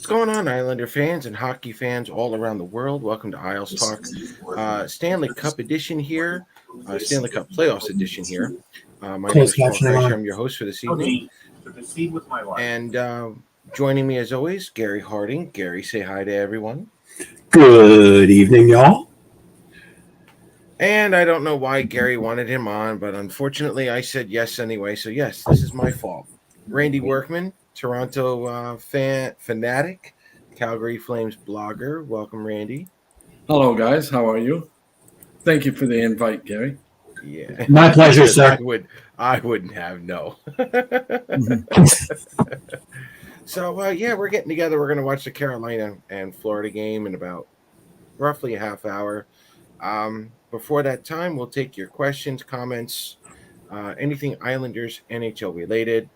What's going on, Islander fans and hockey fans all around the world? Welcome to Isles Talk, Stanley Cup edition here, Stanley Cup playoffs edition here. My name is Paul Kreischer. I'm your host for this evening. And joining me as always, Gary Harding. Gary, say hi to everyone. Good evening, y'all. And I don't know why Gary wanted him on, but unfortunately I said yes anyway. So yes, this is my fault. Randy Workman, Toronto fanatic, Calgary Flames blogger. Welcome, Randy. Hello, guys. How are you? Thank you for the invite, Gary. Yeah, My pleasure, sir. I wouldn't have no. So yeah, we're getting together. We're going to watch the Carolina and Florida game in about roughly a half hour. Before that time, we'll take your questions, comments, anything Islanders NHL related.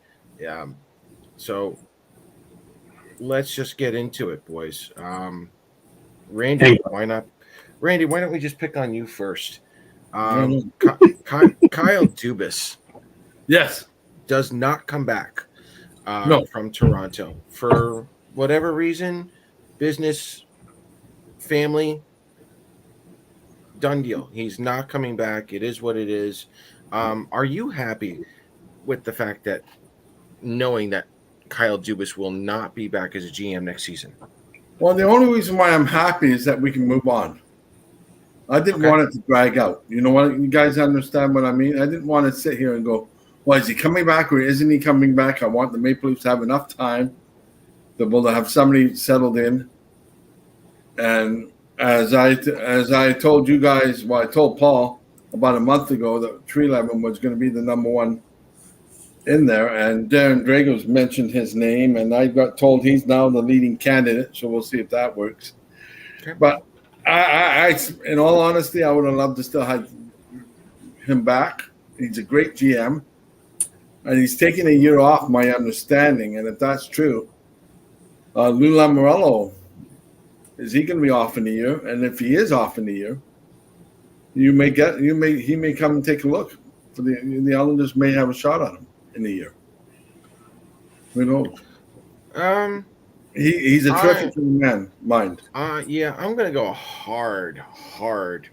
So let's just get into it, boys. Randy, why not? Randy, why don't we just pick on you first? Kyle Dubas, Yes. does not come back No. from Toronto for whatever reason, business, family. Done deal. He's not coming back. It is what it is. Are you happy with the fact that knowing that Kyle Dubas will not be back as a GM next season? Well, the only reason why I'm happy is that we can move on. I didn't want it to drag out. You know what? You guys understand what I mean? I didn't want to sit here and go, well, is he coming back or isn't he coming back? I want the Maple Leafs to have enough time to be able to have somebody settled in. And as I told you guys, well, I told Paul about a month ago that Trelevin was going to be the number one in there, and Darren Dragos mentioned his name, and I got told he's now the leading candidate, so we'll see if that works. Okay. But I, in all honesty, I would have loved to still have him back. He's a great GM, and he's taking a year off, my understanding, and if that's true, Lou Lamoriello, is he going to be off in a year? And if he is off in a year, he may come and take a look. For the Islanders may have a shot on him in a year. Who knows? He's a terrific man, mind. Yeah, I'm going to go hard,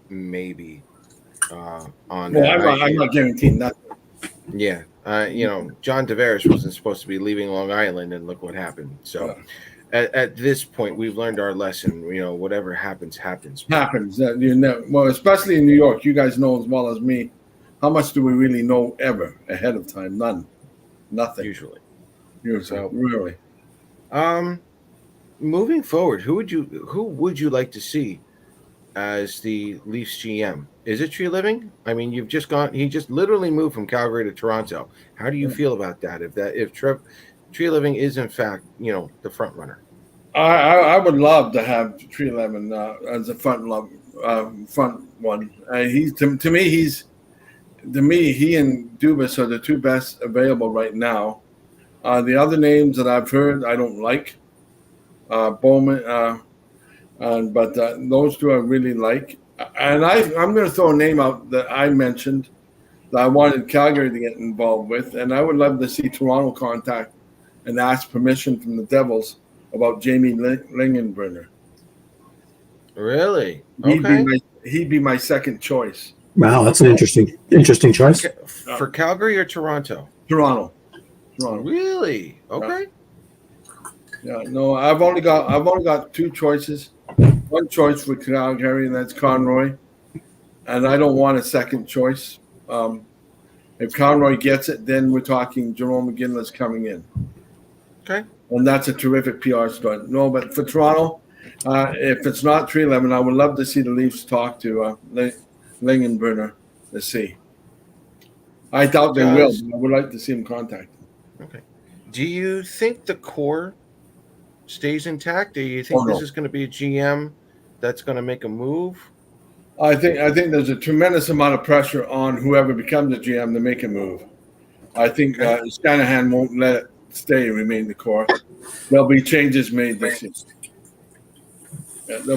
maybe. On well, that. I'm not guaranteeing that. Yeah, John Tavares wasn't supposed to be leaving Long Island, and look what happened. So. Yeah. At this point, we've learned our lesson. Whatever happens. Happens. Well, especially in New York, you guys know as well as me. How much do we really know ever ahead of time? Nothing. Usually. So, really. Moving forward, who would you like to see as the Leafs GM? Is it Treliving? I mean, he just literally moved from Calgary to Toronto. How do you feel about that? If Treliving is in fact, the front runner. I would love to have Treliving as a front one. To me, he and Dubas are the two best available right now. The other names that I've heard, I don't like. Bowman, but those two I really like. And I'm going to throw a name out that I mentioned that I wanted Calgary to get involved with, and I would love to see Toronto contact and ask permission from the Devils about Jamie Lingenbrenner. Really? Okay. He'd be my second choice. Wow, that's an interesting choice. For Calgary or Toronto? Toronto. Really? Okay. Yeah. No, I've only got two choices. One choice for Calgary, and that's Conroy. And I don't want a second choice. If Conroy gets it, then we're talking Jerome McGinley's coming in. Okay. And that's a terrific PR stunt. No, but for Toronto, if it's not Treliving, I would love to see the Leafs talk to Lingenbrenner to see. I doubt they will. But I would like to see him contact him. Okay. Do you think the core stays intact? Do you think this is going to be a GM that's going to make a move? I think there's a tremendous amount of pressure on whoever becomes a GM to make a move. I think Shanahan won't let it remain the core. There'll be changes made this year. Do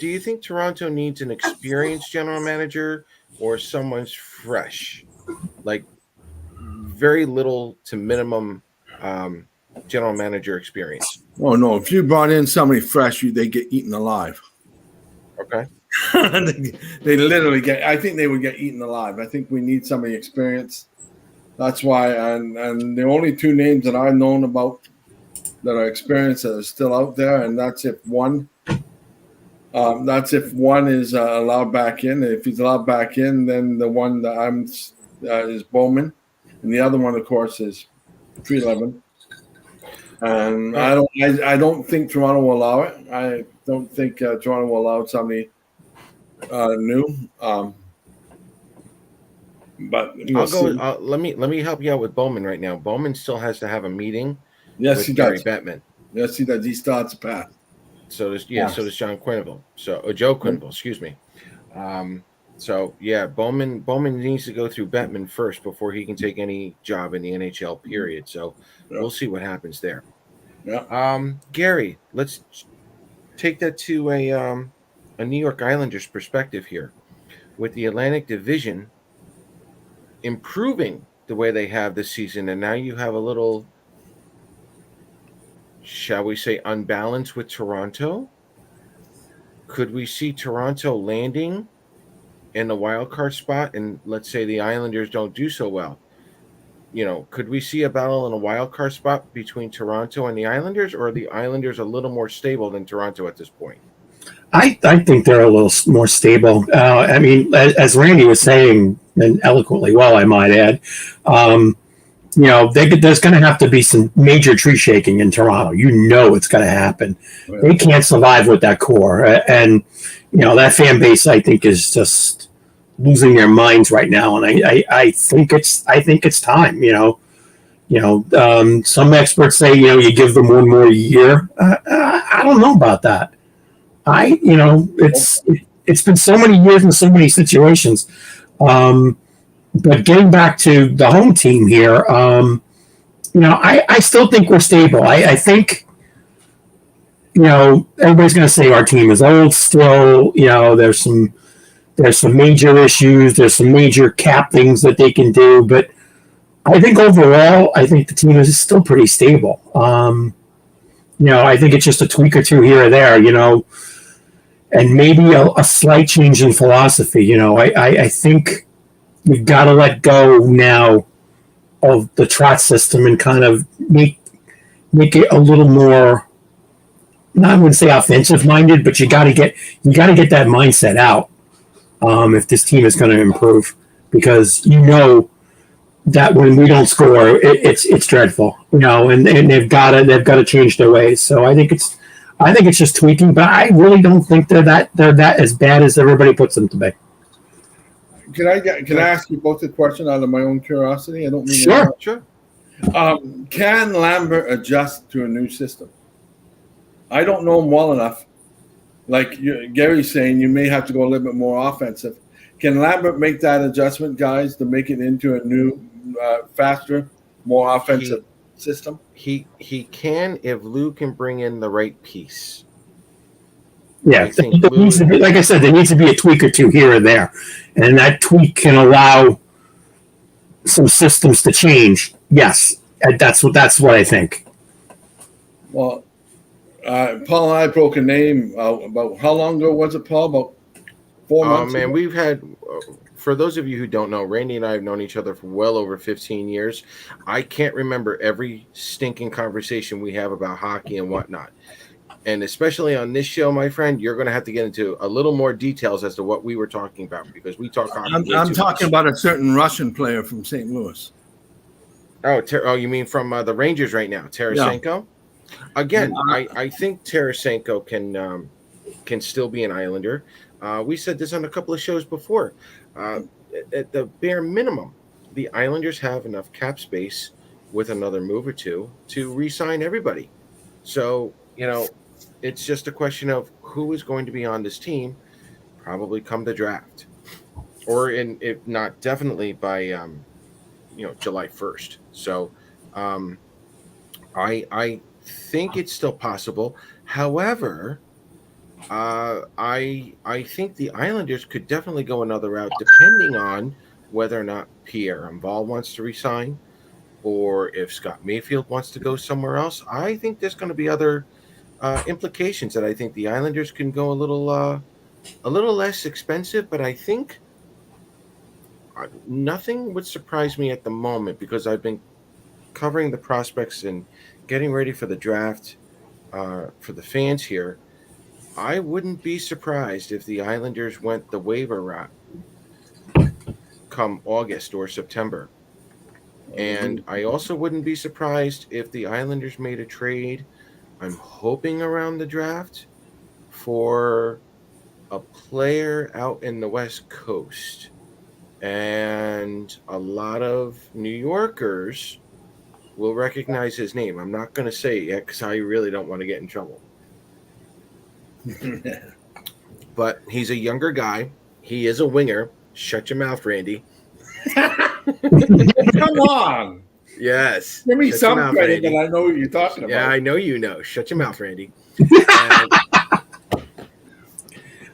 you think Toronto needs an experienced general manager or someone's fresh, like very little to minimum general manager experience. Oh no! If you brought in somebody fresh, they get eaten alive. Okay. they literally get. I think they would get eaten alive. I think we need somebody experienced. That's why, and the only two names that I've known about that are experienced that are still out there, and that's if one is allowed back in. If he's allowed back in, then the one that I'm is Bowman, and the other one, of course, is Tree-Levin. And I don't think Toronto will allow it. I don't think Toronto will allow somebody new. But I'll go. Let me help you out with Bowman right now. Bowman still has to have a meeting Yes, he with Gary does. Bettman. Yes, he does. He starts a path. So does so does John Quenneville. Joe Quenneville, excuse me. Bowman needs to go through Bettman first before he can take any job in the NHL. Period. So we'll see what happens there. Yeah. Gary, let's take that to a New York Islanders perspective here, with the Atlantic Division improving the way they have this season, and now you have a little, shall we say, unbalance with Toronto. Could we see Toronto landing in the wild card spot, and let's say the Islanders don't do so well? Could we see a battle in a wild card spot between Toronto and the Islanders, or are the Islanders a little more stable than Toronto at this point? I think they're a little more stable. I mean, as Randy was saying, and eloquently well, I might add, there's going to have to be some major tree shaking in Toronto. It's going to happen. Right. They can't survive with that core. And, that fan base, I think, is just losing their minds right now. And I think it's time, some experts say, you give them one more year. I don't know about that. It's been so many years in so many situations. But getting back to the home team here, I still think we're stable. I think, everybody's going to say our team is old still. There's some major issues. There's some major cap things that they can do. But I think overall, the team is still pretty stable. I think it's just a tweak or two here or there, and maybe a slight change in philosophy. I think we've got to let go now of the trot system and kind of make it a little more, I wouldn't say offensive minded, but you got to get that mindset out if this team is going to improve, because that when we don't score, it's dreadful, and they've got to change their ways. So I think it's just tweaking, but I really don't think they're that as bad as everybody puts them to be. Can I ask you both a question out of my own curiosity? I don't mean Sure. Can Lambert adjust to a new system? I don't know him well enough. Like Gary's saying, you may have to go a little bit more offensive. Can Lambert make that adjustment, guys, to make it into a new, faster, more offensive system? He can, if Lou can bring in the right piece. Yeah, like I said, there needs to be a tweak or two here or there, and that tweak can allow some systems to change. Yes, that's what I think. Well, Paul and I broke a name about how long ago was it, Paul? About 4 months. Man, we've had. For those of you who don't know, Randy and I have known each other for well over 15 years. I can't remember every stinking conversation we have about hockey and whatnot. And especially on this show, my friend, you're going to have to get into a little more details as to what we were talking about, because we talk hockey. I'm talking about a certain Russian player from St. Louis. Oh, you mean from the Rangers right now, Tarasenko? Yeah. Again, I think Tarasenko can still be an Islander. We said this on a couple of shows before. At the bare minimum, the Islanders have enough cap space with another move or two to re-sign everybody. So, it's just a question of who is going to be on this team probably come the draft, or if not, definitely by July 1st. So I think it's still possible. However, I think the Islanders could definitely go another route, depending on whether or not Pierre Emval wants to resign, or if Scott Mayfield wants to go somewhere else. I think there's going to be other implications that I think the Islanders can go a little less expensive, but I think nothing would surprise me at the moment because I've been covering the prospects and getting ready for the draft for the fans here. I wouldn't be surprised if the Islanders went the waiver route come August or September. And I also wouldn't be surprised if the Islanders made a trade. I'm hoping around the draft for a player out in the West Coast. And a lot of New Yorkers will recognize his name. I'm not going to say it yet because I really don't want to get in trouble. But he's a younger guy. He is a winger. Shut your mouth, Randy. Come on. Yes. Give me Shut some your mouth, credit Randy. that I know what you're talking about. Yeah, I know you know. Shut your mouth, Randy. And,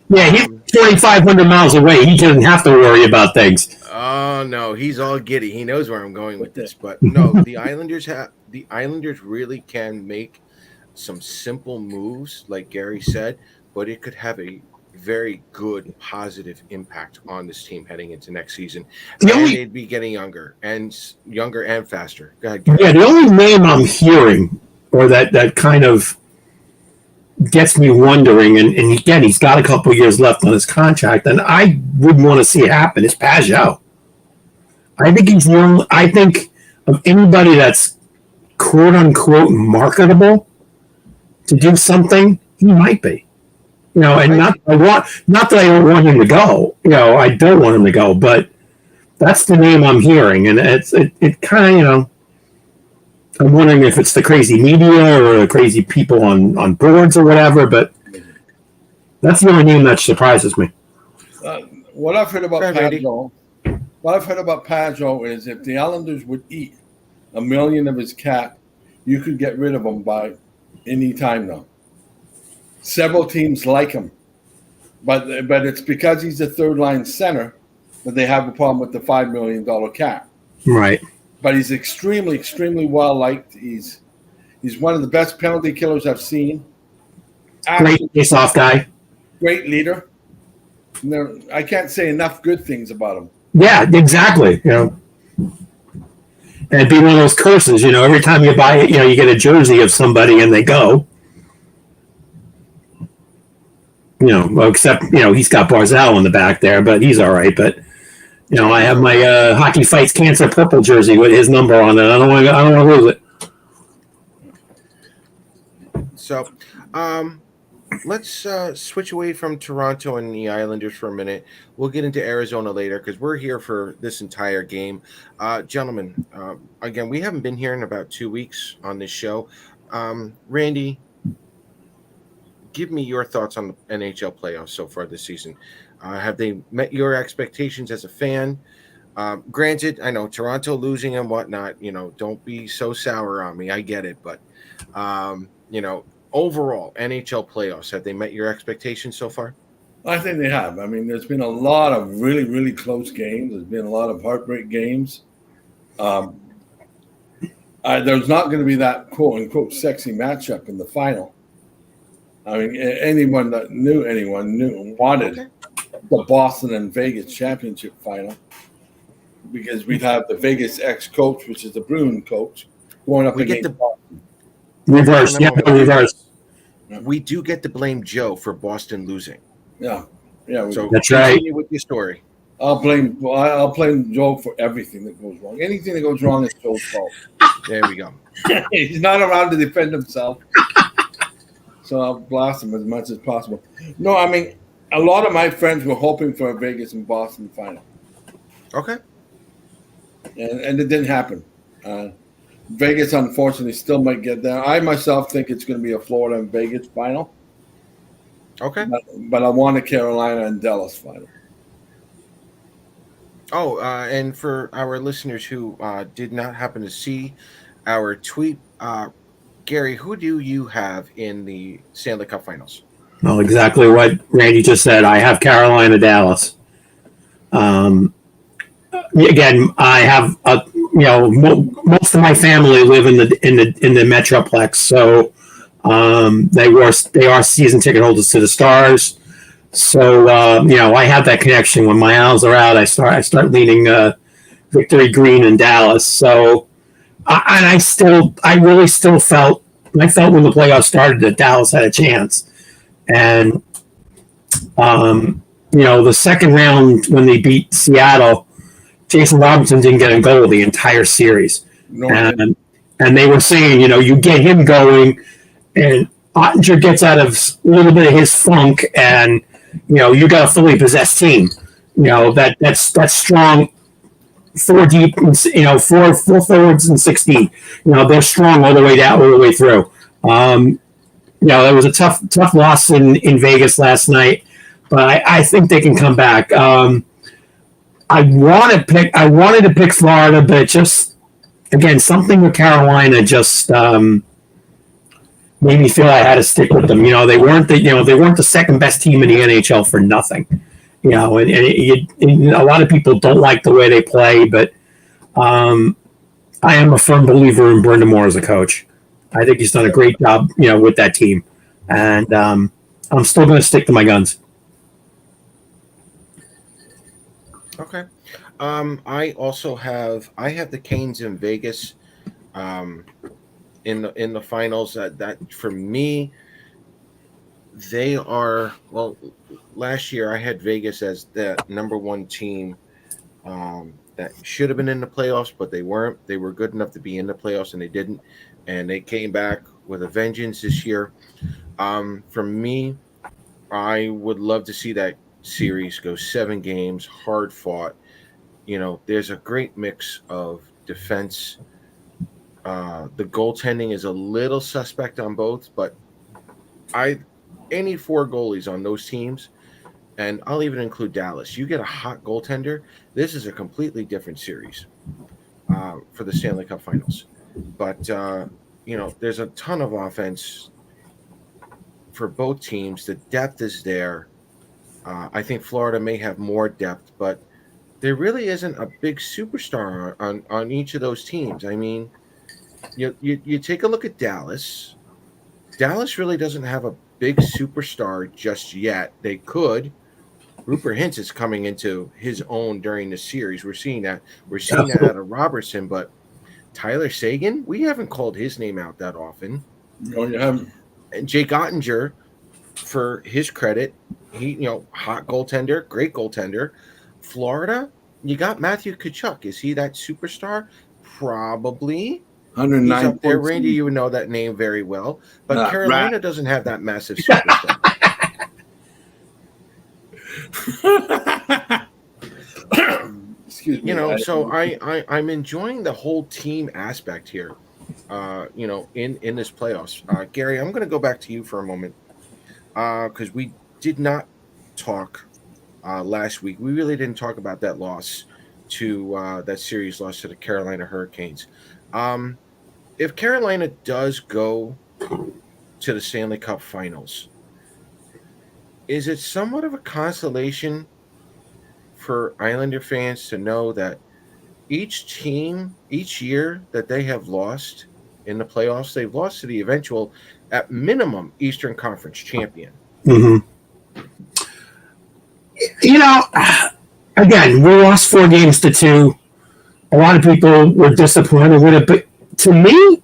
Yeah, he's 4,500 miles away. He doesn't have to worry about things. oh no, he's all giddy. He knows where I'm going with this. But no, the Islanders really can make some simple moves, like Gary said, but it could have a very good positive impact on this team heading into next season. And they'd be getting younger and faster. Go ahead, Gary. Yeah, the only name I'm hearing, or that kind of gets me wondering, and again, he's got a couple of years left on his contract, and I wouldn't want to see it happen, is Pajot. I think he's the only, I think of anybody that's quote unquote marketable to do something, he might be. You know, and not that I don't want him to go. You know, I don't want him to go, but that's the name I'm hearing, and it kind of, you know, I'm wondering if it's the crazy media or the crazy people on boards or whatever, but that's the only name that surprises me. What I've heard about Randy. Pajot is if the Islanders would eat $1 million of his cap, you could get rid of him by any time now. Several teams like him, but it's because he's a third line center that they have a problem with the $5 million cap. Right. But he's extremely, extremely well liked. He's one of the best penalty killers I've seen. Great face-off guy. Great leader. I can't say enough good things about him. Yeah, exactly. You know, and it'd be one of those curses. You know, every time you buy it, you know, you get a jersey of somebody and they go. You know, well, except you know he's got Barzal in the back there, but he's all right. But you know, I have my Hockey Fights Cancer purple jersey with his number on it. I don't want to lose it. So, let's switch away from Toronto and the Islanders for a minute. We'll get into Arizona later because we're here for this entire game. Gentlemen, again, we haven't been here in about 2 weeks on this show. Randy, give me your thoughts on the NHL playoffs so far this season. Have they met your expectations as a fan? Granted, I know Toronto losing and whatnot, you know, don't be so sour on me. I get it. But, you know, overall, NHL playoffs, have they met your expectations so far? I think they have. I mean, there's been a lot of really, really close games. There's been a lot of heartbreak games. There's not going to be that quote-unquote sexy matchup in the final. I mean, anyone that wanted the Boston and Vegas championship final because we'd have the Vegas ex-coach, which is the Bruin coach, going up against Boston. Reverse. We do get to blame Joe for Boston losing. Yeah. So that's right. Continue with your story. I'll blame Joe for everything that goes wrong. Anything that goes wrong is Joe's fault. There we go. He's not around to defend himself. So I'll blast him as much as possible. No, I mean, a lot of my friends were hoping for a Vegas and Boston final. Okay. And it didn't happen. Vegas, unfortunately, still might get there. I myself think it's going to be a Florida and Vegas final. Okay. But I want a Carolina and Dallas final. Oh, and for our listeners who did not happen to see our tweet, Gary, who do you have in the Stanley Cup Finals? Well, exactly what Randy just said. I have Carolina, Dallas. Again, I have most of my family live in the Metroplex, so they are season ticket holders to the Stars. So I have that connection. When my Owls are out, I start leaning Victory Green in Dallas. So I really still felt when the playoffs started that Dallas had a chance, and the second round when they beat Seattle, Jason Robinson didn't get a goal the entire series. No, and they were saying, you get him going, and Ottinger gets out of a little bit of his funk, and you got a fully possessed team. That's strong. Four deep, four forwards and 6 deep. They're strong all the way through. There was a tough loss in Vegas last night, but I think they can come back. I wanted to pick Florida, but it just, again, something with Carolina just made me feel I had to stick with them. They weren't the second best team in the NHL for nothing. And a lot of people don't like the way they play, but I am a firm believer in Brendan Moore as a coach. I think he's done a great job, with that team, and I'm still going to stick to my guns. Okay. I also have the Canes in Vegas in the finals. That for me, they are, well, last year I had Vegas as the number one team that should have been in the playoffs, but they weren't. They were good enough to be in the playoffs, and they didn't. And they came back with a vengeance this year. For me, I would love to see that series go 7 games, hard fought. There's a great mix of defense. The goaltending is a little suspect on both, but any 4 goalies on those teams, and I'll even include Dallas. You get a hot goaltender, this is a completely different series for the Stanley Cup Finals. But there's a ton of offense for both teams. The depth is there. I think Florida may have more depth, but there really isn't a big superstar on each of those teams. I mean, you take a look at Dallas. Dallas really doesn't have a big superstar just yet. They could. Rupert Hintz is coming into his own during the series. We're seeing that. We're seeing that out of Robertson, but Tyler Seguin, we haven't called his name out that often. No, you haven't. And Jake Ottinger, for his credit, he, hot goaltender, great goaltender. Florida, you got Matthew Tkachuk. Is he that superstar? Probably. 109 He's up there. points. Randy, you would know that name very well. But Carolina doesn't have that massive superstar. Excuse me. So I'm enjoying the whole team aspect here. In this playoffs. Gary, I'm going to go back to you for a moment because we did not talk last week. We really didn't talk about that loss to that series loss to the Carolina Hurricanes. If Carolina does go to the Stanley Cup Finals, is it somewhat of a consolation for Islander fans to know that each team, each year that they have lost in the playoffs, they've lost to the eventual, at minimum, Eastern Conference champion? Mm-hmm. Again, we lost 4-2. A lot of people were disappointed with it, but to me,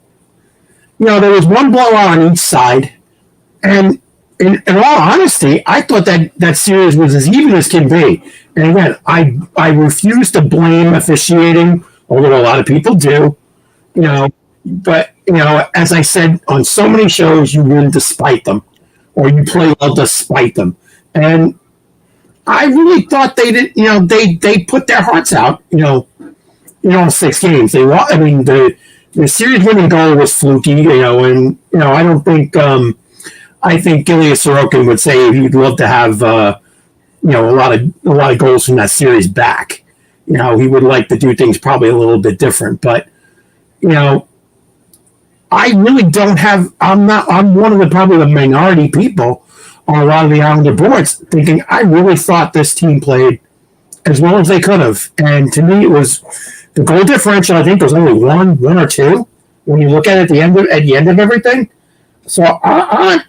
there was one blowout on each side, and in all honesty, I thought that series was as even as can be. And again, I refuse to blame officiating, although a lot of people do, but as I said on so many shows, you win despite them, or you play well despite them. And I really thought they did. They put their hearts out. In 6 games. The series winning goal was fluky. And I don't think. I think Ilya Sorokin would say he'd love to have a lot of goals from that series back. He would like to do things probably a little bit different, but I really don't have. I'm one of probably the minority people on a lot of the Islander boards thinking I really thought this team played as well as they could have. And to me, it was the goal differential. I think was only one or two when you look at it at the end of everything. So I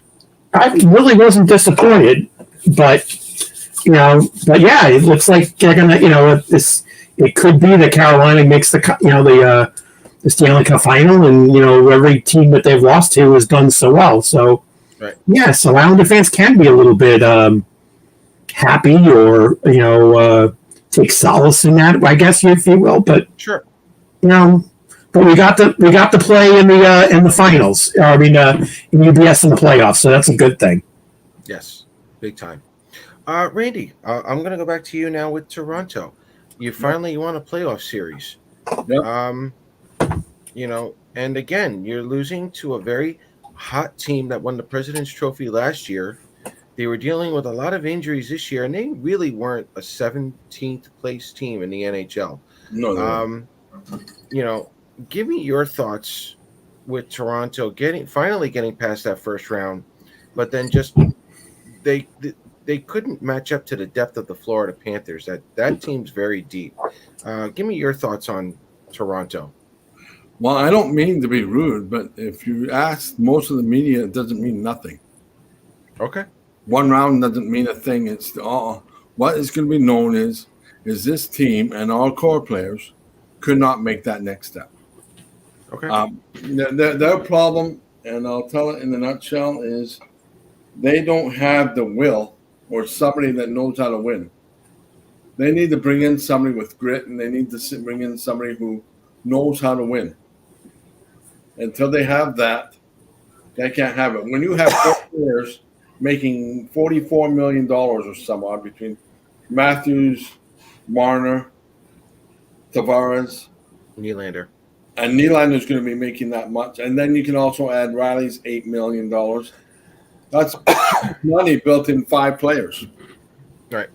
really wasn't disappointed, but yeah, it looks like they're gonna, this. It could be that Carolina makes the Stanley Cup final, and every team that they've lost to has done so well. So right. Yeah, so Islander fans can be a little bit happy, or take solace in that, I guess, if you will. But sure, but we got to play in the finals. In UBS in the playoffs, so that's a good thing. Yes, big time. Randy, I'm going to go back to you now with Toronto. You finally won a playoff series. Yep. And again, you're losing to a very hot team that won the President's Trophy last year. They were dealing with a lot of injuries this year, and they really weren't a 17th place team in the NHL. No. Give me your thoughts with Toronto finally getting past that first round, but then just they couldn't match up to the depth of the Florida Panthers. That team's very deep. Give me your thoughts on Toronto. Well, I don't mean to be rude, but if you ask most of the media, it doesn't mean nothing. Okay. One round doesn't mean a thing. It's what is going to be known is this team and all core players could not make that next step. Okay. Their problem, and I'll tell it in a nutshell, is they don't have the will or somebody that knows how to win. They need to bring in somebody with grit, and they need to bring in somebody who knows how to win. Until they have that, they can't have it. When you have 4 players making $44 million or somewhat between Matthews, Marner, Tavares, Nylander. And Nylander's going to be making that much. And then you can also add Riley's $8 million. That's money built in 5 players. Right.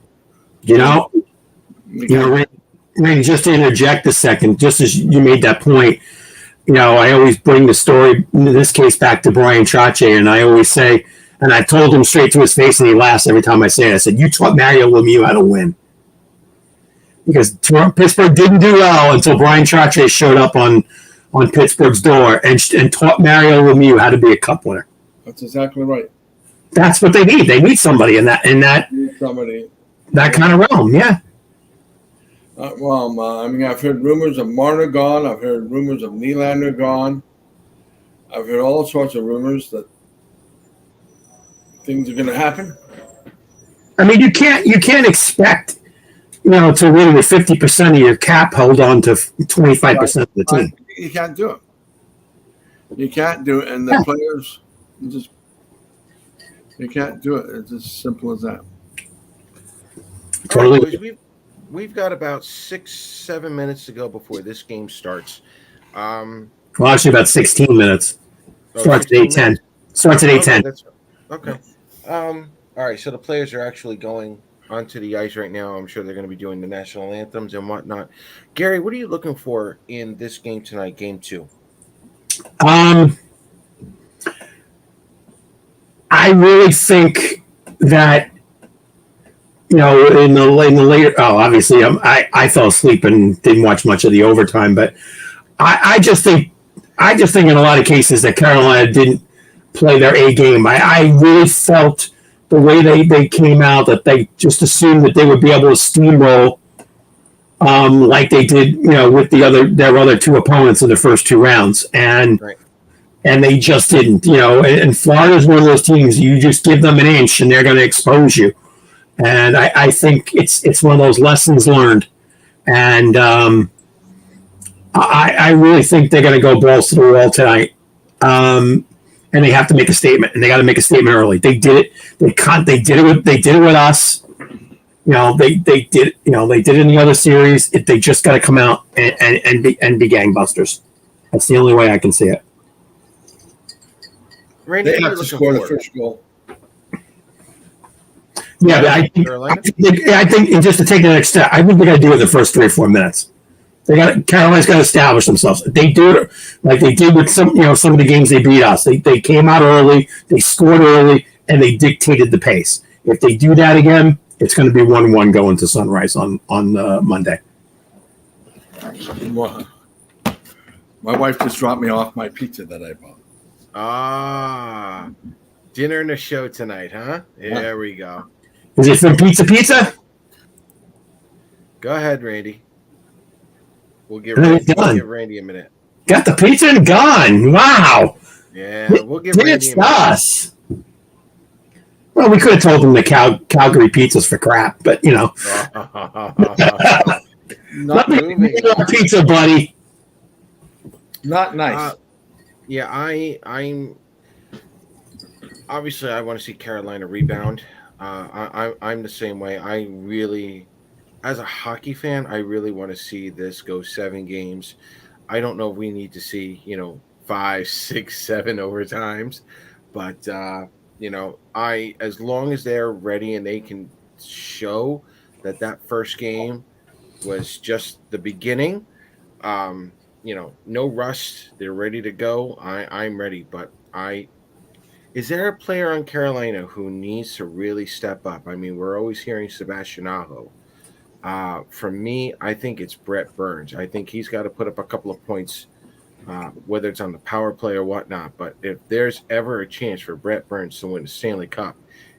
Randy, just to interject a second, just as you made that point, I always bring the story, in this case, back to Brian Chache, and I always say, and I told him straight to his face, and he laughs every time I say it. I said, you taught Mario Lemieux how to win. Because Pittsburgh didn't do well until Brian Chache showed up on Pittsburgh's door and taught Mario Lemieux how to be a cup winner. That's exactly right. That's what they need. They need somebody in that somebody that kind of realm. Yeah. I've heard rumors of Marner gone. I've heard rumors of Nylander gone. I've heard all sorts of rumors that things are going to happen. I mean, you can't expect to win with 50% of your cap hold on to 25% of the team. You can't do it. You can't do it, and the players you can't do it. It's as simple as that. Totally. Right, boys, we've got about 6-7 minutes to go before this game starts. Well, actually, about 16 minutes. Starts at 8:10. Starts at 8:10. Okay. All right. So the players are actually going onto the ice right now. I'm sure they're going to be doing the national anthems and whatnot. Gary, what are you looking for in this game tonight, game 2? I really think that in the later. Oh, obviously, I fell asleep and didn't watch much of the overtime. But I just think in a lot of cases that Carolina didn't play their A game. I really felt the way they came out that they just assumed that they would be able to steamroll like they did, with their other 2 opponents in the first 2 rounds, and they just didn't. And Florida is one of those teams you just give them an inch and they're going to expose you. And I think it's one of those lessons learned, and I really think they're going to go balls to the wall tonight. And they have to make a statement, and they got to make a statement early. They did it. They did it with us. They did it in the other series. They just got to come out and be gangbusters. That's the only way I can see it. Randy, they have to score the first goal. Yeah, but I think just to take the next step, I think they got to do it in the first 3 or 4 minutes. Carolina's got to establish themselves. They do it like they did with some of the games they beat us. They came out early, they scored early, and they dictated the pace. If they do that again, It's going to be 1-1 going to Sunrise on Monday. Well, my wife just dropped me off my pizza that I bought. Ah, dinner and a show tonight, huh? There we go. Is it from Pizza? Go ahead, Randy. We'll give Randy a minute. Got the pizza and gone. Wow. Yeah, we'll give Randy a minute. Us. Well, we could have told him the Calgary pizza's for crap, but you know. Not Let me our pizza, buddy. Not nice. Yeah, I'm obviously I want to see Carolina rebound. I'm the same way. I really, as a hockey fan, I really want to see this go 7 games. I don't know if we need to see 5, 6, 7 overtimes, but as long as they're ready and they can show that first game was just the beginning, no rust, they're ready to go. I'm ready, but is there a player on Carolina who needs to really step up? I mean, we're always hearing Sebastian Aho. For me, I think it's Brett Burns. I think he's got to put up a couple of points, whether it's on the power play or whatnot. But if there's ever a chance for Brett Burns to win the Stanley Cup,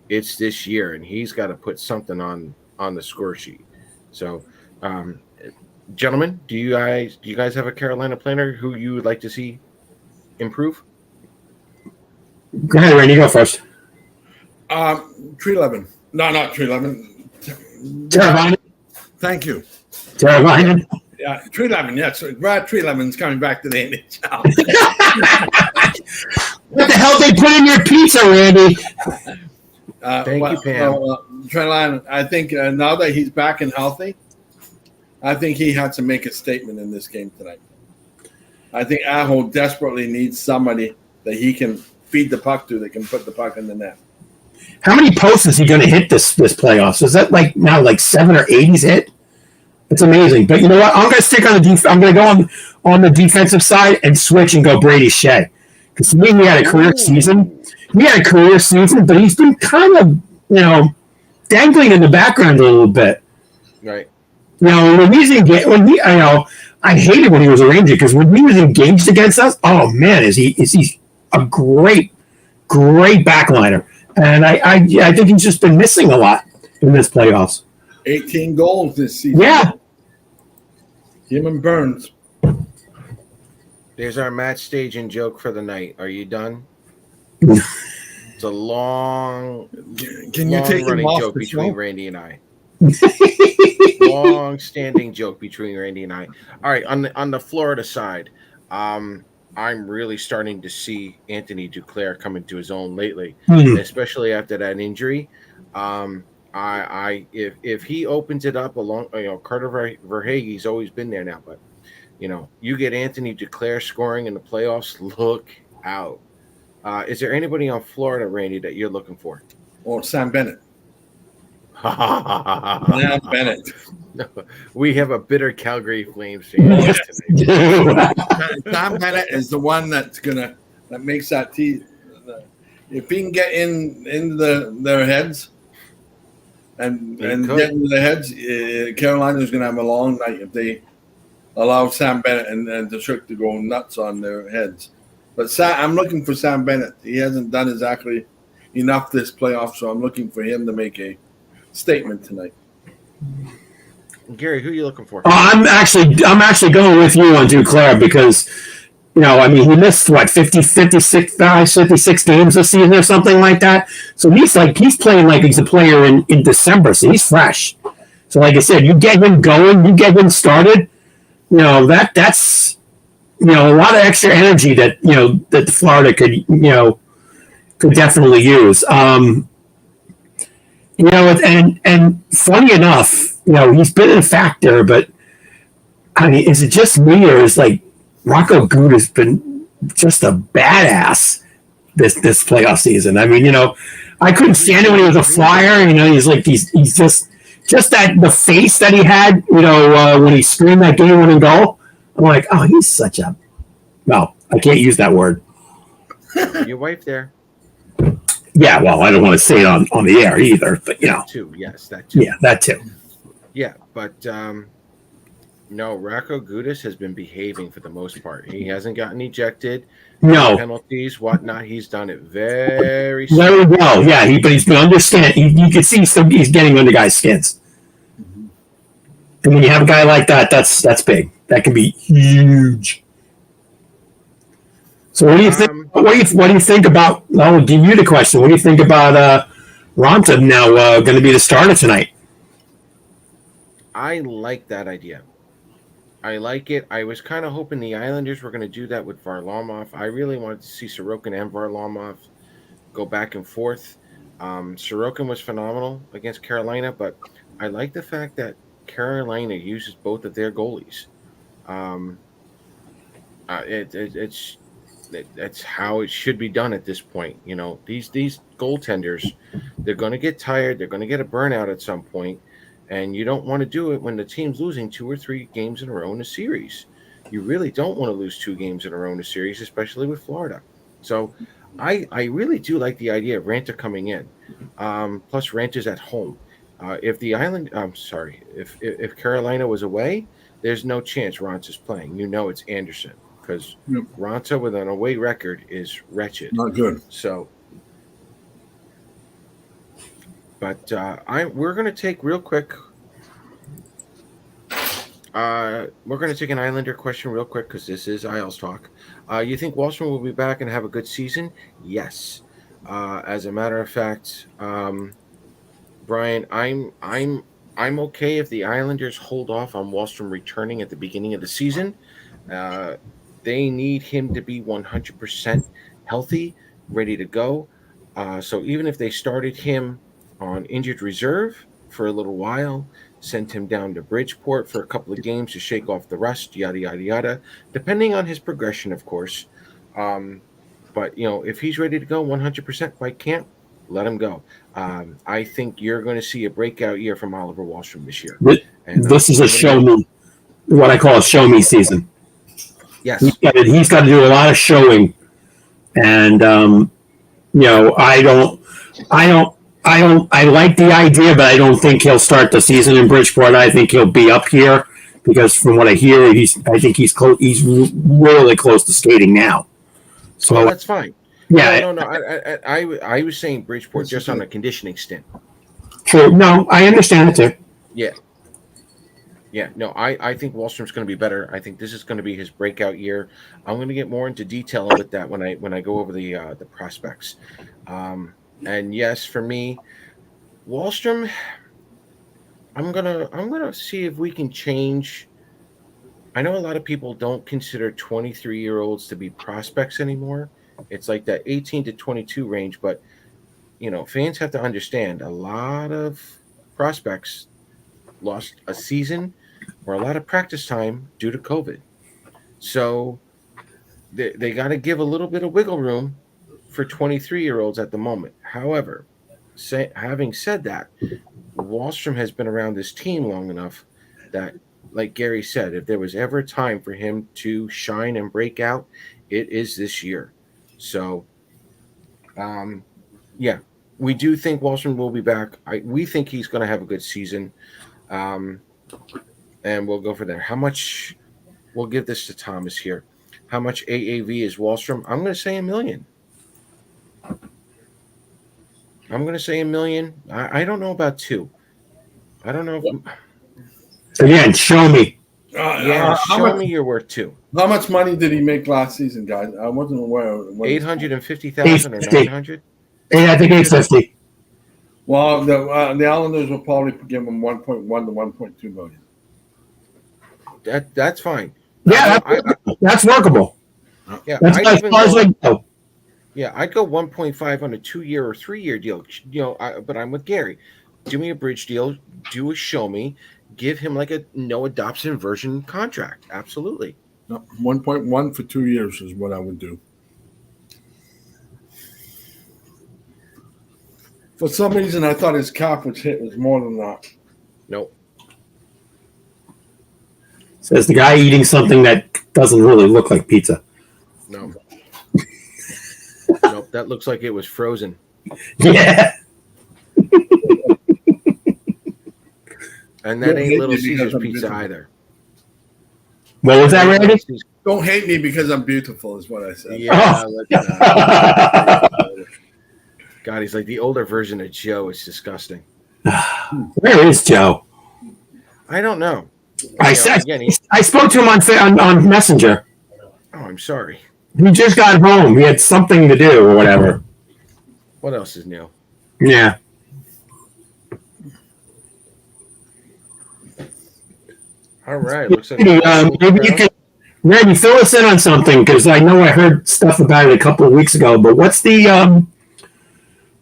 it's this year, and he's got to put something on the score sheet. So, gentlemen, do you guys have a Carolina player who you would like to see improve? Go ahead, Randy. Go first. Trelevin. No, not Trelevin. Teravainen. Thank you. Teravainen. Yeah, Trelevin. Yes, Brad Trelevin's coming back to the NHL. What the hell they put in your pizza, Randy? Thank you, Pam. Trelevin, I think now that he's back and healthy, I think he had to make a statement in this game tonight. I think Aho desperately needs somebody that he can feed the puck to, that can put the puck in the net. How many posts is he going to hit this playoffs? Is that like 7 or 8 he's hit? It's amazing. But you know what? I'm going to stick on the I'm going to go on the defensive side and switch and go Brady Shea. Because to me, he had a career season. But he's been kind of, dangling in the background a little bit. Right. When he's engaged, I hated when he was a Ranger, because when he was engaged against us, oh man, is he a great backliner. And I think he's just been missing a lot in this playoffs. 18 goals this season. Yeah. Him and Burns. There's our match staging joke for the night. Are you done? It's a long, Can you take running him off joke the between show? Randy and I. Long-standing joke between Randy and I. All right, on the Florida side, I'm really starting to see Anthony Duclair come into his own lately, especially after that injury. If he opens it up along, Carter Verhaeghe's always been there now, but you get Anthony Duclair scoring in the playoffs, look out. Is there anybody on Florida, Randy, that you're looking for? Or Sam Bennett. Sam Bennett. No, we have a bitter Calgary Flames fan tonight. Sam Bennett is the one that makes that team. If he can get in their heads and get into their heads, Carolina's going to have a long night if they allow Sam Bennett and the Trick to go nuts on their heads. But I'm looking for Sam Bennett. He hasn't done exactly enough this playoff, so I'm looking for him to make a statement tonight. Gary, who are you looking for? I'm actually going with you on Duclair, because he missed 56 games this season or something like that. So he's playing like he's a player in December, so he's fresh. So like I said, you get him going, you get him started, that's a lot of extra energy that Florida could definitely use. And funny enough, he's been a factor, but I mean, is it just me, or is Rocco Good has been just a badass this playoff season? I mean, I couldn't stand it when he was a Flyer. He's just that the face that he had, when he screamed that game-winning goal. I'm like, oh, he's such a. No, I can't use that word. Your wife there. Yeah, well, I don't want to say it on the air either, but That too, yes, that too. yeah, that too. Yeah, but no, Rocco Gudis has been behaving for the most part. He hasn't gotten ejected, no No, penalties, whatnot. He's done it very very smart. well. Yeah, but he's been understand. You can see he's getting under guys' skins. And when you have a guy like that, that's big. That can be huge. So what do you think? What do you think about? I'll give you the question. What do you think about Ronta now going to be the starter tonight? I like that idea. I like it. I was kind of hoping the Islanders were going to do that with Varlamov. I really wanted to see Sorokin and Varlamov go back and forth. Sorokin was phenomenal against Carolina, but I like the fact that Carolina uses both of their goalies. Um, it's how it should be done at this point. You know, these goaltenders, they're going to get tired. They're going to get a burnout at some point, and you don't want to do it when the team's losing 2 or 3 games in a row in a series. You really don't want to lose 2 games in a row in a series, especially with Florida. So, I really do like the idea of Ranta coming in. Plus, Ranta's at home. If the island, I'm sorry, if Carolina was away, there's no chance Ranta's playing. You know it's Anderson because Ranta with an away record is wretched. Not good. So, but we're going to take real quick. We're going to take an Islander question real quick because this is Isles talk. You think Wallstrom will be back and have a good season? Yes. As a matter of fact, Brian, I'm okay if the Islanders hold off on Wallstrom returning at the beginning of the season. They need him to be 100% healthy, ready to go. So even if they started him on injured reserve for a little while, sent him down to Bridgeport for a couple of games to shake off the rust, yada, yada, yada, depending on his progression, of course. But, if he's ready to go 100% by camp, let him go. I think you're going to see a breakout year from Oliver Wahlstrom this year. This is a show me, what I call a show me season. Yes. He's got to do a lot of showing. And, I like the idea, but I don't think he'll start the season in Bridgeport. I think he'll be up here because from what I hear, I think he's close. He's really close to skating now. So that's fine. Yeah. No. I was saying Bridgeport just on a conditioning stint. True. No, I understand it too. Yeah. Yeah. No, I think Wallstrom's going to be better. I think this is going to be his breakout year. I'm going to get more into detail with that when I go over the prospects. And yes, for me, Wallstrom, I'm gonna see if we can change. I know a lot of people don't consider 23-year-olds to be prospects anymore. It's like that 18 to 22 range, but fans have to understand a lot of prospects lost a season or a lot of practice time due to COVID. So they got to give a little bit of wiggle room for 23-year-olds at the moment. However, having said that, Wallstrom has been around this team long enough that, like Gary said, if there was ever a time for him to shine and break out, it is this year. So, we do think Wallstrom will be back. We think he's going to have a good season, and we'll go for there. How much? We'll give this to Thomas here. How much AAV is Wallstrom? I'm going to say $1 million. I'm going to say $1 million. I don't know about 2. I don't know. Again, show me. Show me you're worth 2. How much money did he make last season, guys? I wasn't aware. 850,000 or 900. I think 850. Well, the Islanders will probably give him 1.1 to 1.2 million. That's fine. Yeah, that's workable. Yeah, that's as far as I go. Yeah, I'd go 1.5 on a 2-year or 3-year deal. But I'm with Gary. Do me a bridge deal. Do a show me. Give him like a Noah Dobson version contract. Absolutely. No, 1.1 for 2 years is what I would do. For some reason, I thought his cap was more than that. Nope. Says the guy eating something that doesn't really look like pizza. No. Nope, that looks like it was frozen. Yeah. And that ain't Little Caesars pizza either. What was that, Randy? Don't hate me because I'm beautiful, is what I said. Yeah. Oh. God, he's like the older version of Joe. It's disgusting. Where is Joe? I don't know. I spoke to him on Messenger. Oh, I'm sorry. He just got home. He had something to do or whatever. What else is new? Yeah. All right. Looks like maybe you could, Randy, fill us in on something because I know I heard stuff about it a couple of weeks ago. But what's the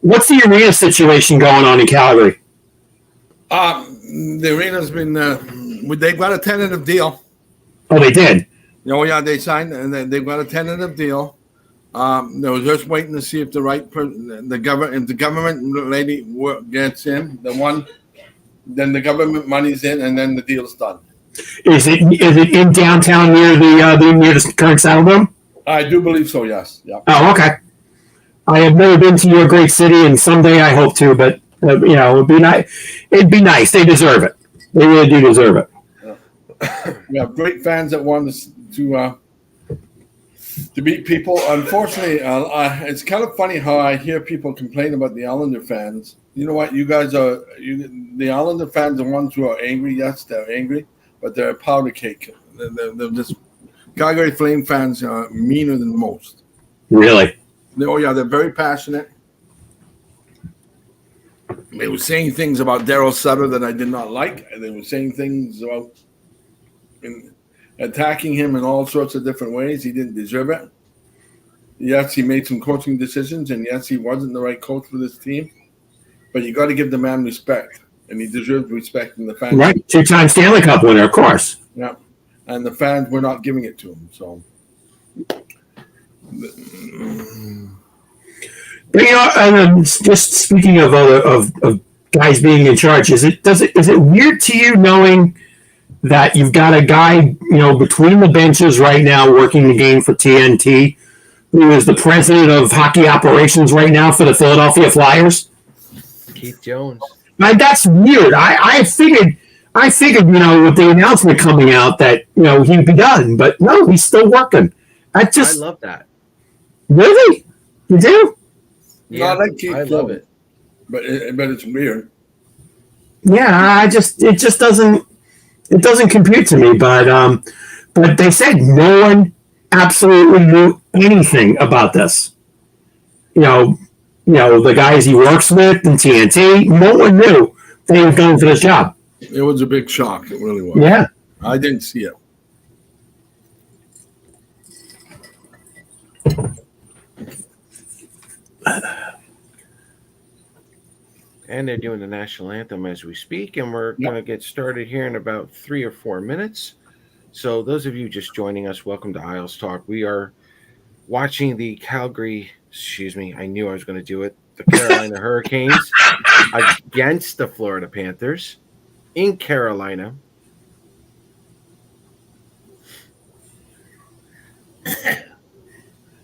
arena situation going on in Calgary? The arena's been they've got a tentative deal. Oh, they did. Oh yeah, they signed and they've got a tentative deal. They were just waiting to see if the right person, the government lady gets in, then the government money's in, and then the deal's done. Is it in downtown near the current Saddledome? I do believe so. Yes. Yeah. Oh, okay. I have never been to your great city, and someday I hope to. But it'd be nice. It'd be nice. They deserve it. They really do deserve it. We have great fans that want to beat people. Unfortunately, it's kind of funny how I hear people complain about the Islander fans. You know what? You guys are the Islander fans, the ones who are angry. Yes, they're angry, but they're a powder cake. They're just Calgary Flame fans are meaner than most. Really? They're very passionate. They were saying things about Daryl Sutter that I did not like. And they were saying things about attacking him in all sorts of different ways. He didn't deserve it. Yes, he made some coaching decisions, and yes, he wasn't the right coach for this team. But you got to give the man respect, and he deserves respect from the fans. Right, 2-time Stanley Cup winner, of course. Yeah, and the fans were not giving it to him. So, but and just speaking of guys being in charge, is it weird to you knowing that you've got a guy between the benches right now working the game for TNT, who is the president of hockey operations right now for the Philadelphia Flyers? Keith Jones. That's weird. I figured with the announcement coming out that he'd be done, but no, he's still working. I love that. Really? You do? Yeah, I love it. But it's weird. Yeah, it just doesn't compute to me. But they said no one absolutely knew anything about this. The guys he works with in TNT, no one knew that he was going for this job. It was a big shock. It really was. Yeah. I didn't see it. And they're doing the national anthem as we speak, and we're going to get started here in about 3 or 4 minutes. So those of you just joining us, welcome to Isles Talk. We are watching the Calgary, I knew I was going to do it, the Carolina Hurricanes against the Florida Panthers in Carolina.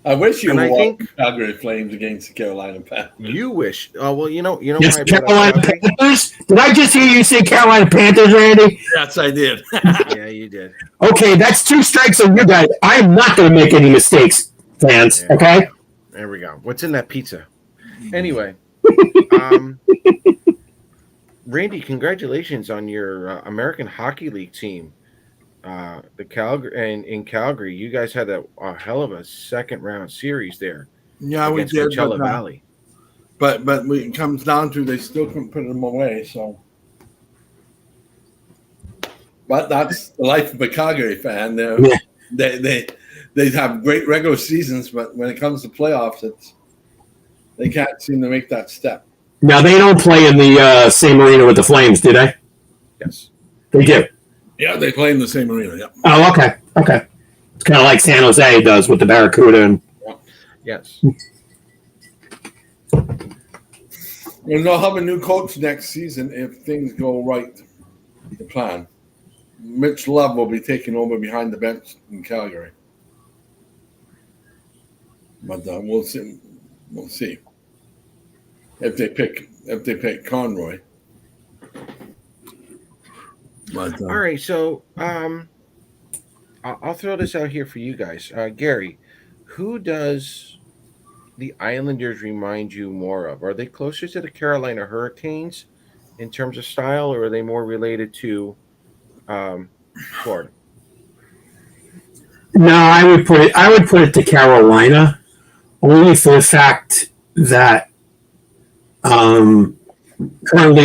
I wish you would watch Calgary Flames against the Carolina Panthers. You wish. Oh, well, yes, Carolina Panthers? Did I just hear you say Carolina Panthers, Randy? Yes, I did. Yeah, you did. Okay, that's 2 strikes on you guys. I am not going to make any mistakes, fans, okay? There we go. What's in that pizza? Anyway. Randy, congratulations on your American Hockey League team. The Calgary in Calgary, you guys had a hell of a second round series there. Yeah, we did. Coachella Valley. But it comes down to they still couldn't put them away. So, but that's the life of a Calgary fan. They have great regular seasons, but when it comes to playoffs, they can't seem to make that step. Now they don't play in the same arena with the Flames, do they? Yes, they do. Yeah, they play in the same arena. Yeah. Oh, okay. It's kind of like San Jose does with the Barracuda. And... Yes. And they'll have a new coach next season if things go right. The plan. Mitch Love will be taking over behind the bench in Calgary. But we'll see. We'll see. if they pick Conroy. But, All right, so I'll throw this out here for you guys. Gary, who does the Islanders remind you more of? Are they closer to the Carolina Hurricanes in terms of style, or are they more related to Florida? No, I would put it to Carolina, only for the fact that currently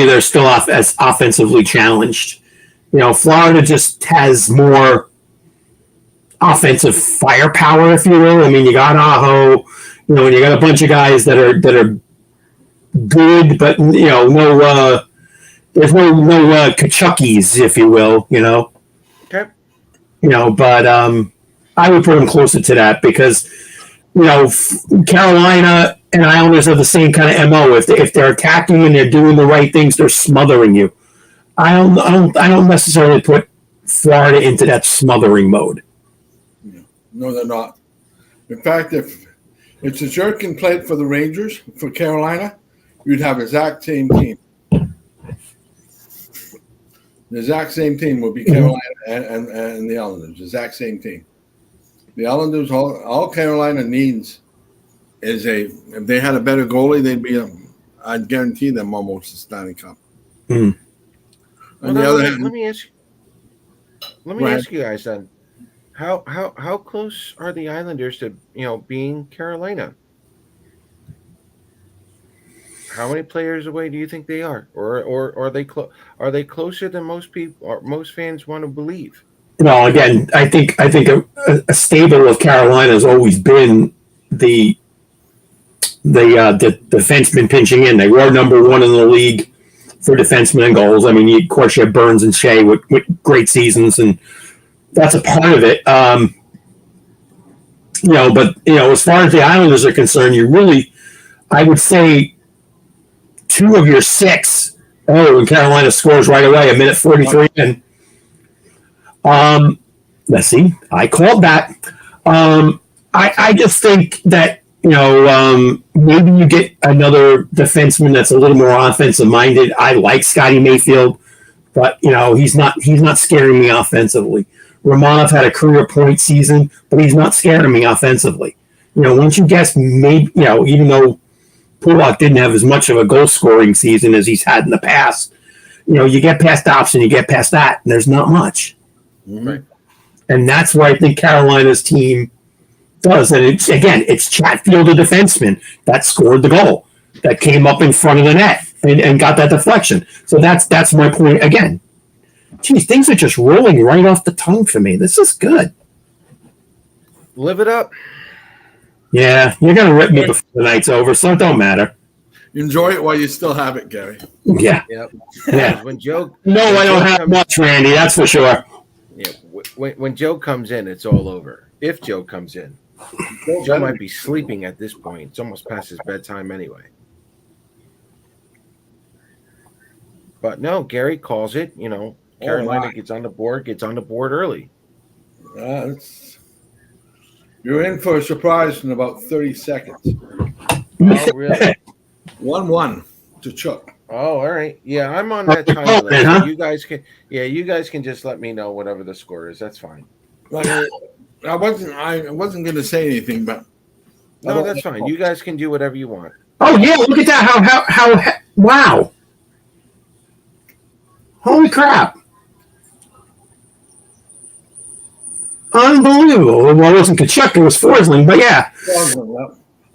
they're still as offensively challenged. Florida just has more offensive firepower, if you will. I mean, you got Aho, and you got a bunch of guys that are good, but no, there's no Kachukis, if you will. Okay. But I would put them closer to that because Carolina and Islanders have the same kind of MO. If they're attacking and they're doing the right things, they're smothering you. I don't necessarily put Florida into that smothering mode. No, they're not. In fact, if Shesterkin played for the Rangers for Carolina, you'd have the exact same team. The exact same team would be Carolina and the Islanders. The exact same team. The Islanders, all Carolina needs is if they had a better goalie, they'd be I'd guarantee them almost a Stanley Cup. Mm. On the other hand, let me ask you guys then. How close are the Islanders to being Carolina? How many players away do you think they are, or are they closer than most people or most fans want to believe? Again, I think a stable of Carolina has always been the defenseman pinching in. They were number one in the league for defensemen and goals. I mean, of course, you have Burns and Shea with great seasons, and that's a part of it. But as far as the Islanders are concerned, I would say 2 of your 6. And Carolina scores right away, a minute 43 in. Let's see. I called that. I just think that maybe you get another defenseman that's a little more offensive minded. I like Scotty Mayfield, but he's not scaring me offensively. Romanov had a career point season, but he's not scaring me offensively. Once you guess, maybe even though Pulak didn't have as much of a goal scoring season as he's had in the past, you get past Dobson, you get past that, and there's not much. Right. And that's where I think Carolina's team does. And it's Chatfield, a defenseman, that scored the goal, that came up in front of the net and got that deflection. So that's my point again. Geez, things are just rolling right off the tongue for me. This is good. Live it up. Yeah, you're going to rip me before the night's over, so it don't matter. Enjoy it while you still have it, Gary. Yeah. Yep. Yeah. When Joe, I don't have much, Randy, that's for sure. Yeah. When Joe comes in, it's all over. If Joe comes in. Joe might be sleeping at this point. It's almost past his bedtime anyway. But no, Gary calls it. Carolina gets on the board early. You're in for a surprise in about 30 seconds. Oh, really? 1-1 to Chuck. Oh, all right. Yeah, I'm on that time limit. Huh? You guys can just let me know whatever the score is. That's fine. I wasn't going to say anything, but No, that's fine. You guys can do whatever you want. Oh, yeah, look at that. How wow. Holy crap. Unbelievable. Well, it wasn't Kachuk, it was Forsling, but yeah.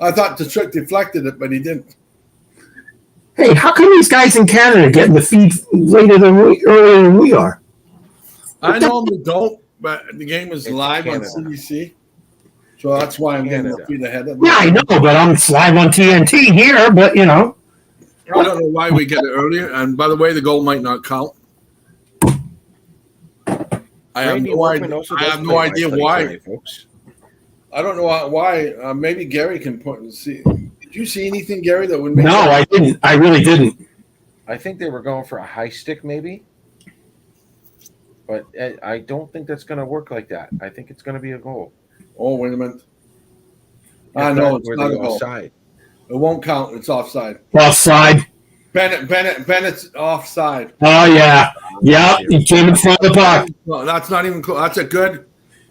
I thought the Chuck deflected it, but he didn't. Hey, how come these guys in Canada are getting the feed earlier than we are? I normally don't, but the game is live on CBC, so that's why I'm getting the feed ahead of them. Yeah, I know, but I'm live on TNT here, but I don't know why we get it earlier, and by the way, the goal might not count. I have no idea why. Folks. I don't know why. Maybe Gary can point and see. Did you see anything, Gary, that would make? No, I didn't. I really didn't. I think they were going for a high stick, maybe. But I don't think that's going to work like that. I think it's going to be a goal. Oh, wait a minute. I know it's not a goal. Offside. It won't count. It's offside. Offside. Bennett's offside. Oh yeah. Yep. He came in front of the puck. No, that's not even close.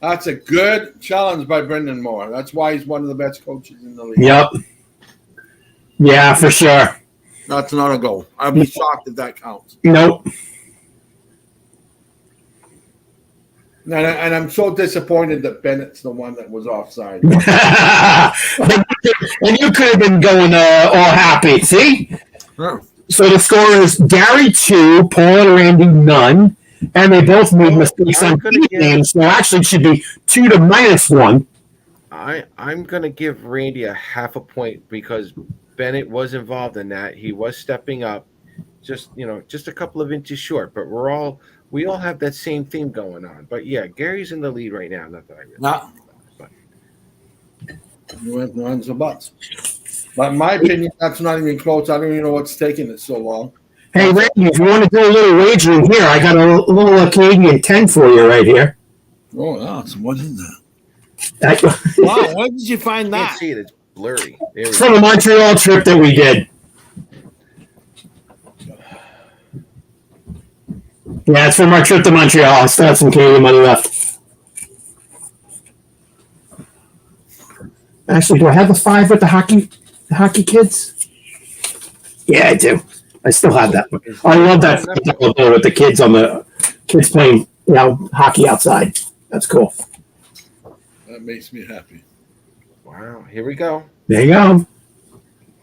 That's a good challenge by Brendan Moore. That's why he's one of the best coaches in the league. Yep. Yeah, for sure. That's not a goal. I'd be shocked if that counts. Nope. And I'm so disappointed that Bennett's the one that was offside. And you could have been going all happy. See? Huh. So the score is Gary 2, Paul and Randy none, and they both made mistakes on games. So actually, it should be 2 to -1. I'm gonna give Randy a half a point because Bennett was involved in that. He was stepping up, just a couple of inches short. But we all have that same theme going on. But yeah, Gary's in the lead right now. Not that I really. Nah. You went runs or butts. But in my opinion, that's not even close. I don't even know what's taking it so long. Hey, Randy, if you want to do a little wagering here, I got a little Canadian 10 for you right here. Oh, awesome. What is that? That- Wow, where did you find I can't that? see it. It's blurry. There we From go. the Montreal trip that we did. Yeah, it's from our trip to Montreal. I still have some Canadian money left. Actually, do I have the 5 with the hockey kids? Yeah, I do. I still have that one. I love that with the kids playing, hockey outside. That's cool. That makes me happy. Wow, here we go. There you go.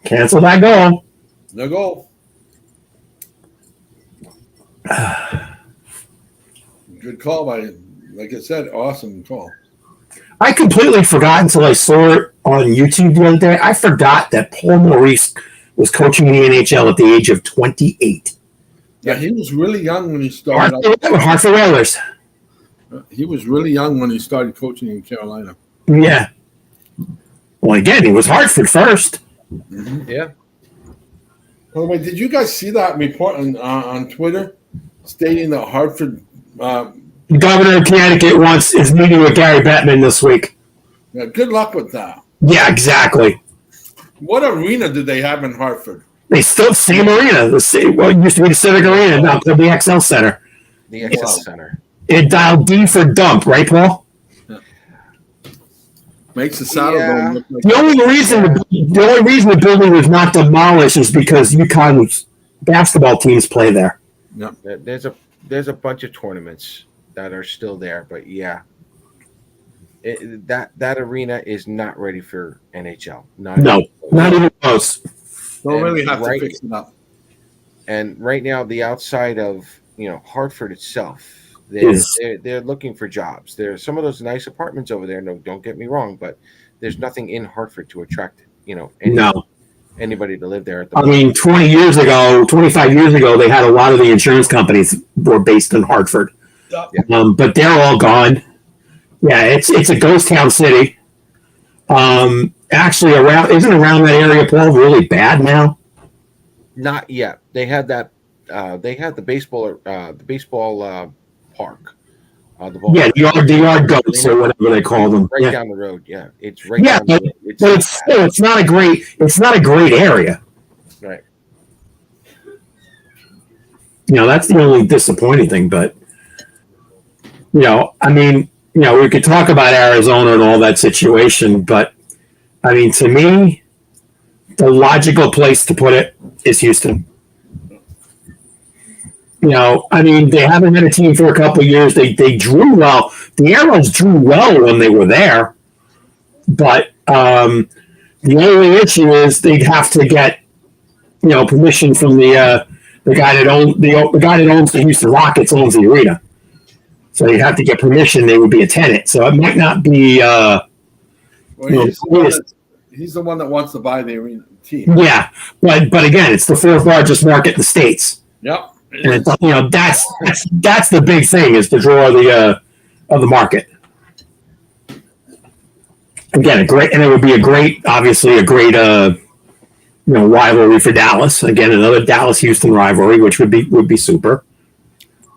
Cancel that goal. No goal. Good call like I said, awesome call. I completely forgot until I saw it on YouTube the other day. I forgot that Paul Maurice was coaching in the NHL at the age of 28. Yeah, he was really young when he started. Hartford Whalers. He was really young when he started coaching in Carolina. Yeah. Well, again, he was Hartford first. Mm-hmm. Yeah. By the way, did you guys see that report on Twitter stating that Hartford? The governor of Connecticut is meeting with Gary Bettman this week. Yeah, good luck with that. Yeah, exactly. What arena do they have in Hartford? They still same arena. It used to be the Civic Arena, now called the XL Center. The XL Center. It dialed D for dump, right, Paul? Makes the Saddle Dome look like The only reason the building was not demolished is because UConn's basketball teams play there. Yeah. There's a bunch of tournaments that are still there, but yeah, that arena is not ready for NHL. Not even close. Don't really have to fix it up. And right now, the outside of Hartford itself, they're looking for jobs. There's some of those nice apartments over there. No, don't get me wrong, but there's nothing in Hartford to attract anybody to live there. At the moment. mean, 25 years ago, they had a lot of the insurance companies were based in Hartford. Yep. But they're all gone. Yeah, it's a ghost town city. Actually, isn't around that area, Paul, really bad now? Not yet. They had that. They had the baseball park. The yard goats or whatever they call them. Right down the road. Yeah, it's right. Down the road. But it's not a great area. Right. That's the only disappointing thing. But we could talk about Arizona and all that situation, but I mean, to me, the logical place to put it is Houston. They haven't had a team for a couple of years. They drew well. The Arrows drew well when they were there, but the only issue is they'd have to get permission from the guy that owns the Houston Rockets owns the arena. So you'd have to get permission. They would be a tenant. So it might not be. He's the one that wants to buy the arena team. Yeah, but again, it's the 4th largest market in the states. Yep. And that's the big thing is the draw of the market. Again, it would be obviously a great rivalry for Dallas. Again, another Dallas-Houston rivalry, which would be super.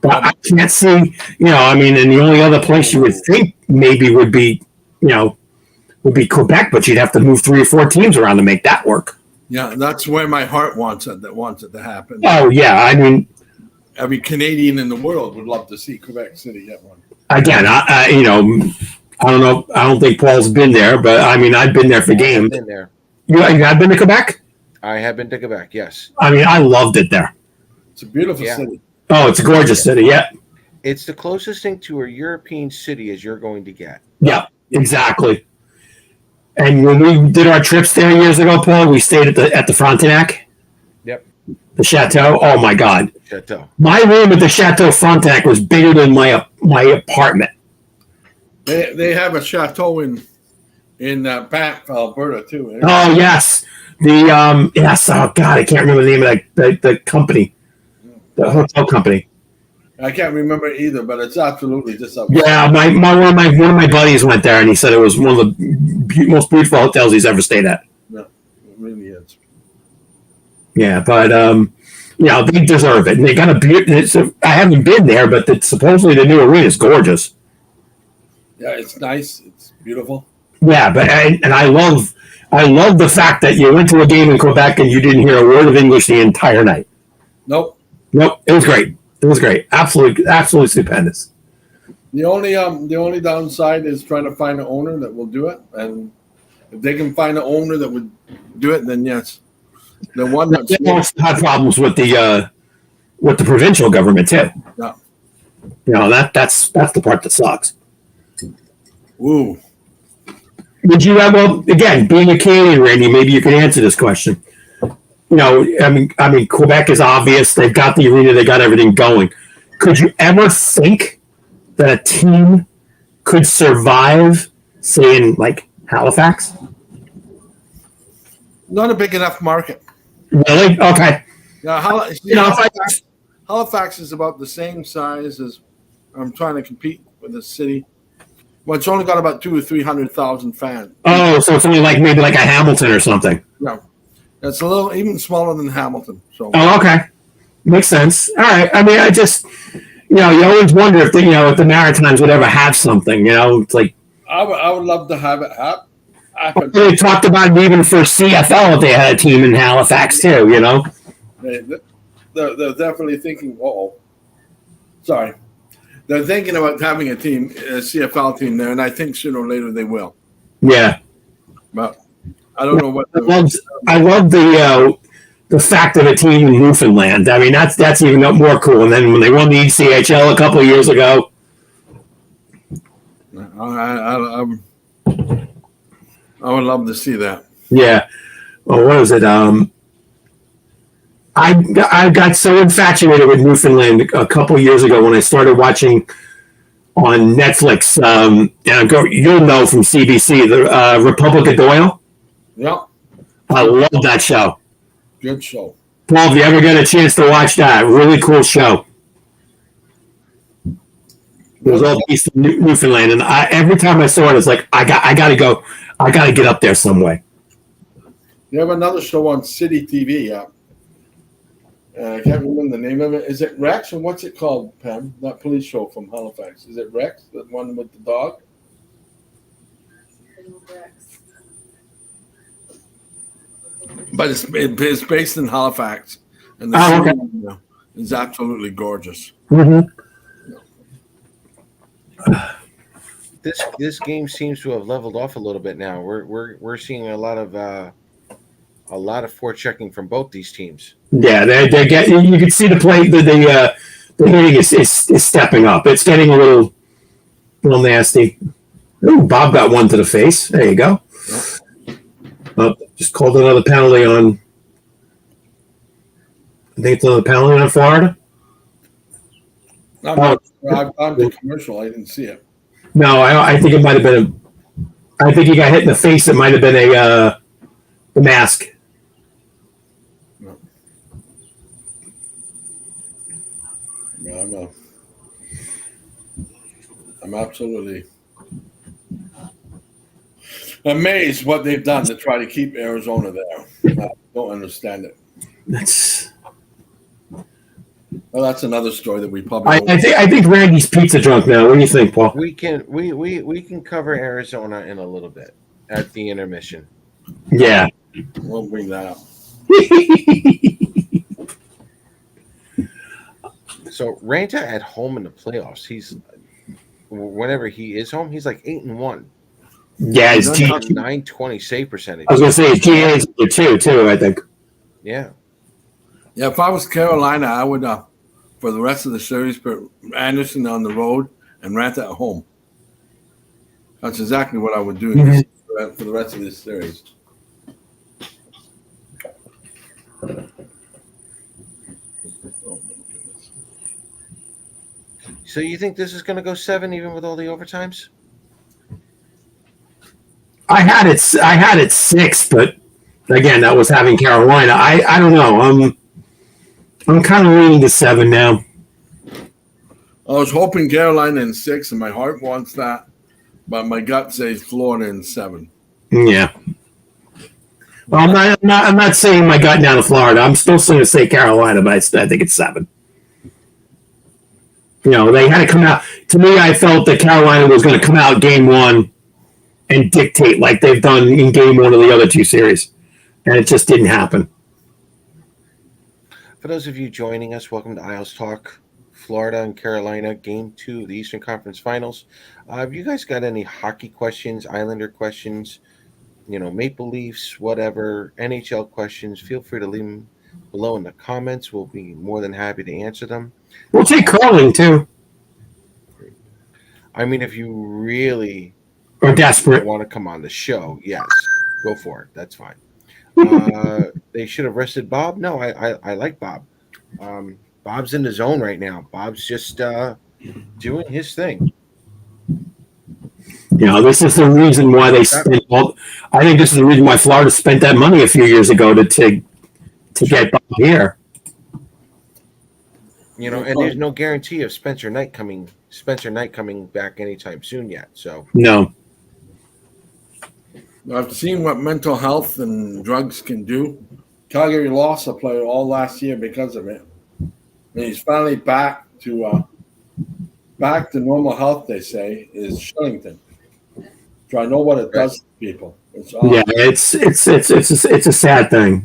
But I can't see, and the only other place you would think maybe would be Quebec, but you'd have to move 3 or 4 teams around to make that work. Yeah, that's where my heart wants it. That wants it to happen. Oh yeah, I mean, Every Canadian in the world would love to see Quebec City get one. again, I I don't know. I don't think Paul's been there, but I mean, I've been there for games. Been there. You have been to Quebec? I have been to Quebec. Yes. I mean, I loved it there. It's a beautiful city. Oh, it's a gorgeous city. Yeah. It's the closest thing to a European city as you're going to get. Yeah, exactly. And when we did our trips there years ago, Paul, we stayed at the Frontenac. Yep. The Chateau. Oh my God. Chateau. My room at the Chateau Frontenac was bigger than my apartment. They have a chateau in Banff, Alberta too. Oh yes, yes. Oh God, I can't remember the name of the company, the hotel company. I can't remember either, but it's absolutely just up. Yeah, one of my buddies went there, and he said it was one of the most beautiful hotels he's ever stayed at. Yeah, it really is. Yeah, but they deserve it. And they got I haven't been there, but supposedly the new arena is gorgeous. Yeah, it's nice. It's beautiful. Yeah, but I love the fact that you went to a game in Quebec and you didn't hear a word of English the entire night. Nope. It was great. It was great. Absolutely stupendous. The only downside is trying to find an owner that will do it, and if they can find an owner that would do it, then yes. The one They also had problems with the provincial government too. Yeah. That's the part that sucks. Ooh. Would you have, well, again, being a Canadian, Randy, maybe you can answer this question. I mean, Quebec is obvious. They've got the arena. They got everything going. Could you ever think that a team could survive, say, in like Halifax? Not a big enough market. Really? Okay. Yeah, Halifax is about the same size as I'm trying to compete with the city. Well, it's only got about 200,000 or 300,000 fans. Oh, so it's only maybe like a Hamilton or something. Yeah, it's a little even smaller than Hamilton. So. Oh, okay, makes sense. All right. I mean, I just, you always wonder if if the Maritimes would ever have something. It's like I would love to have it happen. They talked about it even for CFL if they had a team in Halifax too. They're definitely thinking. Sorry. They're thinking about having a CFL team there, and I think sooner or later they will. Yeah. But I don't know what. I love the fact of a team in Newfoundland. I mean, that's even more cool. And then when they won the ECHL a couple of years ago, I would love to see that. Yeah. Well, what was it? I got so infatuated with Newfoundland a couple years ago when I started watching on Netflix. And you'll know from CBC, the Republic of Doyle. Yep. I love that show. Good show. Paul, if you ever get a chance to watch that, really cool show. It was all based in Newfoundland, and every time I saw it, it's like I got to go. I got to get up there some way. You have another show on City TV. I can't remember the name of it. Is it Rex, or what's it called, Pam? That police show from Halifax. Is it Rex, the one with the dog? Rex. But it's based in Halifax, and the city is absolutely gorgeous. Mm-hmm. This game seems to have leveled off a little bit now. We're seeing a lot of forechecking from both these teams. Yeah, they get. You can see the play. The hitting is stepping up. It's getting a little nasty. Ooh, Bob got one to the face. There you go. Just called another penalty on. I think it's another penalty on Florida. I've gone to commercial. I didn't see it. No, I think it might have been I think he got hit in the face. It might have been the mask. No, I'm absolutely amazed what they've done to try to keep Arizona there. I don't understand it. Well, that's another story that we probably. I think Randy's pizza drunk now. What do you think, Paul? We can cover Arizona in a little bit at the intermission. Yeah, We'll bring that up. So Ranta at home in the playoffs, he's whenever he is home, he's like 8-1. Yeah, He's his on G. 920 save percentage. I was gonna say his GA is good too. I think. Yeah. Yeah, if I was Carolina, I would for the rest of the series put Anderson on the road and Ranta at home. That's exactly what I would do for the rest of this series. Oh my goodness. So you think this is going to go 7 even with all the overtimes? I had it 6, but again, that was having Carolina. I don't know. I'm kind of leaning to 7 now. I was hoping Carolina in 6, and my heart wants that, but my gut says Florida in 7. Yeah. Well, I'm not saying my gut down to Florida. I'm still going to say Carolina, but I think it's 7. You know, they had to come out. To me, I felt that Carolina was going to come out game 1 and dictate like they've done in game 1 of the other 2 series, and it just didn't happen. For those of you joining us, welcome to Isles Talk. Florida and Carolina, game 2 of the Eastern Conference Finals. Have you guys got any hockey questions, Islander questions, Maple Leafs, whatever, NHL questions? Feel free to leave them below in the comments. We'll be more than happy to answer them. We'll take curling too. I mean, if you really are desperate, want to come on the show, yes, go for it. That's fine. They should have rested Bob. No, I like Bob. Bob's in the zone right now. Bob's just doing his thing. This is the reason why they spent I think this is the reason why Florida spent that money a few years ago to get Bob here. And there's no guarantee of Spencer Knight coming back anytime soon yet. So no. I've seen what mental health and drugs can do. Calgary lost a player all last year because of it. And he's finally back to normal health, they say, is Shillington. So I know what it does to people. It's a sad thing,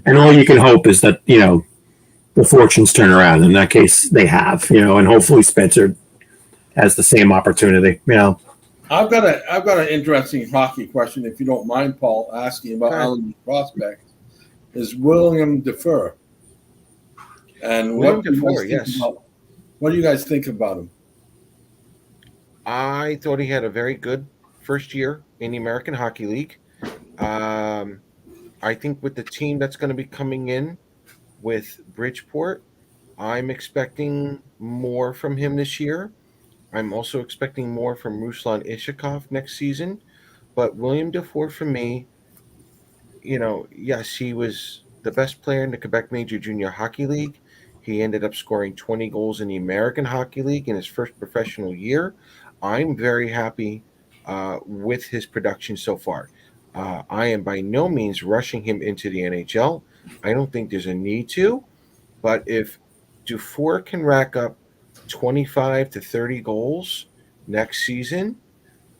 And all you can hope is that, the fortunes turn around. In that case, they have, and hopefully Spencer has the same opportunity, I've got an interesting hockey question, if you don't mind, Paul, asking about Islanders prospects. Is William Defoe? And what do you guys think about him? I thought he had a very good first year in the American Hockey League. I think with the team that's going to be coming in with Bridgeport, I'm expecting more from him this year. I'm also expecting more from Ruslan Ishakov next season. But William Defoe, for me, yes, he was the best player in the Quebec Major Junior Hockey League. He ended up scoring 20 goals in the American Hockey League in his first professional year. I'm very happy with his production so far. I am by no means rushing him into the NHL. I don't think there's a need to. But if Dufour can rack up 25 to 30 goals next season,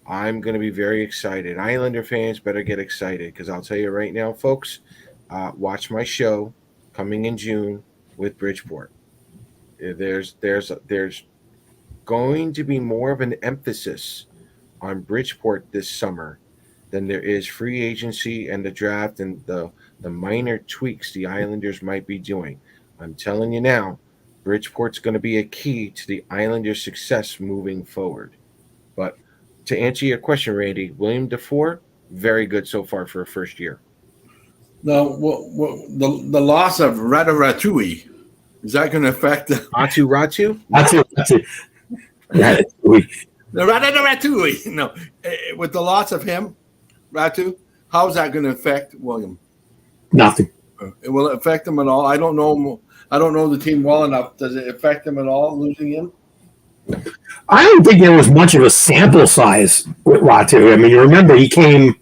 I'm going to be very excited. Islander fans better get excited, because I'll tell you right now, folks, watch my show coming in June with Bridgeport. There's going to be more of an emphasis on Bridgeport this summer than there is free agency and the draft and the minor tweaks the Islanders might be doing. I'm telling you now, Bridgeport's going to be a key to the Islanders' success moving forward. But to answer your question, Randy, William Defoe, very good so far for a first year. Now, the loss of Ratatouille, is that going to affect the Ratu? The Ratatouille. No, with the loss of him, Ratu, how is that going to affect William? Nothing. Will it affect him at all? I don't know the team well enough. Does it affect him at all, losing him? I don't think there was much of a sample size with Ratu. I mean, you remember he came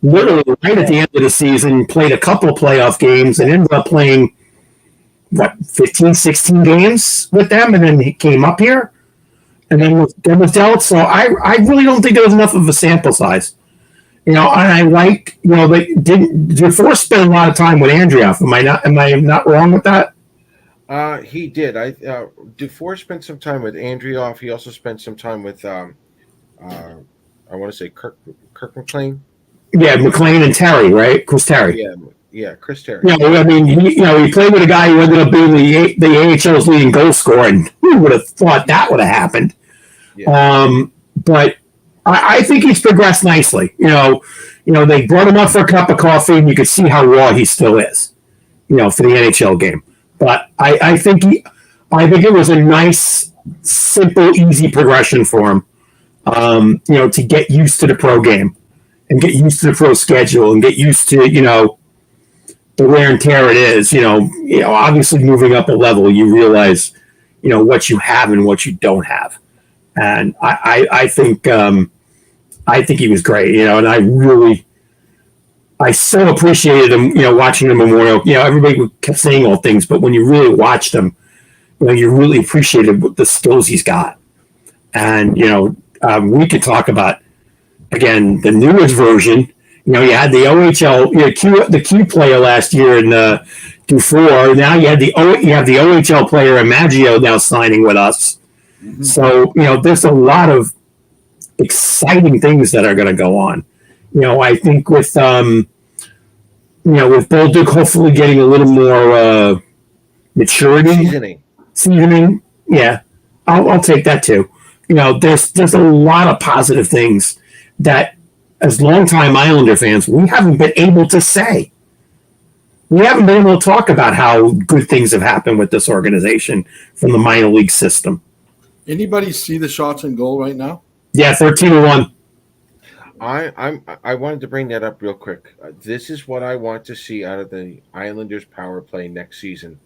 literally right at the end of the season, played a couple playoff games, and ended up playing, 15, 16 games with them, and then he came up here, and then was dealt. So I really don't think there was enough of a sample size. And I like, they didn't DeForest spend a lot of time with Andrioff. Am I not wrong with that? He did. DeFore spent some time with Andrioff. He also spent some time with I want to say Kirk McLean. Yeah, McLean and Terry, right? Chris Terry. Yeah, Chris Terry. I mean, he played with a guy who ended up being the AHL's leading goal scorer, and who would have thought that would have happened? Yeah. But I think he's progressed nicely. They brought him up for a cup of coffee, and you could see how raw he still is. For the NHL game. But I think it was a nice, simple, easy progression for him. To get used to the pro game and get used to the pro schedule and get used to the wear and tear it is. Obviously moving up a level, you realize what you have and what you don't have. And I think he was great. And I so appreciated him, watching the Memorial. Everybody kept saying all things, but when you really watched him, you really appreciated the skills he's got. And, we could talk about, again, the newest version. You had the OHL, the Q player last year in Dufour. Now you have the OHL player Maggio now signing with us. Mm-hmm. So, there's a lot of exciting things that are going to go on. I think with Bolduc hopefully getting a little more maturity, seasoning. Yeah, I'll take that too. There's a lot of positive things that, as longtime Islander fans, we haven't been able to say. We haven't been able to talk about how good things have happened with this organization from the minor league system. Anybody see the shots on goal right now? Yeah, 13-1. I wanted to bring that up real quick. This is what I want to see out of the Islanders power play next season.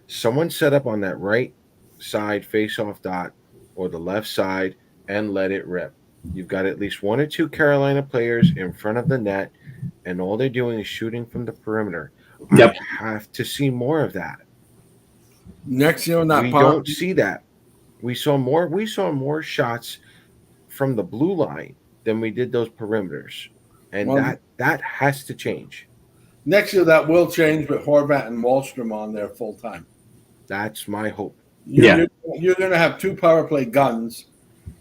Someone set up on that right side face-off dot or the left side and let it rip. You've got at least one or two Carolina players in front of the net, and all they're doing is shooting from the perimeter. Yep. I have to see more of that. Next year on that, we don't see that. We saw more shots from the blue line than we did those perimeters, and that has to change. Next year, that will change with Horvat and Wallstrom on there full time. That's my hope. You're going to have two power play guns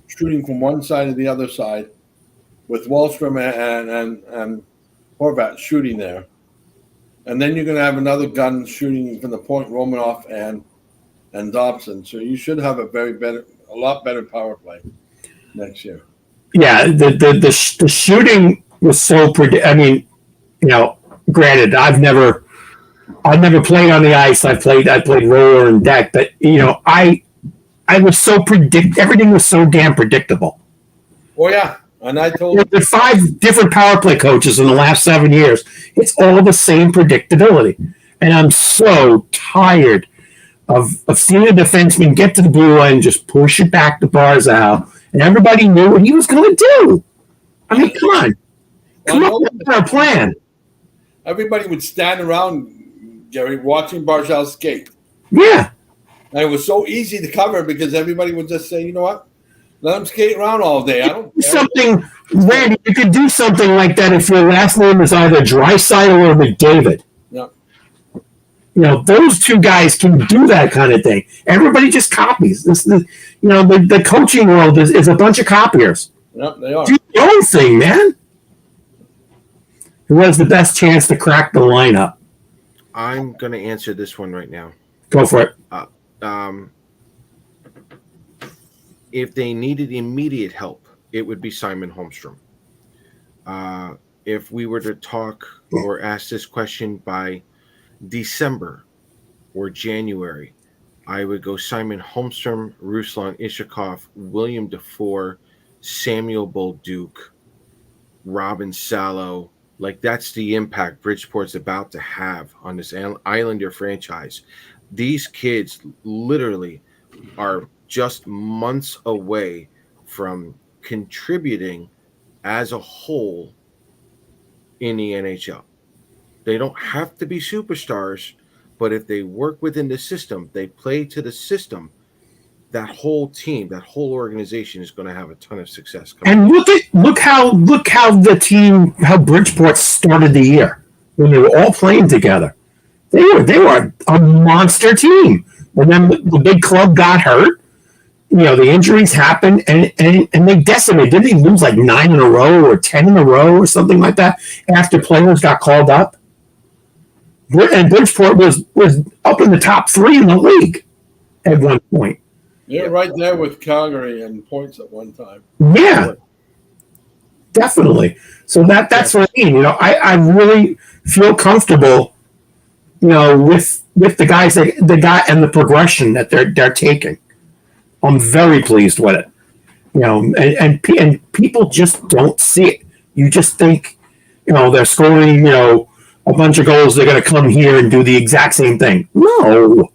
shooting from one side to the other side, with Wallstrom and Horvat shooting there, and then you're going to have another gun shooting from the point, Romanoff and Dobson. So you should have a lot better power play next year. Yeah, the shooting was so granted, I've never played on the ice. I played roller and deck, but I was so everything was so damn predictable. Oh yeah, and I told you, 5 different power play coaches in the last 7 years. It's all the same predictability, and I'm so tired of seeing a defenseman get to the blue line and just push it back to Barzal, and everybody knew what he was going to do. I mean, come on, with our plan. Everybody would stand around, Gary, watching Barzal skate. Yeah. And it was so easy to cover because everybody would just say, you know what? Let him skate around all day. I don't care. Randy, you could do something like that if your last name is either Draisaitl or McDavid. Yeah. Those two guys can do that kind of thing. Everybody just copies. The coaching world is a bunch of copiers. Yep, they are. Do your own thing, man. Who has the best chance to crack the lineup? I'm going to answer this one right now. Go for it. If they needed immediate help, it would be Simon Holmstrom. If we were to talk or ask this question by December or January, I would go Simon Holmstrom, Ruslan Ishakov, William Dufour, Samuel Bolduc, Robin Salo. Like, that's the impact Bridgeport's about to have on this Islander franchise. These kids literally are just months away from contributing as a whole in the NHL. They don't have to be superstars, but if they work within the system, they play to the system, that whole team, that whole organization is going to have a ton of success coming. And look how how Bridgeport started the year when they were all playing together. They were a monster team. And then the big club got hurt. The injuries happened, and they decimated. Didn't they lose like 9 in a row or 10 in a row or something like that after players got called up? And Bridgeport was up in the top 3 in the league at one point. They're right there with Calgary and points at one time. Yeah, definitely. So that's what I mean. I really feel comfortable, with the guys and the progression that they're taking. I'm very pleased with it. And people just don't see it. You just think, they're scoring, a bunch of goals. They're going to come here and do the exact same thing. No.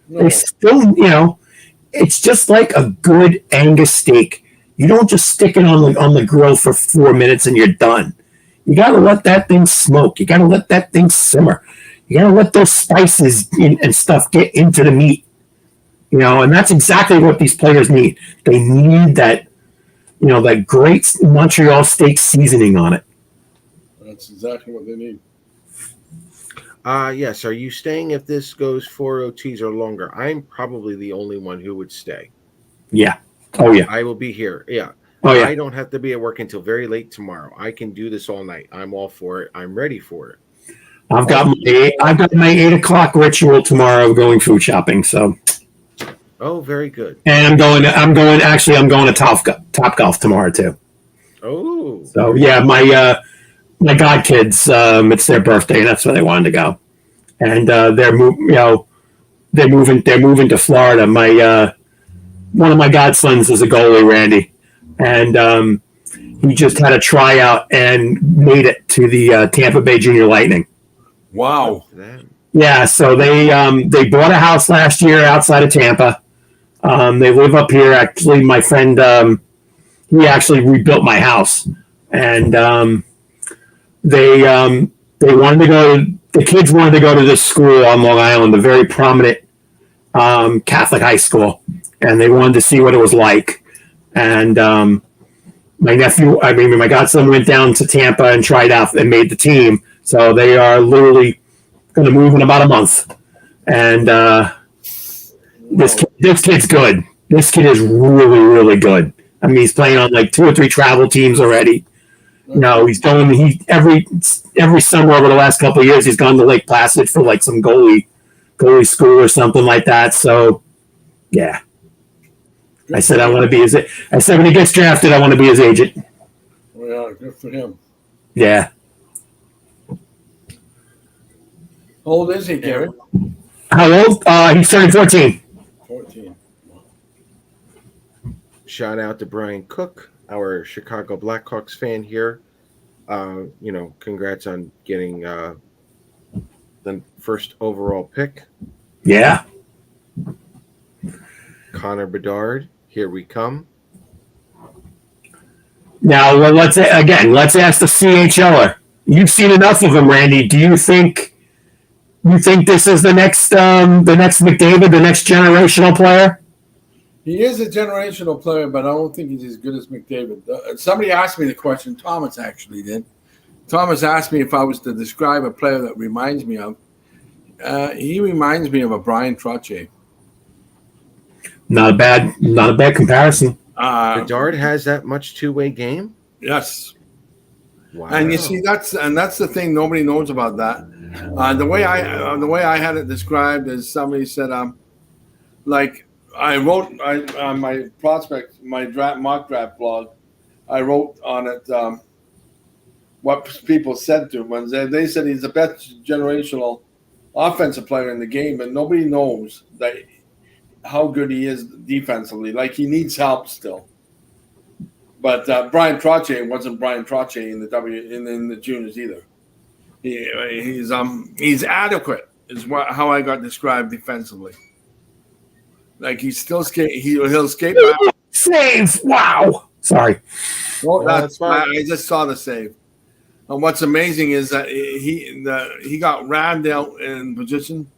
They still, it's just like a good Angus steak. You don't just stick it on the grill for 4 minutes and you're done. You got to let that thing smoke. You got to let that thing simmer. You got to let those spices and stuff get into the meat. And that's exactly what these players need. They need that, that great Montreal steak seasoning on it. That's exactly what they need. Yes. Are you staying if this goes 4 OTs or longer? I'm probably the only one who would stay. Yeah. Oh, yeah. I will be here. Yeah. Oh, yeah. I don't have to be at work until very late tomorrow. I can do this all night. I'm all for it. I'm ready for it. I've got my 8 o'clock ritual tomorrow of going food shopping. So. Oh, very good. And I'm going to Topgolf tomorrow too. Oh. So yeah, my god kids, it's their birthday, and that's where they wanted to go. And they're moving to Florida. My one of my godsons is a goalie, Randy, and he just had a tryout and made it to the Tampa Bay Junior Lightning. Wow. Yeah, so they bought a house last year outside of Tampa. They live up here. Actually, my friend, he actually rebuilt my house, and they wanted to go. The kids wanted to go to this school on Long Island, a very prominent Catholic high school, and they wanted to see what it was like. And my godson went down to Tampa and tried out and made the team. So they are literally going to move in about a month, and. This kid's good. This kid is really, really good. I mean, he's playing on like 2 or 3 travel teams already. He's going. Every summer over the last couple of years, he's gone to Lake Placid for like some goalie school or something like that. So, yeah. I said I want to be his. I said when he gets drafted, I want to be his agent. Well, yeah, good for him. Yeah. How old is he, Gary? How old? He's turning 14. 14. Shout out to Brian Cook, our Chicago Blackhawks fan here. Congrats on getting the first overall pick. Yeah. Connor Bedard, here we come. Now let's ask the CHLer. You've seen enough of him, Randy. Do you think this is the next McDavid, the next generational player? He is a generational player, but I don't think he's as good as McDavid. Somebody asked me the question. Thomas actually did. Thomas asked me if I was to describe a player that reminds me of. He reminds me of a Brian Trottier. Not a bad comparison. Bedard has that much two-way game? Yes. Wow. And you see, that's the thing nobody knows about that. The way I had it described is somebody said, like I wrote on my prospect, my mock draft blog, I wrote on it what people said to him. And they said he's the best generational offensive player in the game, but nobody knows how good he is defensively. Like he needs help still. But Brian Trottier wasn't Brian Trottier in the juniors either. He's adequate is how I got described defensively. Like he's still he'll skate back. Save! Wow. Sorry. Well, that's fine. I just saw the save. And what's amazing is that he got rammed out in position,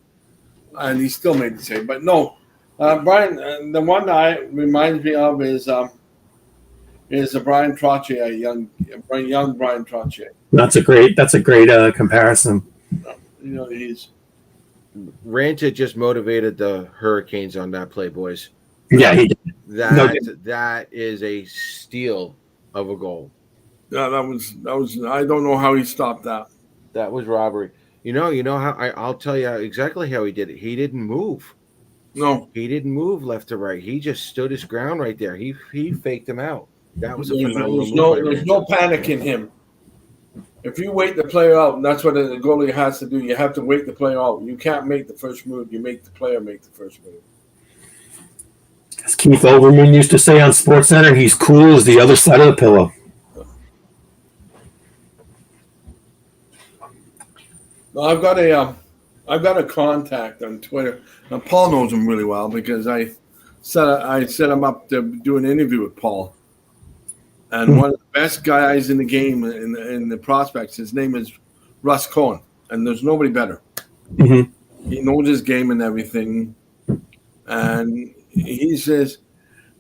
and he still made the save. But no, Brian, the one that reminds me of is the Brian Trottier, young Brian Trottier. That's a great comparison. You know, he's Ranta just motivated the Hurricanes on that play, boys. Yeah, he did. That is a steal of a goal. yeah, that was. I don't know how he stopped that. That was robbery. You know how I'll tell you exactly how he did it. He didn't move. No, He didn't move left to right. He just stood his ground right there. He faked him out. That was a phenomenal there's move. there's no panic in him. If you wait the player out, and that's what the goalie has to do, you have to wait the player out. You can't make the first move. You make the player make the first move. As Keith Olbermann used to say on SportsCenter, he's cool as the other side of the pillow. No, I've got a contact on Twitter. Now Paul knows him really well because I set him up to do an interview with Paul. And one of the best guys in the game in the prospects, his name is Russ Cohen, and there's nobody better. Mm-hmm. He knows his game and everything. And he says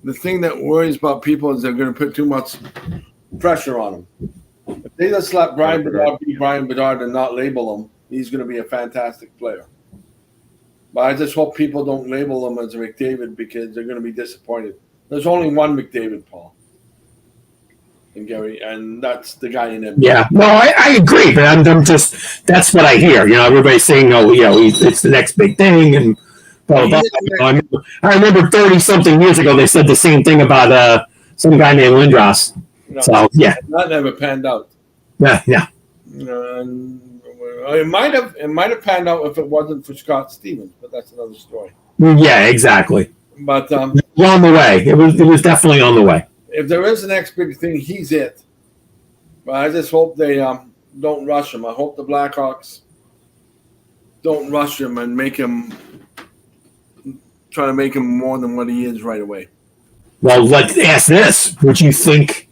the thing that worries about people is they're going to put too much pressure on him. If they just let Brian Bedard be Brian Bedard and not label him, he's going to be a fantastic player. But I just hope people don't label him as McDavid because they're going to be disappointed. There's only one McDavid, Paul. And Gary, and that's the guy in him. Yeah, no, I agree, but I'm just, that's what I hear. You know, everybody's saying, oh, you know, it's the next big thing, and blah, blah, blah. I remember 30-something years ago, they said the same thing about some guy named Lindros. No, so, yeah. That never panned out. Yeah. And it might have panned out if it wasn't for Scott Stevens, but that's another story. Yeah, exactly. But we're on the way. It was definitely on the way. If there is the next big thing, he's it. But I just hope they don't rush him. I hope the Blackhawks don't rush him and try to make him more than what he is right away. Well, let's ask this. Would you think,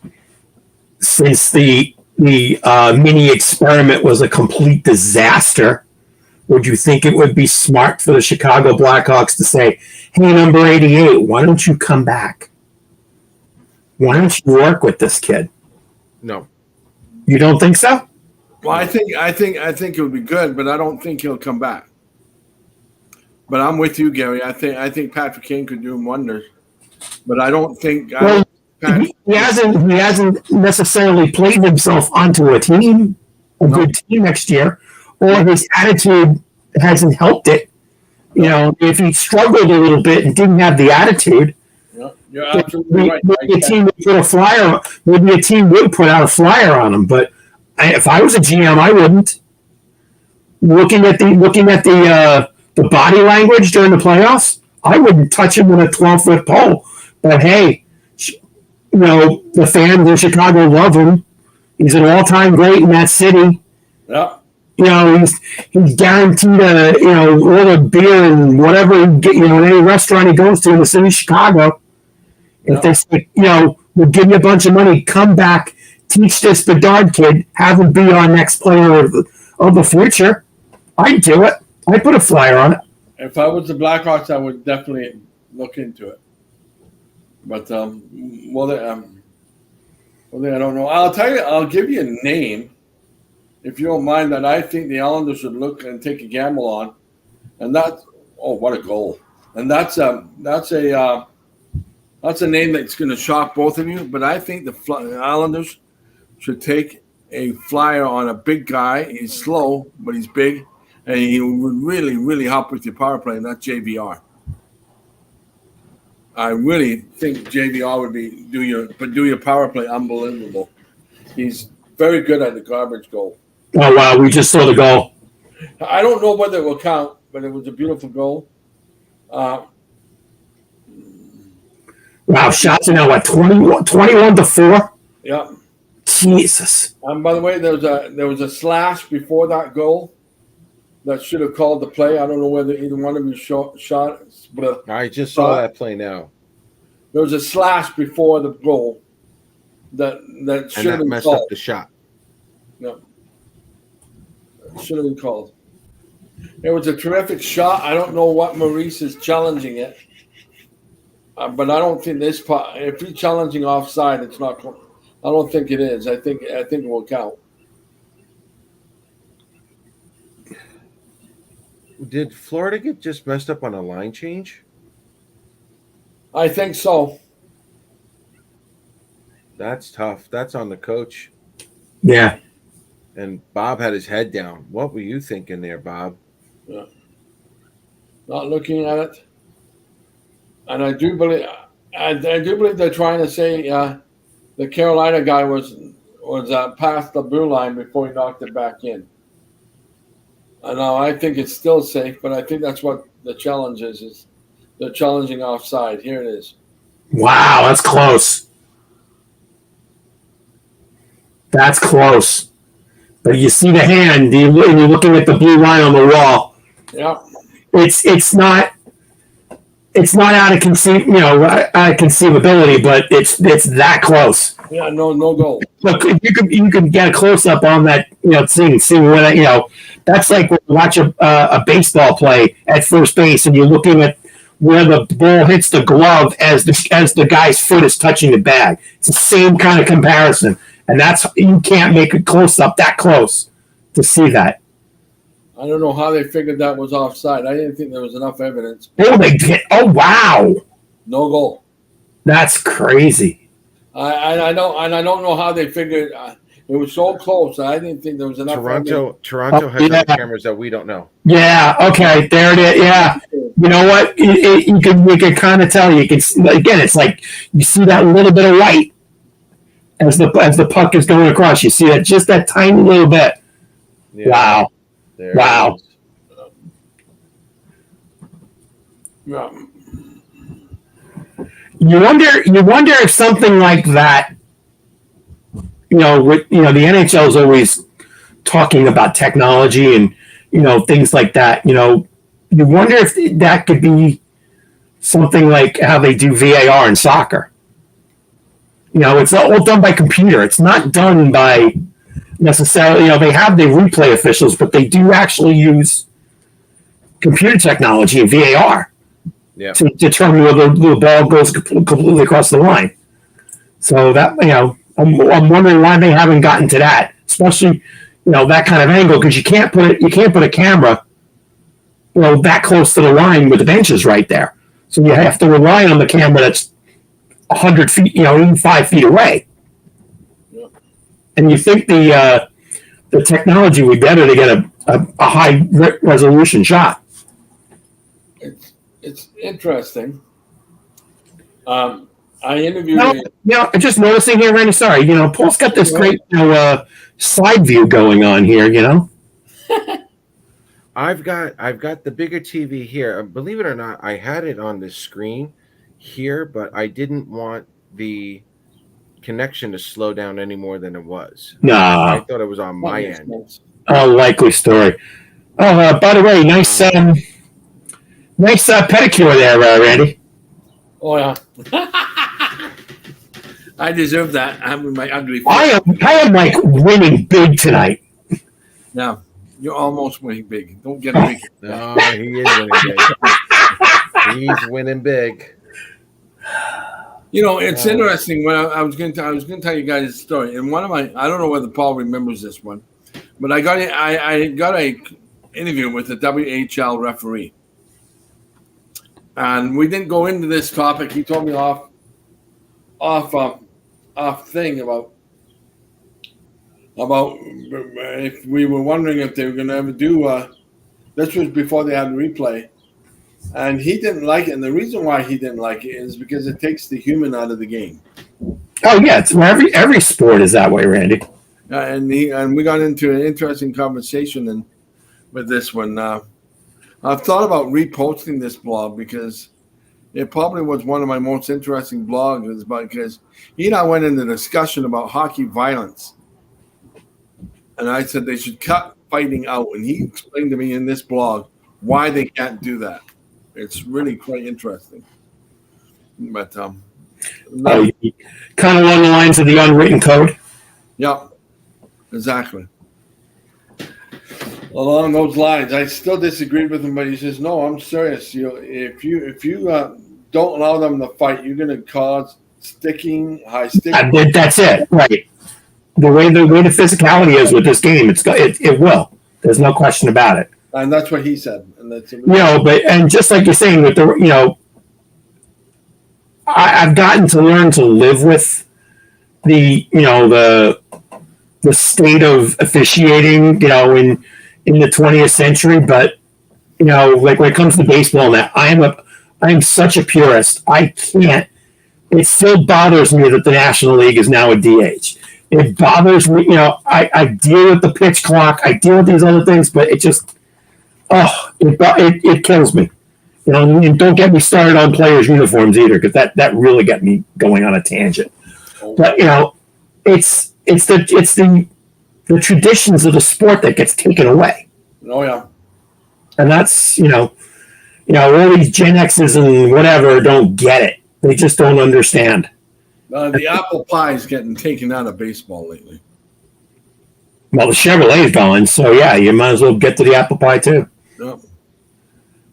since the mini experiment was a complete disaster, would you think it would be smart for the Chicago Blackhawks to say, hey, number 88, why don't you come back? Why don't you work with this kid? No. You don't think so? Well, I think it would be good, but I don't think he'll come back. But I'm with you, Gary. I think Patrick Kane could do him wonders, but I don't think. He hasn't necessarily played himself onto a team, good team next year, or his attitude hasn't helped it. You know, if he struggled a little bit and didn't have the attitude. You're absolutely right. Maybe a team would put a flyer. Maybe a team would put out a flyer on him. But if I was a GM, I wouldn't. Looking at the body language during the playoffs, I wouldn't touch him with a 12-foot pole. But hey, you know, the fans in Chicago love him. He's an all-time great in that city. Yeah. You know, he's guaranteed all the beer and whatever he get, in any restaurant he goes to in the city of Chicago. If they say, we'll give you a bunch of money, come back, teach this Bedard kid, have him be our next player of the future, I'd do it. I'd put a flyer on it. If I was the Blackhawks, I would definitely look into it. But, I don't know. I'll tell you, I'll give you a name, if you don't mind, that I think the Islanders should look and take a gamble on. And that's, what a goal. And that's a name that's going to shock both of you, but I think the Islanders should take a flyer on a big guy. He's slow, but he's big, and he would really, really help with your power play, and that's JVR. I really think JVR would do your power play unbelievable. He's very good at the garbage goal. Oh, wow, we just saw the goal. I don't know whether it will count, but it was a beautiful goal. Wow, shots are now at 21-4? Yeah. Jesus. And by the way, there was a slash before that goal that should have called the play. I don't know whether either one of you shot. But I just saw that play now. There was a slash before the goal that should have been messed called. up the shot. No. It should have been called. It was a terrific shot. I don't know what Maurice is challenging it. But I don't think this part. If he's challenging offside, it's not. I don't think it is. I think it will count. Did Florida get just messed up on a line change? I think so. That's tough. That's on the coach. Yeah. And Bob had his head down. What were you thinking there, Bob? Yeah. Not looking at it, and I do believe they're trying to say the Carolina guy was past the blue line before he knocked it back in. I think it's still safe, but I think that's what the challenge is they're challenging offside. Here it is. Wow, that's close. That's close. But you see the hand, and you're looking at the blue line on the wall. Yeah. It's not out of conceivability, but it's that close. Yeah, no goal. Look, you can get a close up on that, see what that's like when you watch a baseball play at first base and you're looking at where the ball hits the glove as the guy's foot is touching the bag. It's the same kind of comparison, and you can't make a close up that close to see that. I don't know how they figured that was offside. I didn't think there was enough evidence. Oh, they did. Oh, wow. No goal. That's crazy. I know, and I don't know how they figured it was so close. I didn't think there was enough. Toronto has other cameras that we don't know. Yeah. Okay. There it is. Yeah. You know what? You can kind of tell. You can again. It's like you see that little bit of white as the puck is going across. You see that just that tiny little bit. Yeah. Wow. Wow. Yeah. You wonder if something like that, the NHL is always talking about technology and things like that. You wonder if that could be something like how they do VAR in soccer. It's all done by computer. It's not done by necessarily, they have the replay officials, but they do actually use computer technology and VAR to determine whether the ball goes completely across the line. So that, I'm wondering why they haven't gotten to that, especially, that kind of angle, because you can't put a camera, that close to the line with the benches right there. So you have to rely on the camera that's 100 feet, even 5 feet away. And you think the technology would be better to get a high resolution shot. It's interesting. I interviewed. I'm just noticing here, Randy. Sorry, Paul's got this great side view going on here. I've got the bigger TV here. Believe it or not, I had it on the screen here, but I didn't want the connection to slow down any more than it was. I thought it was on my end. Oh, likely story. Oh, by the way, nice pedicure there, Randy. Oh yeah. I deserve that. I'm my ugly face. I am like winning big tonight. No, you're almost winning big. Don't get big. No, he is winning big. He's winning big. It's interesting. When I was going to tell you guys a story, and one of my, I don't know whether Paul remembers this one, but I got a interview with the WHL referee, and we didn't go into this topic. He told me off thing about if we were wondering if they were going to ever do. This was before they had replay. And he didn't like it, and the reason why he didn't like it is because it takes the human out of the game. Oh yeah, it's every sport is that way, Randy. And we got into an interesting conversation with this one. I've thought about reposting this blog because it probably was one of my most interesting blogs, because he and I went into discussion about hockey violence, and I said they should cut fighting out, and he explained to me in this blog why they can't do that. It's really quite interesting. But kind of along the lines of the unwritten code. Yeah, exactly. Along those lines, I still disagreed with him, but he says, "No, I'm serious. If you don't allow them to fight, you're going to cause high sticking. That's it, right? The way the physicality is with this game, it will. There's no question about it. And that's what he said. And that's and just like you're saying with I've gotten to learn to live with the state of officiating, in the 20th century. But like when it comes to baseball, now I am such a purist. I can't. It still bothers me that the National League is now a DH. It bothers me. I deal with the pitch clock. I deal with these other things, but it just, it kills me. And don't get me started on players' uniforms either, because that really got me going on a tangent. But it's the traditions of the sport that gets taken away. Oh yeah, and that's all these Gen X's and whatever don't get it. They just don't understand. The apple pie is getting taken out of baseball lately. Well, the Chevrolet's gone, so yeah, you might as well get to the apple pie too. Yep.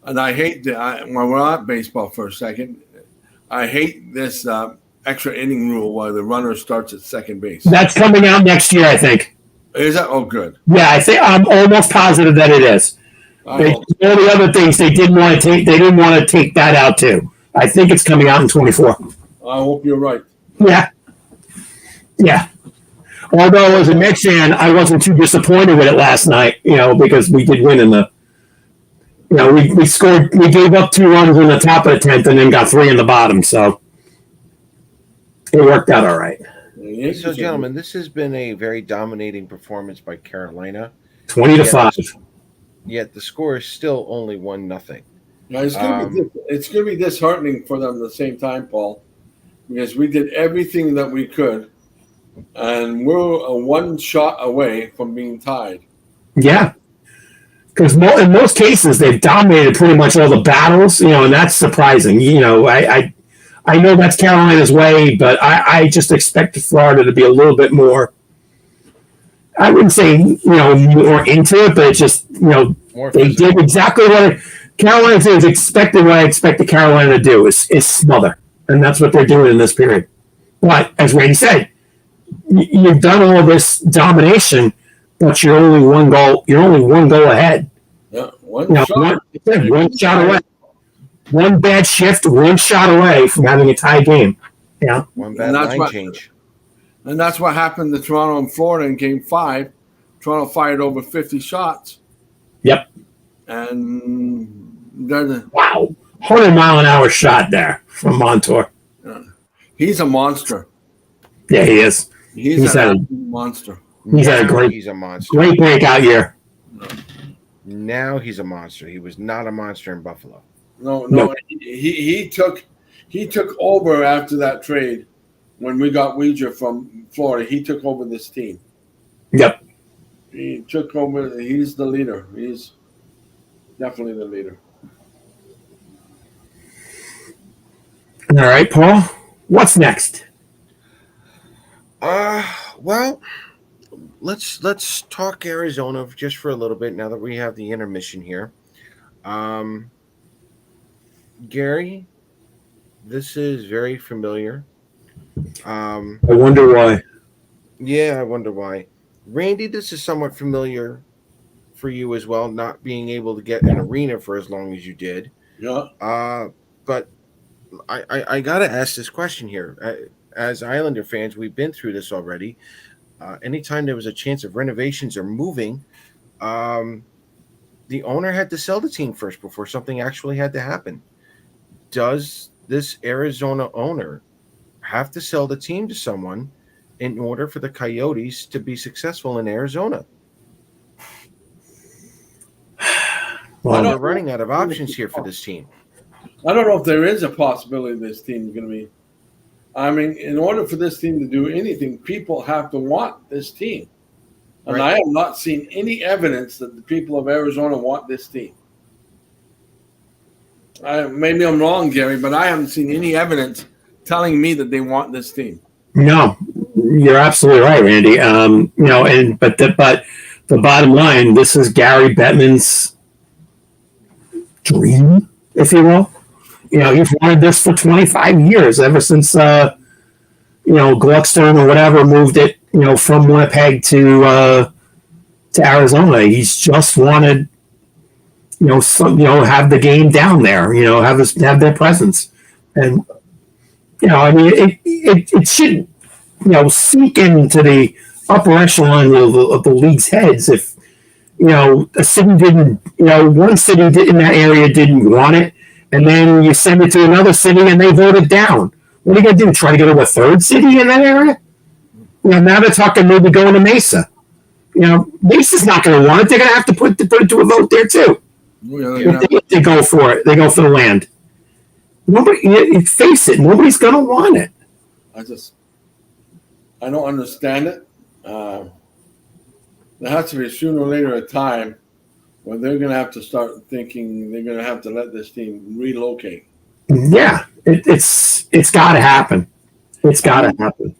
And I hate when we're at baseball for a second. I hate this extra inning rule where the runner starts at second base. That's coming out next year, I think. Is that? Oh, good. Yeah, I'm almost positive that it is. All the other things they didn't want to take. They didn't want to take that out too. I think it's coming out in 24. I hope you're right. Yeah. Although as a Mets fan, I wasn't too disappointed with it last night, because we did win in the. We scored. We gave up 2 runs in the top of the 10th, and then got 3 in the bottom. So it worked out all right. So, gentlemen, this has been a very dominating performance by Carolina. 20-5. Yet the score is still only 1-0. Now, it's going to be disheartening for them at the same time, Paul, because we did everything that we could, and we're 1 shot away from being tied. Yeah, because in most cases they've dominated pretty much all the battles, and that's surprising. I know that's Carolina's way, but I just expected Florida to be a little bit more. I wouldn't say more into it, but it's just they did exactly what Carolina is expected. What I expected Carolina to do is smother, and that's what they're doing in this period. But as Randy said, you've done all this domination, but you're only one goal. You're only 1 goal ahead. Yeah, one shot away. One bad shift, 1 shot away from having a tie game. Yeah, one bad line change. And that's what happened to Toronto and Florida in Game 5. Toronto fired over 50 shots. Yep. And wow, 100-mile-an-hour shot there from Montour. He's a monster. Yeah, he is. He's a monster. He's had a great breakout year. Now he's a monster. He was not a monster in Buffalo. No. He took over after that trade when we got Weeger from Florida. He took over this team. Yep. He took over. He's the leader. He's definitely the leader. All right, Paul. What's next? Well, let's talk Arizona just for a little bit now that we have the intermission here. Gary, this is very familiar. I wonder why. Yeah, I wonder why. Randy, this is somewhat familiar for you as well, not being able to get an arena for as long as you did. Yeah. But I got to ask this question here. As Islander fans, we've been through this already. Anytime there was a chance of renovations or moving, the owner had to sell the team first before something actually had to happen. Does this Arizona owner have to sell the team to someone in order for the Coyotes to be successful in Arizona? Well, they're running out of options here for this team. I don't know if there is a possibility this team is going to be. I mean, in order for this team to do anything, people have to want this team. And right. I have not seen any evidence that the people of Arizona want this team. Maybe I'm wrong, Gary, but I haven't seen any evidence telling me that they want this team. No, you're absolutely right, Randy. But the bottom line, this is Gary Bettman's dream, if you will. He's wanted this for 25 years, ever since Gluckstone or whatever moved it, from Winnipeg to Arizona. He's just wanted, have the game down there, have their presence, and I mean, it should, sink into the upper echelon of the league's heads if a city didn't, one city in that area didn't want it, and then you send it to another city and they vote it down. What are you going to do? Try to go to a third city in that area? Now they're talking maybe going to Mesa. Mesa's not going to want it. They're going to have to put it to a vote there too. If they go for it, they go for the land. Nobody, face it, nobody's going to want it. I don't understand it. There has to be sooner or later a time when they're going to have to start thinking they're going to have to let this team relocate. Yeah, it's got to happen. It's got to happen.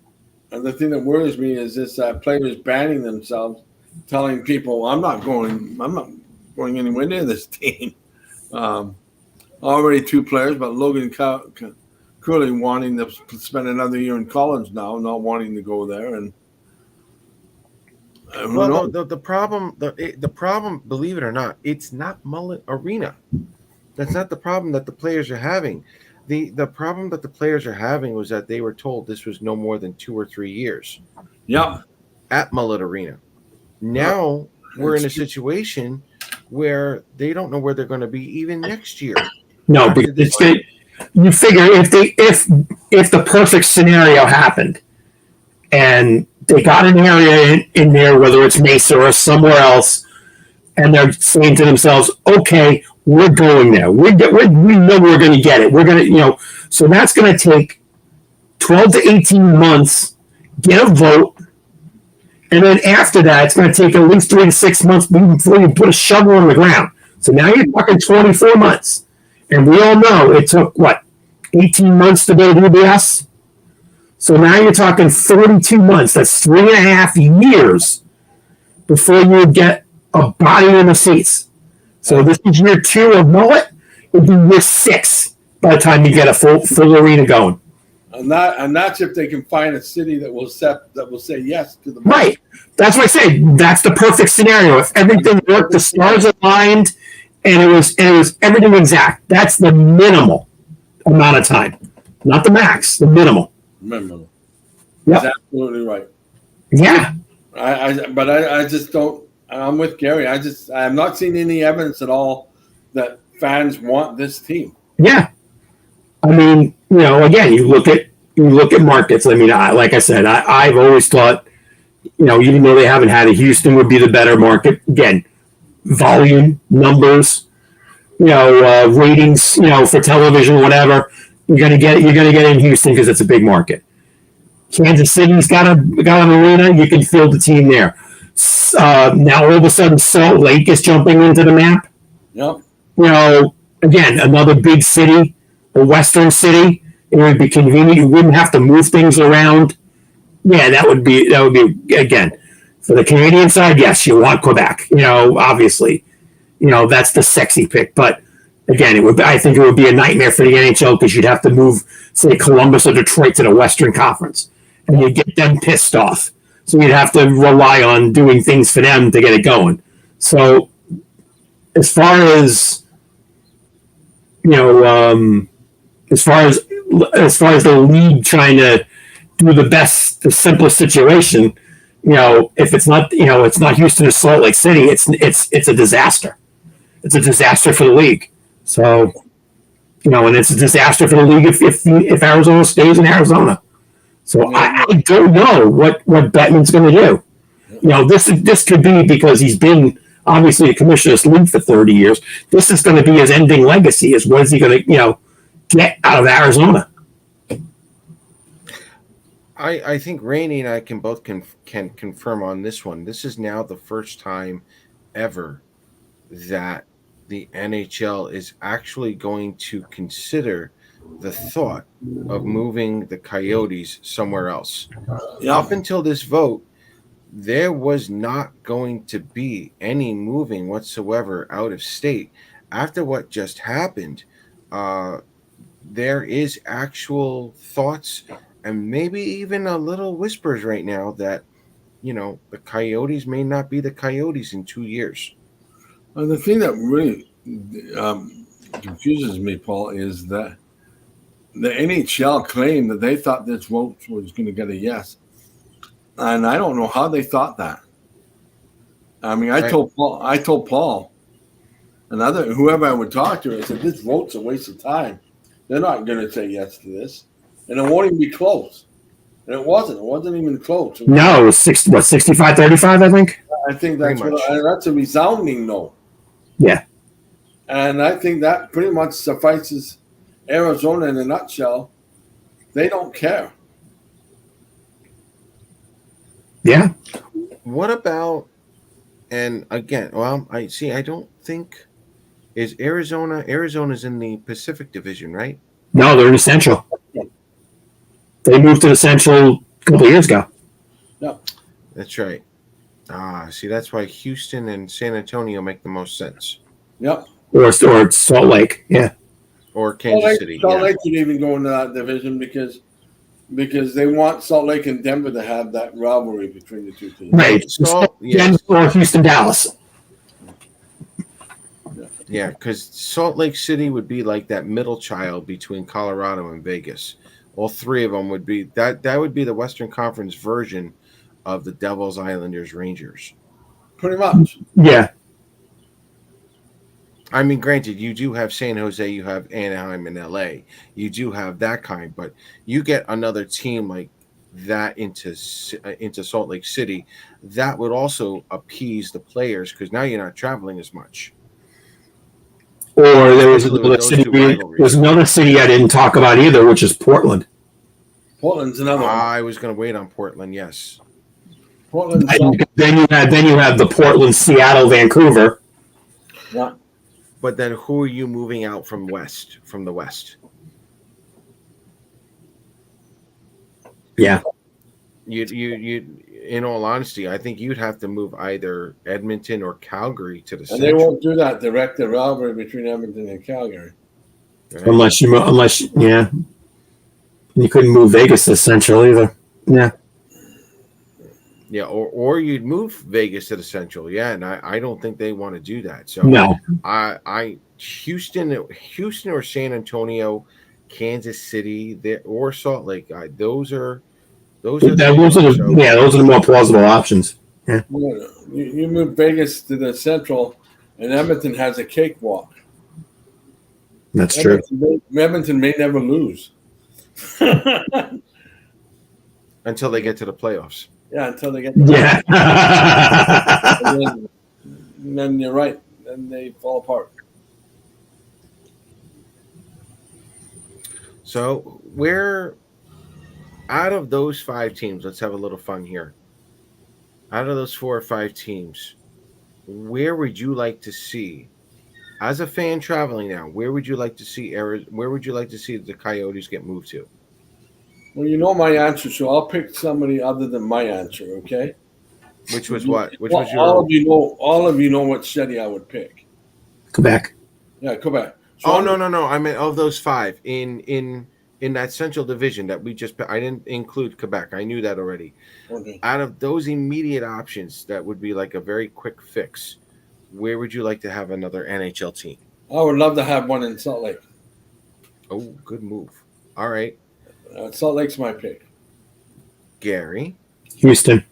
And the thing that worries me is this: players banning themselves, telling people, "I'm not going anywhere near this team." Already 2 players, but Logan Cooley wanting to spend another year in college now, not wanting to go there, and. Well, the problem, believe it or not, it's not Mullet Arena. That's not the problem that the players are having. The problem that the players are having was that they were told this was no more than 2 or 3 years. Yeah. At Mullet Arena. Now we're in a situation where they don't know where they're going to be even next year. No, because you figure if the perfect scenario happened, and they got an area in there, whether it's Mesa or somewhere else, and they're saying to themselves, "Okay, we're going there. We know we're going to get it. We're going to, so that's going to take 12 to 18 months, get a vote, and then after that, it's going to take at least 3 to 6 months before you put a shovel on the ground. So now you're talking 24 months, and we all know it took 18 months to build UBS." So now you're talking 42 months. That's 3.5 years before you get a body in the seats. So this is year 2 of Mullet. It'll be year 6 by the time you get a full arena going. And that's if they can find a city that will say yes to the Mullet. Right. That's what I say. That's the perfect scenario. If everything worked, the stars aligned, and it was everything exact. That's the minimal amount of time, not the max. The minimal. Remember, yep. That's absolutely right. Yeah, I just don't. I'm with Gary. I have not seen any evidence at all that fans want this team. Yeah, I mean, again, you look at markets. I mean, like I said, I've always thought, even though they haven't had it, Houston would be the better market. Again, volume, numbers, ratings, for television, whatever. You're gonna get it in Houston because it's a big market. Kansas City's got an arena. You can field the team there. Now all of a sudden, Salt Lake is jumping into the map. Yep. Again, another big city, a western city. It would be convenient. You wouldn't have to move things around. Yeah, that would be again for the Canadian side. Yes, you want Quebec. Obviously, that's the sexy pick, but. Again, I think it would be a nightmare for the NHL because you'd have to move, say, Columbus or Detroit to the Western Conference, and you'd get them pissed off. So you'd have to rely on doing things for them to get it going. So, as far as as far as the league trying to do the simplest situation, if it's not, it's not Houston or Salt Lake City, it's a disaster. It's a disaster for the league. So, and it's a disaster for the league if Arizona stays in Arizona. So I don't know what Bettman's going to do. This could be because he's been obviously a commissioner of this league for 30 years. This is going to be his ending legacy. Is what is he going to get out of Arizona? I think Rainey and I can both can confirm on this one. This is now the first time ever that the NHL is actually going to consider the thought of moving the Coyotes somewhere else. Yeah. Up until this vote, there was not going to be any moving whatsoever out of state. After what just happened, there is actual thoughts and maybe even a little whispers right now that the Coyotes may not be the Coyotes in 2 years. The thing that really confuses me, Paul, is that the NHL claimed that they thought this vote was going to get a yes, and I don't know how they thought that. I mean, I told Paul, and whoever I would talk to, I said this vote's a waste of time. They're not going to say yes to this, and it won't even be close. And it wasn't. It wasn't even close. No, it was 65-35, I think. I think that's a resounding no. Yeah. And I think that pretty much suffices Arizona in a nutshell. They don't care. Yeah. What about, and again, well, I don't think, is Arizona's in the Pacific Division, right? No, they're in the Central. They moved to the Central a couple of years ago. Yeah. That's right. See, that's why Houston and San Antonio make the most sense. Yep. Or Salt Lake, yeah. Or Kansas City. Salt Lake could even go into that division because they want Salt Lake and Denver to have that rivalry between the two teams. Right. Denver or Houston, Dallas. Yeah, because Salt Lake City would be like that middle child between Colorado and Vegas. All three of them would be that would be the Western Conference version of the Devils, Islanders, Rangers. Pretty much. Yeah. I mean, granted, you do have San Jose, you have Anaheim and LA. You do have that kind, but you get another team like that into Salt Lake City, that would also appease the players because now you're not traveling as much. Or there was another city. There's another city I didn't talk about either, which is Portland. Portland's another one. I was going to wait on Portland. Yes. Portland. Then you have the Portland, Seattle, Vancouver. Yeah. But then, who are you moving out from the West? Yeah. You. In all honesty, I think you'd have to move either Edmonton or Calgary to the And Central. they won't do that. Direct the rivalry between Edmonton and Calgary. Right. Unless you couldn't move Vegas to Central either. Yeah. Yeah, or you'd move Vegas to the Central. Yeah, and I don't think they want to do that. So no. Houston or San Antonio, Kansas City, or Salt Lake. Those are the more plausible options. Yeah. You move Vegas to the Central, and Edmonton has a cakewalk. That's true. Edmonton may never lose until they get to the playoffs. Yeah, until they get. And then you're right. Then they fall apart. So out of those 5 teams, let's have a little fun here. Out of those 4 or 5 teams, where would you like to see, as a fan traveling now, where would you like to see the Coyotes get moved to? Well, you know my answer, so I'll pick somebody other than my answer, okay? Which was what? All of you know what city I would pick. Quebec. Yeah, Quebec. So no. I mean, of those 5 in that Central Division that we just, I didn't include Quebec. I knew that already. Okay. Out of those immediate options, that would be like a very quick fix. Where would you like to have another NHL team? I would love to have one in Salt Lake. Oh, good move. All right. Salt Lake's my pick. Gary? Houston.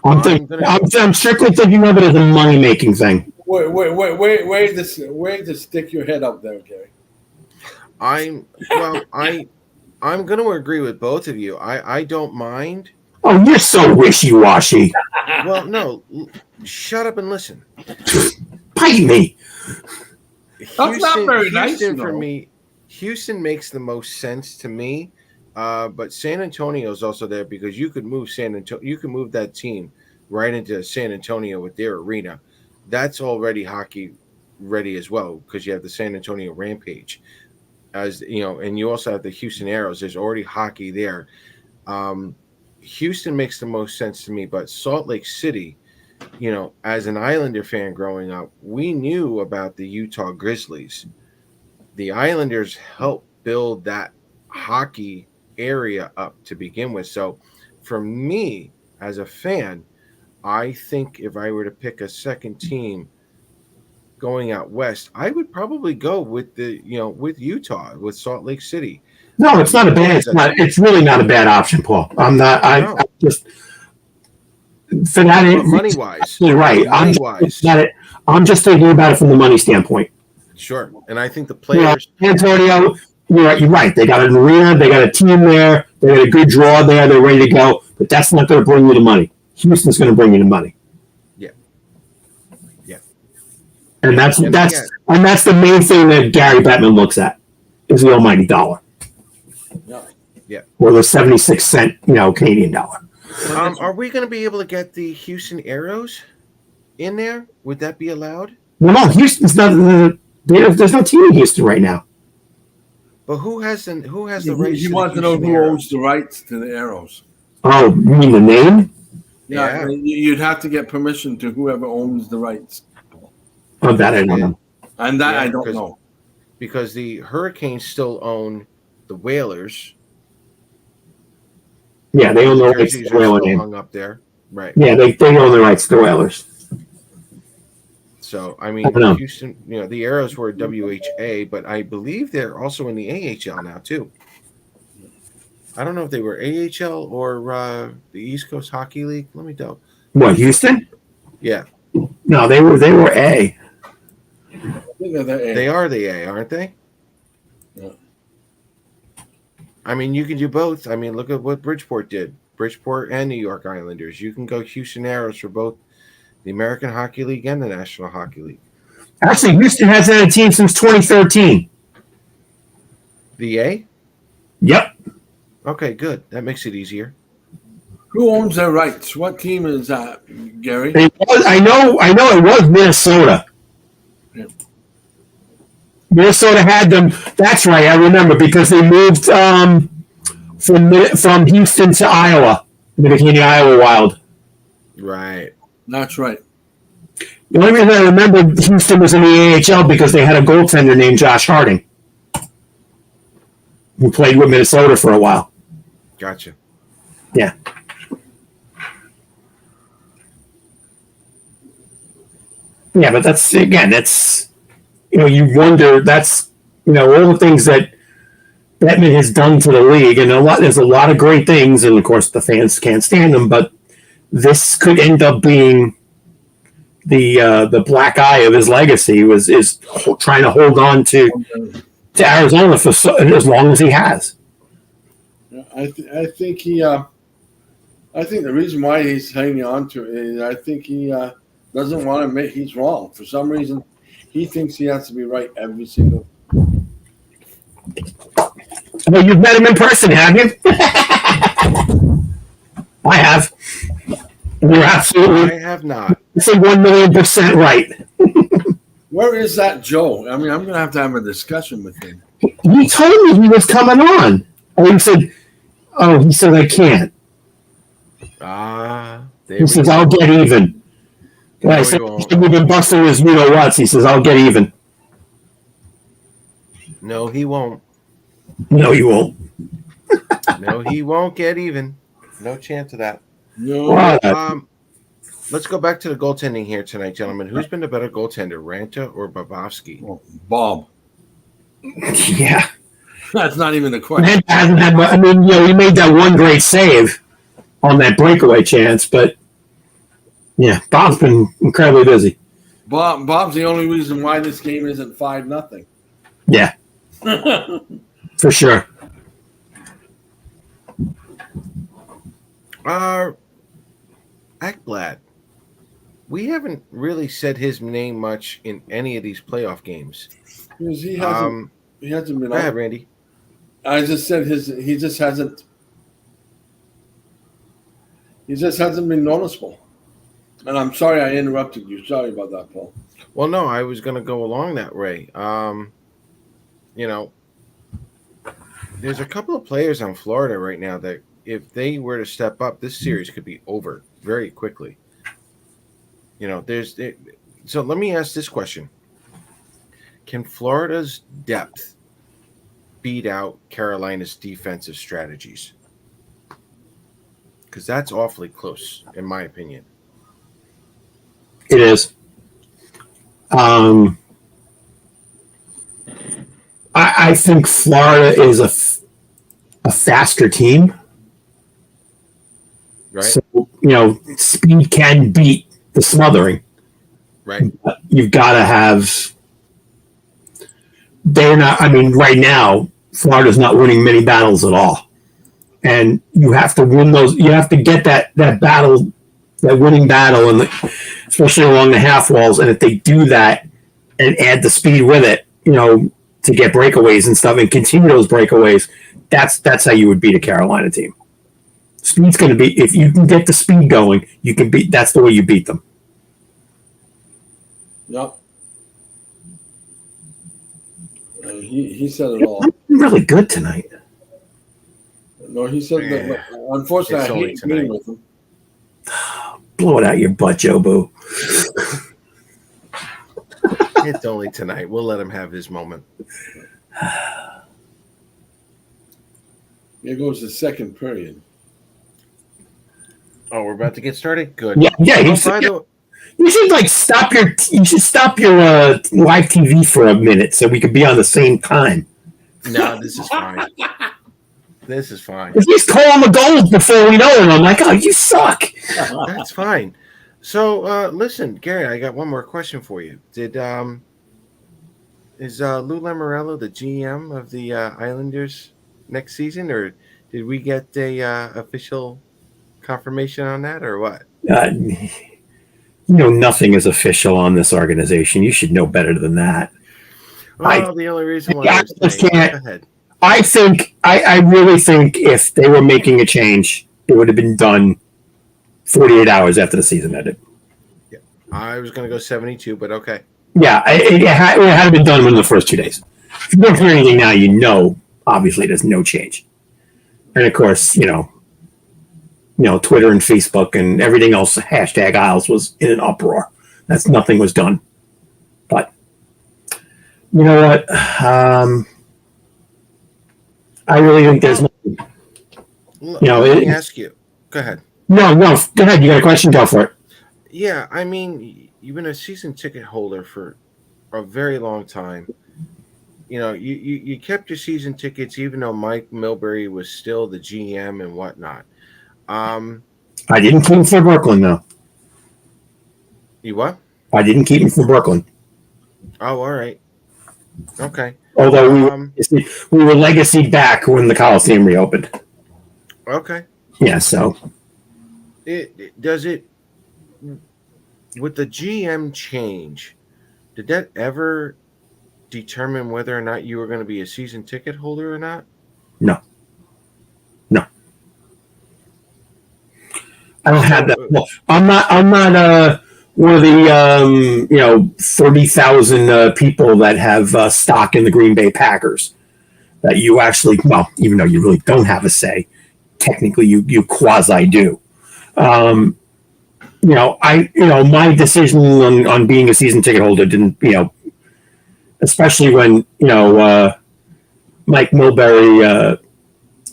I'm strictly thinking of it as a money-making thing. Wait to stick your head up there, Gary. I'm going to agree with both of you. I don't mind. Oh, you're so wishy-washy. Well, no. Shut up and listen. Bite me. That's not very nice. For me, Houston makes the most sense to me. But San Antonio is also there because you could move You could move that team right into San Antonio with their arena. That's already hockey ready as well because you have the San Antonio Rampage, as you know, and you also have the Houston Aeros. There's already hockey there. Houston makes the most sense to me, but Salt Lake City, as an Islander fan growing up, we knew about the Utah Grizzlies. The Islanders helped build that hockey area up to begin with. So for me as a fan, I think if I were to pick a second team going out west, I would probably go with with Utah, with Salt Lake City. No, it's not a bad. It's really not a bad option, Paul. I'm not. I just for that money wise. You're right. I'm just thinking about it from the money standpoint. Sure, and I think the players. Antonio, you're right. They got an arena. They got a team there. They got a good draw there. They're ready to go. But that's not going to bring you the money. Houston's going to bring you the money. Yeah. And that's the main thing that Gary Bettman looks at is the almighty dollar. Yeah. Or the 76-cent, Canadian dollar. Are we going to be able to get the Houston Aeros in there? Would that be allowed? No, Houston's not. There's no team in Houston right now. But who has the rights? He wants to know who owns the rights to the Aeros. Oh, you mean the name? Yeah, you'd have to get permission to whoever owns the rights. Oh, that I don't know. And that I don't know. Because the Hurricanes still own the Whalers. Yeah, they own the rights to the Whaler name. Hung up there. Right. Yeah, they own the rights to the Whalers. So, I mean, Houston, the Aeros were WHA, but I believe they're also in the AHL now, too. I don't know if they were AHL or the East Coast Hockey League. Let me know. What, Houston? Yeah. No, they were A. They are the A, aren't they? Yeah. I mean, you can do both. I mean, look at what Bridgeport did. Bridgeport and New York Islanders. You can go Houston Aeros for both the American Hockey League and the National Hockey League. Actually, Houston hasn't had a team since 2013. The A? Yep. Okay, good. That makes it easier. Who owns their rights? What team is that, Gary? I know it was Minnesota. Yeah. Minnesota had them. That's right. I remember because they moved from Houston to Iowa. They became the Iowa Wild. Right. That's right. The only reason I remember Houston was in the AHL because they had a goaltender named Josh Harding who played with Minnesota for a while. Gotcha. Yeah. Yeah, but that's you wonder, that's, all the things that Bettman has done to the league, and there's a lot of great things, and of course the fans can't stand them, but this could end up being the black eye of his legacy is trying to hold on to Arizona for as long as he has. I think the reason why he's hanging on to it is I think he doesn't want to admit he's wrong. For some reason, he thinks he has to be right every single. Well, you've met him in person, have you? I have. You're absolutely. I have not. It's a 1,000,000% right. Where is that Joe? I mean, I'm going to have a discussion with him. He told me he was coming on. And he said, I can't. He says, I'll get even. No, I said, we've been busting his what's. He says, I'll get even. No, he won't. No, he won't. No, he won't get even. No chance of that. No. Let's go back to the goaltending here tonight, gentlemen. Who's been the better goaltender, Ranta or Bobrovsky? Oh, Bob. Yeah. That's not even a question. He made that one great save on that breakaway chance, but yeah, Bob's been incredibly busy. Bob's the only reason why this game isn't 5-0. Yeah. For sure. Ekblad. We haven't really said his name much in any of these playoff games. He hasn't been. Go ahead, Randy. I just said he just hasn't been noticeable. And I'm sorry I interrupted you. Sorry about that, Paul. Well, no, I was going to go along that way. There's a couple of players on Florida right now that if they were to step up, this series could be over very quickly. there's so let me ask this question: can Florida's depth beat out Carolina's defensive strategies? Because that's awfully close, in my opinion. It is. I think Florida is a faster team. Right. So, speed can beat the smothering. Right. But you've got to have. They're not. I mean, right now, Florida's not winning many battles at all, and you have to win those. You have to get that battle, that winning battle, and especially along the half walls. And if they do that and add the speed with it, to get breakaways and stuff and continue those breakaways, that's how you would beat a Carolina team. Speed's going to be, if you can get the speed going, you can beat. That's the way you beat them. Yep. He said it all. I'm really good tonight. No, he said that. Unfortunately, I hate agreeing with him. Blow it out your butt, Joe Boo. It's only tonight. We'll let him have his moment. Here goes the second period. Oh, we're about to get started. Good. Yeah. You should stop your live TV for a minute so we can be on the same time. No, this is fine. This is fine. If he's calling the goals before we know it, I'm like, oh, you suck. That's fine. So, listen, Gary, I got one more question for you. Is Lou Lamoriello the GM of the Islanders next season, or did we get a official confirmation on that, or what? Nothing is official on this organization. You should know better than that. Well, the only reason why I really think if they were making a change, it would have been done 48 hours after the season ended. Yeah, I was going to go 72, but okay. Yeah, it had been done within the first 2 days. If you don't hear anything now, obviously there's no change. And of course, Twitter and Facebook and everything else, hashtag Isles was in an uproar. Nothing was done. But you know what? I really think there's nothing. Let me ask you. Go ahead. No, go ahead. You got a question? Go for it. Yeah, I mean, you've been a season ticket holder for a very long time. You kept your season tickets even though Mike Milbury was still the GM and whatnot. I didn't keep him for Brooklyn, though. You what? I didn't keep him for Brooklyn. Oh, all right. Okay. Although we were legacy back when the Coliseum reopened. Okay. Yeah, so. Does it, with the GM change, did that ever determine whether or not you were going to be a season ticket holder or not? No. I don't have that. Well, I'm not one of the 30,000 people that have stock in the Green Bay Packers. That you actually, even though you really don't have a say, technically you quasi do. My decision on being a season ticket holder didn't, especially when Mike Milbury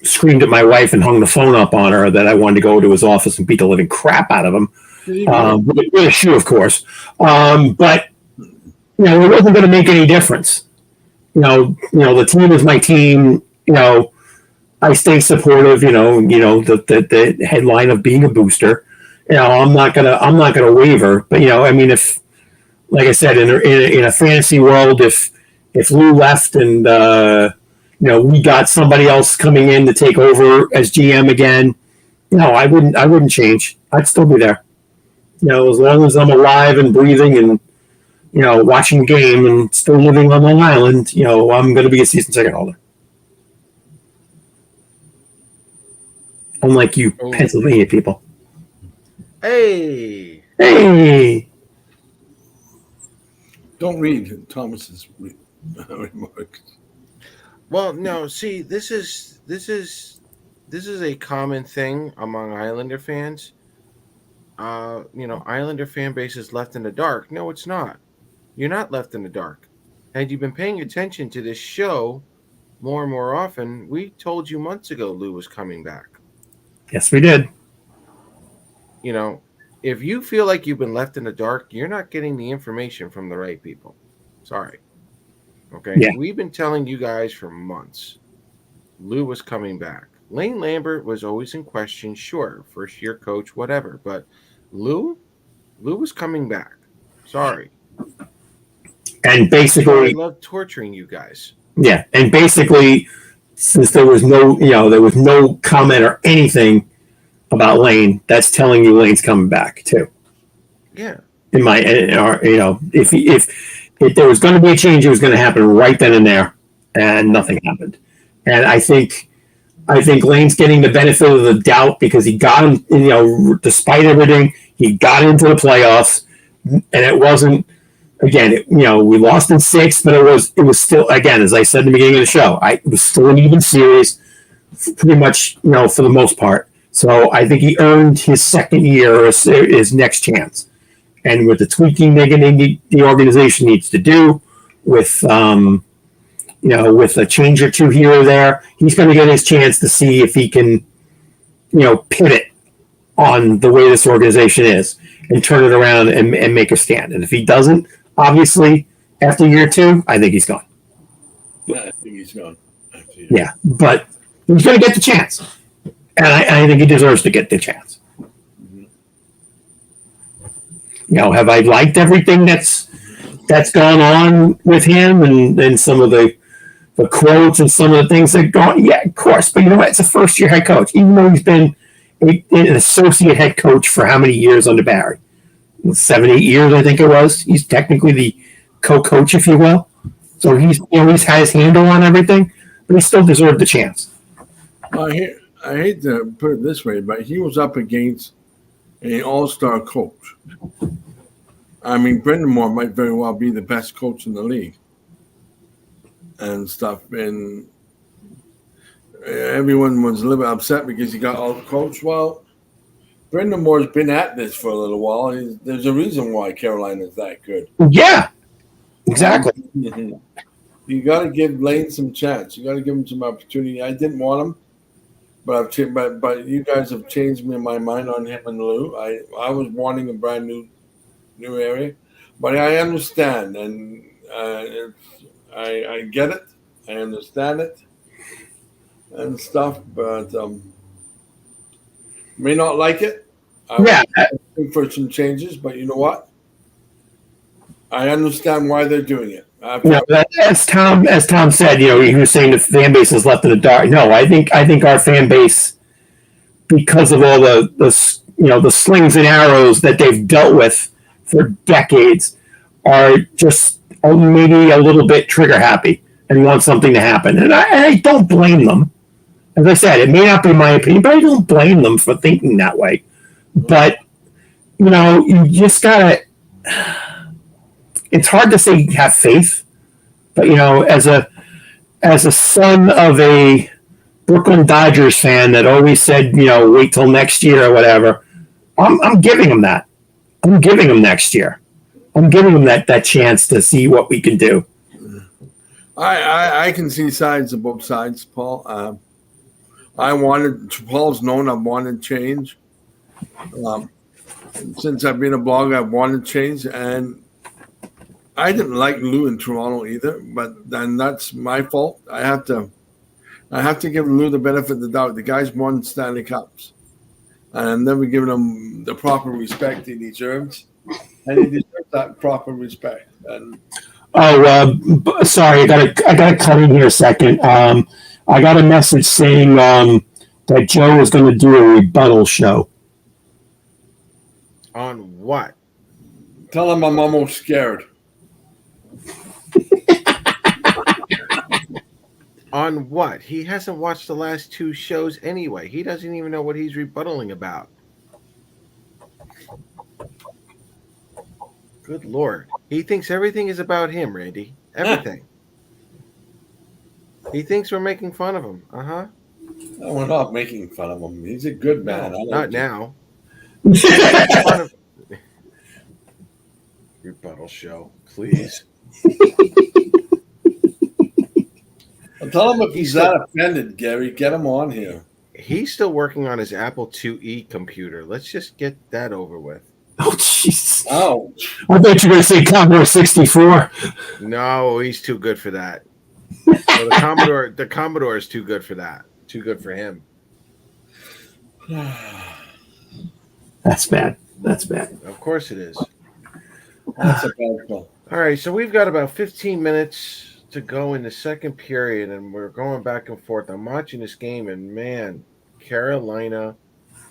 screamed at my wife and hung the phone up on her that I wanted to go to his office and beat the living crap out of him. With a shoe, of course. But it wasn't going to make any difference. The team is my team. I stay supportive. The headline of being a booster. I'm not gonna waver. But if, like I said, in a fantasy world, if Lou left and we got somebody else coming in to take over as GM again, I wouldn't change. I'd still be there. As long as I'm alive and breathing and watching the game and still living on Long Island, I'm going to be a season ticket holder. Unlike you Pennsylvania people. Hey. Don't read Thomas's remarks. Well, no. See, this is a common thing among Islander fans. Islander fan base is left in the dark. No, it's not. You're not left in the dark. Had you been paying attention to this show more and more often, we told you months ago Lou was coming back. Yes, we did. If you feel like you've been left in the dark, you're not getting the information from the right people. Sorry. Okay. Yeah. We've been telling you guys for months Lou was coming back. Lane Lambert was always in question, sure, first year coach, whatever. But Lou was coming back. Sorry. And basically, I love torturing you guys. Yeah, and basically, since there was no comment or anything about Lane, that's telling you Lane's coming back too. Yeah. If there was going to be a change, it was going to happen right then and there, and nothing happened. And I think Lane's getting the benefit of the doubt because he got him. Despite everything, he got into the playoffs, and it wasn't. Again, we lost in 6, but it was still, again, as I said in the beginning of the show, it was still an even series, pretty much, for the most part. So I think he earned his second year, his next chance. And with the tweaking the organization needs to do, with with a change or two here or there, he's going to get his chance to see if he can, pivot on the way this organization is and turn it around and make a stand. And if he doesn't, obviously, after year 2, I think he's gone. Yeah, I think he's gone. Yeah, but he's going to get the chance. And I think he deserves to get the chance. Have I liked everything that's gone on with him and some of the quotes and some of the things that gone? Yeah, of course. But you know what? It's a first-year head coach. Even though he's been an associate head coach for how many years under Barry? 7, 8 years, I think it was. He's technically the co-coach, if you will. So he's had his handle on everything, but he still deserved the chance. I hate to put it this way, but he was up against an all-star coach. I mean, Brendan Moore might very well be the best coach in the league and stuff. And everyone was a little bit upset because he got out-coached. Well, Brendan Moore's been at this for a little while. There's a reason why Carolina's that good. Yeah, exactly. You got to give Lane some chance. You got to give him some opportunity. I didn't want him, but you guys have changed my mind on him and Lou. I was wanting a brand new area, but I understand and I get it. I understand it and stuff, but. May not like it. I was for some changes, but you know what? I understand why they're doing it. As Tom said, he was saying the fan base is left in the dark. No, I think our fan base, because of all the slings and arrows that they've dealt with for decades, are just maybe a little bit trigger happy and want something to happen. And I don't blame them. As I said, it may not be my opinion, but I don't blame them for thinking that way. But, you just got to – it's hard to say have faith. But, as a son of a Brooklyn Dodgers fan that always said, wait till next year or whatever, I'm giving them that. I'm giving them next year. I'm giving them that chance to see what we can do. I can see sides of both sides, Paul. Paul's known I've wanted change. Since I've been a blogger, I've wanted change. And I didn't like Lou in Toronto either, but then that's my fault. I have to give Lou the benefit of the doubt. The guy's won Stanley Cups. And I've never given him the proper respect he deserves. And he deserves that proper respect. And sorry, I gotta cut in here a second. I got a message saying that Joe was going to do a rebuttal show. On what? Tell him I'm almost scared. On what? He hasn't watched the last 2 shows anyway. He doesn't even know what he's rebuttaling about. Good Lord. He thinks everything is about him, Randy. Everything. He thinks we're making fun of him. Uh-huh. No, we're not making fun of him. He's a good man. No, not now. Rebuttal show, please. Tell him if he's that offended, Gary. Get him on here. He's still working on his Apple IIe computer. Let's just get that over with. Oh, jeez. Oh, I bet you're going to say Commodore 64. No, he's too good for that. So the Commodore is too good for that. Too good for him. That's bad. That's bad. Of course it is. that's a bad call. All right, so we've got about 15 minutes to go in the second period, and we're going back and forth. I'm watching this game, and man, Carolina,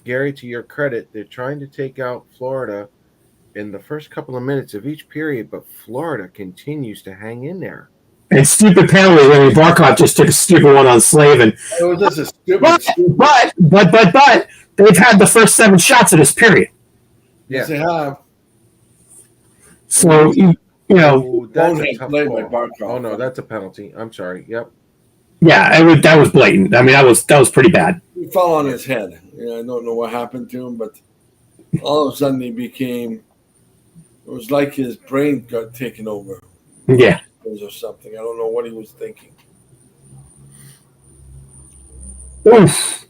Gary, to your credit, they're trying to take out Florida in the first couple of minutes of each period, but Florida continues to hang in there. And stupid penalty. Larry Barkov just took a stupid one on Slavin. It was just a stupid. But they've had the first 7 shots of this period. Yeah. Yes, they have. So you know, Oh, that's a Bonehead tough play by call. Barkov. Oh no, that's a penalty. I'm sorry. Yep. yeah, that was blatant. I mean, that was pretty bad. He fell on his head. I don't know what happened to him, but all of a sudden he became. It was like his brain got taken over. Yeah. Or something. I don't know what he was thinking. Oof.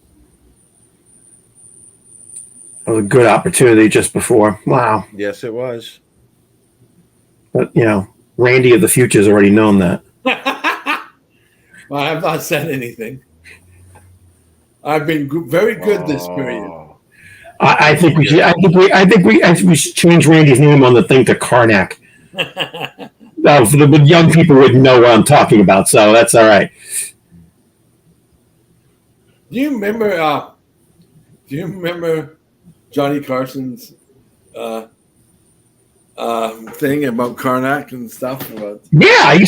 That was a good opportunity just before. Wow. Yes, it was. But, Randy of the future has already known that. Well, I have not said anything. I've been very good this period. Oh. I think we should. I think we should change Randy's name on the thing to Karnak. For the young people wouldn't know what I'm talking about, so that's all right. Do you remember Johnny Carson's thing about Karnak and stuff? Yeah,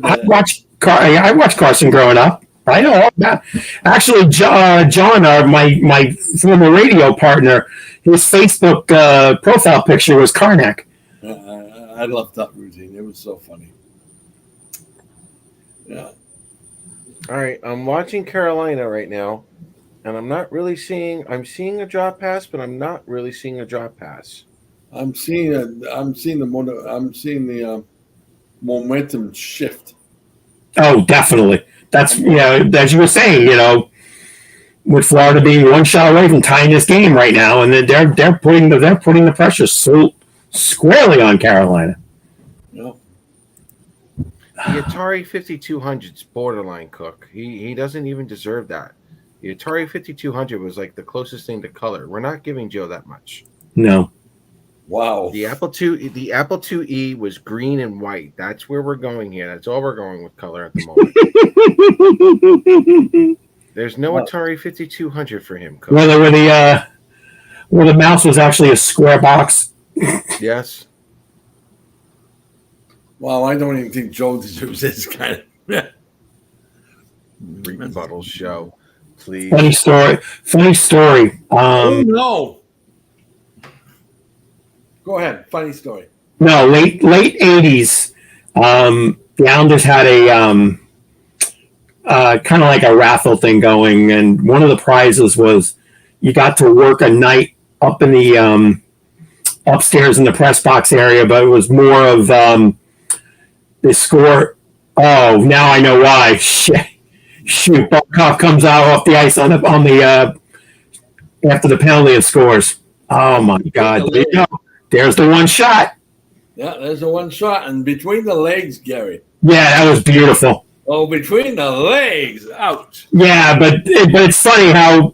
I watched Carson growing up. I know all that. Actually, John, my former radio partner, his Facebook profile picture was Karnak. I loved that routine. It was so funny. Yeah. All right, I'm watching Carolina right now, and I'm seeing a drop pass, but I'm not really seeing a drop pass. I'm seeing the momentum shift. Oh, definitely. That's as you were saying, with Florida being one shot away from tying this game right now, and then they're putting the pressure so squarely on Carolina. Yep. The Atari 5200's borderline, Cook. He doesn't even deserve that. The Atari 5200 was like the closest thing to color. We're not giving Joe that much. No. Wow. The Apple IIe was green and white. That's where we're going here. That's all we're going with color at the moment. There's no Atari 5200 for him, Cook. Where the mouse was actually a square box. Yes. Wow, I don't even think Joe deserves this kind of Rebuttal show, please. Funny story. oh no. Go ahead. Funny story. No, late 80s. The Islanders had a kind of like a raffle thing going, and one of the prizes was you got to work a night up in the upstairs in the press box area, but it was more of the score. Oh, now I know why. Shoot, Barkov comes out off the ice on the after the penalty and scores. Oh my God! There you go. There's the one shot. Yeah, there's the one shot, and between the legs, Gary. Yeah, that was beautiful. Oh, between the legs, ouch. Yeah, but it's funny how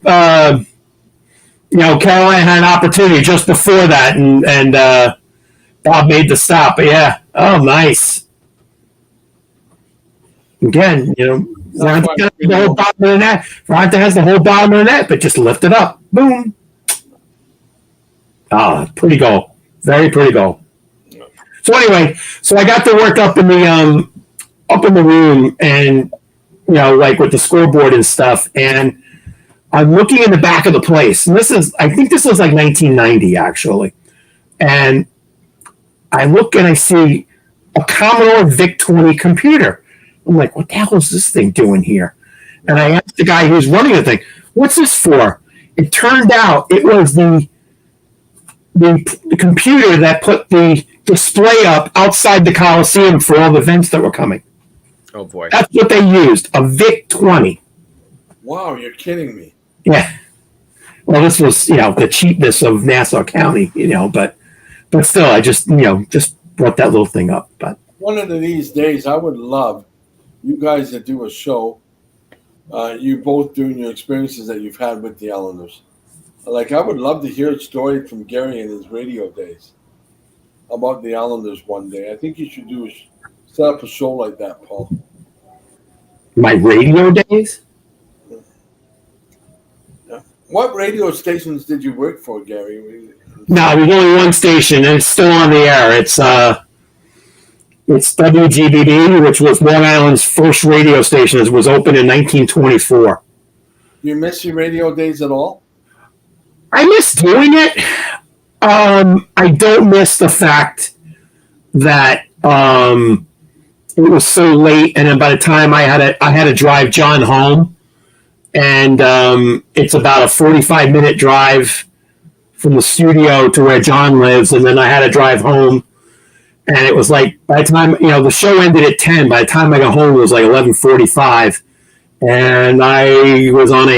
Carolina had an opportunity just before that, and Bob made the stop. But yeah, oh nice. Again, Ronta has the whole bottom of the net. Ronta has the whole bottom of the net, but just lift it up. Boom. Ah, pretty goal. Very pretty goal. So anyway, I got to work up in the room, and like with the scoreboard and stuff, and I'm looking in the back of the place, and I think this was like 1990 actually, and I look and I see a Commodore VIC-20 computer. I'm like, what the hell is this thing doing here? And I asked the guy who's running the thing, what's this for? It turned out it was the the computer that put the display up outside the Coliseum for all the events that were coming. Oh boy. That's what they used, a VIC-20. Wow, you're kidding me. Yeah. Well, this was, the cheapness of Nassau County, but still, I just brought that little thing up. But one of these days, I would love you guys to do a show. You both doing your experiences that you've had with the Islanders. Like, I would love to hear a story from Gary in his radio days about the Islanders one day. I think you should set up a show like that, Paul. My radio days? Yeah. What radio stations did you work for, Gary? No, there's only one station, and it's still on the air. It's WGBB, which was Long Island's first radio station. It was opened in 1924. Do you miss your radio days at all? I miss doing it. I don't miss the fact that it was so late, and then by the time I had to drive John home, and it's about a 45-minute drive from the studio to where John lives, and then I had to drive home, and it was like by the time the show ended at 10. By the time I got home, it was like 11:45, and I was on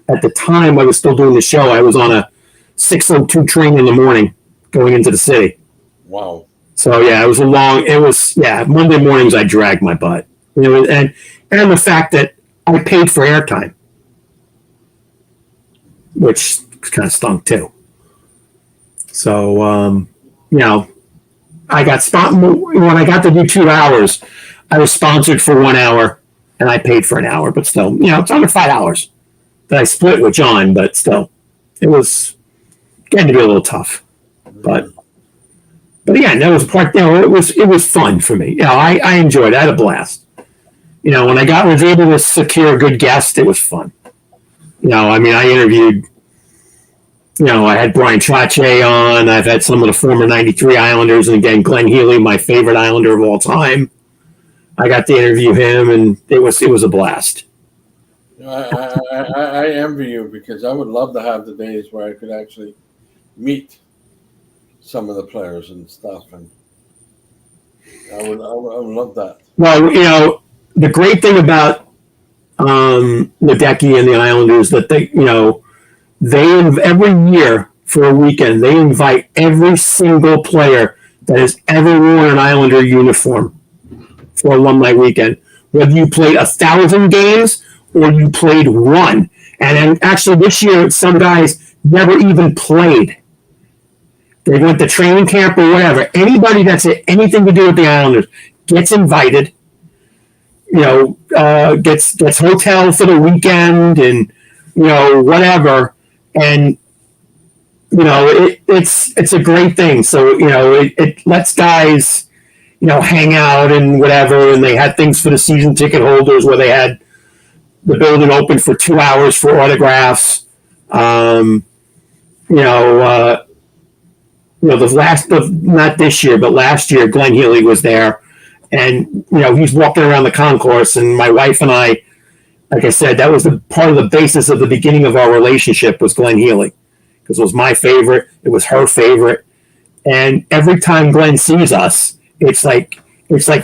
at the time I was still doing the show. I was on a 6:02 train in the morning going into the city. Wow. So yeah, Monday mornings I dragged my butt. And the fact that I paid for airtime, which kind of stunk too. So I got when I got to do 2 hours, I was sponsored for 1 hour and I paid for an hour, but still, it's under $5 that I split with John, but still, it was getting to be a little tough. But again, that was part. It was fun for me. I enjoyed it. I had a blast. When I was able to secure a good guest, it was fun. I interviewed. I had Brian Chache on. I've had some of the former '93 Islanders, and again, Glenn Healy, my favorite Islander of all time. I got to interview him, and it was a blast. I envy you because I would love to have the days where I could actually meet some of the players and stuff, and I would love that. Well, the great thing about Ledecky and the Islanders that they every year for a weekend they invite every single player that has ever worn an Islander uniform for alumni weekend, whether you played 1,000 games or you played one. And then actually this year, some guys never even played. They went to training camp or whatever. Anybody that's anything to do with the Islanders gets invited, gets hotel for the weekend and, whatever. And, it's a great thing. So, it lets guys, hang out and whatever. And they had things for the season ticket holders where they had the building open for 2 hours for autographs. Not this year, but last year, Glenn Healy was there, and he's walking around the concourse, and my wife and I, like I said, that was part of the basis of the beginning of our relationship was Glenn Healy, because it was my favorite, it was her favorite, and every time Glenn sees us, it's like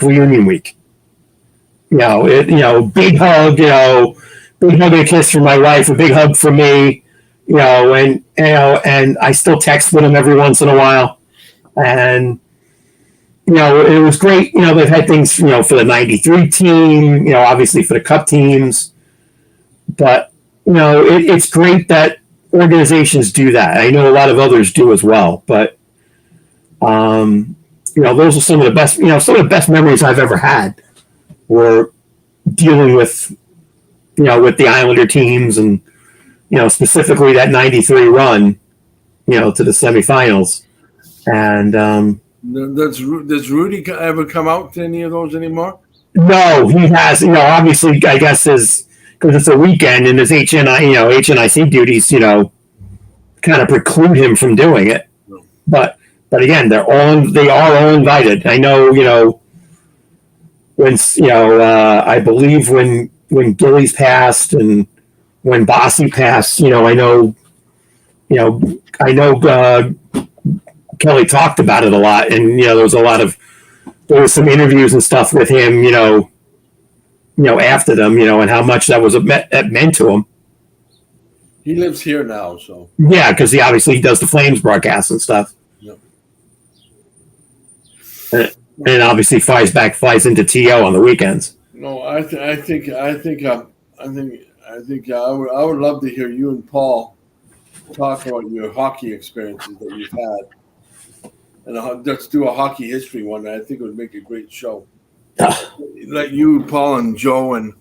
reunion week. Big hug, big hug and a kiss from my wife, a big hug from me. And I still text with him every once in a while. And, it was great. They've had things, for the 93 team, obviously for the cup teams. But, it's great that organizations do that. I know a lot of others do as well. But, those are some of the best memories I've ever had were dealing with, with the Islander teams and, specifically that 93 run, to the semifinals. And does Rudy ever come out to any of those anymore? No, he has. Obviously, I guess because it's a weekend and his HNIC duties, kind of preclude him from doing it. No. But again, they are all invited. I know, when I believe when Gillies passed and when Bossy passed, I know I know Kelly talked about it a lot, and there was some interviews and stuff with him, after them, and how much that meant to him. He lives here now, so yeah, because he obviously does the Flames broadcast and stuff. Yep. And obviously flies into TO on the weekends. No, I think I would love to hear you and Paul talk about your hockey experiences that you've had, and let's do a hockey history one. I think it would make a great show. Let you, Paul, and Joe, and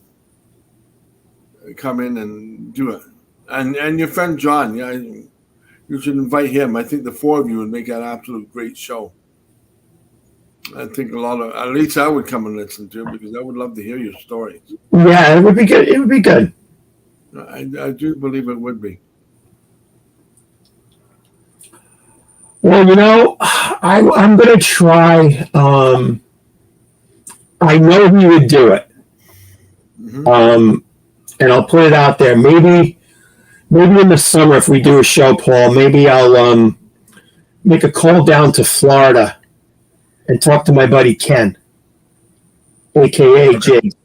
come in and do it, and your friend John. Yeah, you should invite him. I think the four of you would make an absolute great show. I think at least I would come and listen to it because I would love to hear your stories. Yeah, it would be good. It would be good. I do believe it would be. Well, I'm going to try. I know he would do it. Mm-hmm. And I'll put it out there. Maybe in the summer, if we do a show, Paul, maybe I'll make a call down to Florida and talk to my buddy Ken, a.k.a. Jigs.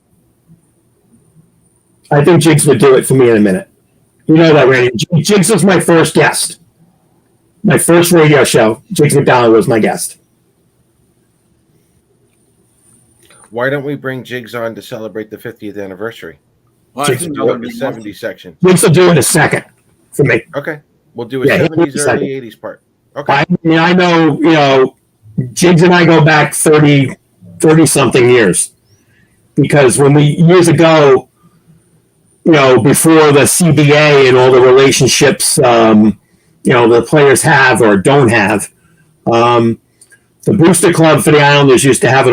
I think Jigs would do it for me in a minute. You know that, Randy. Jigs was my first guest. My first radio show, Jigs McDonald was my guest. Why don't we bring Jigs on to celebrate the 50th anniversary? Well, Jigs will do it in the 70s section. Jigs will do it a second for me. Okay. We'll do a 70s, early 80s part. Okay. I know, Jigs and I go back 30-something years. Because years ago, before the CBA and all the relationships, the players have or don't have, the Booster Club for the Islanders used to have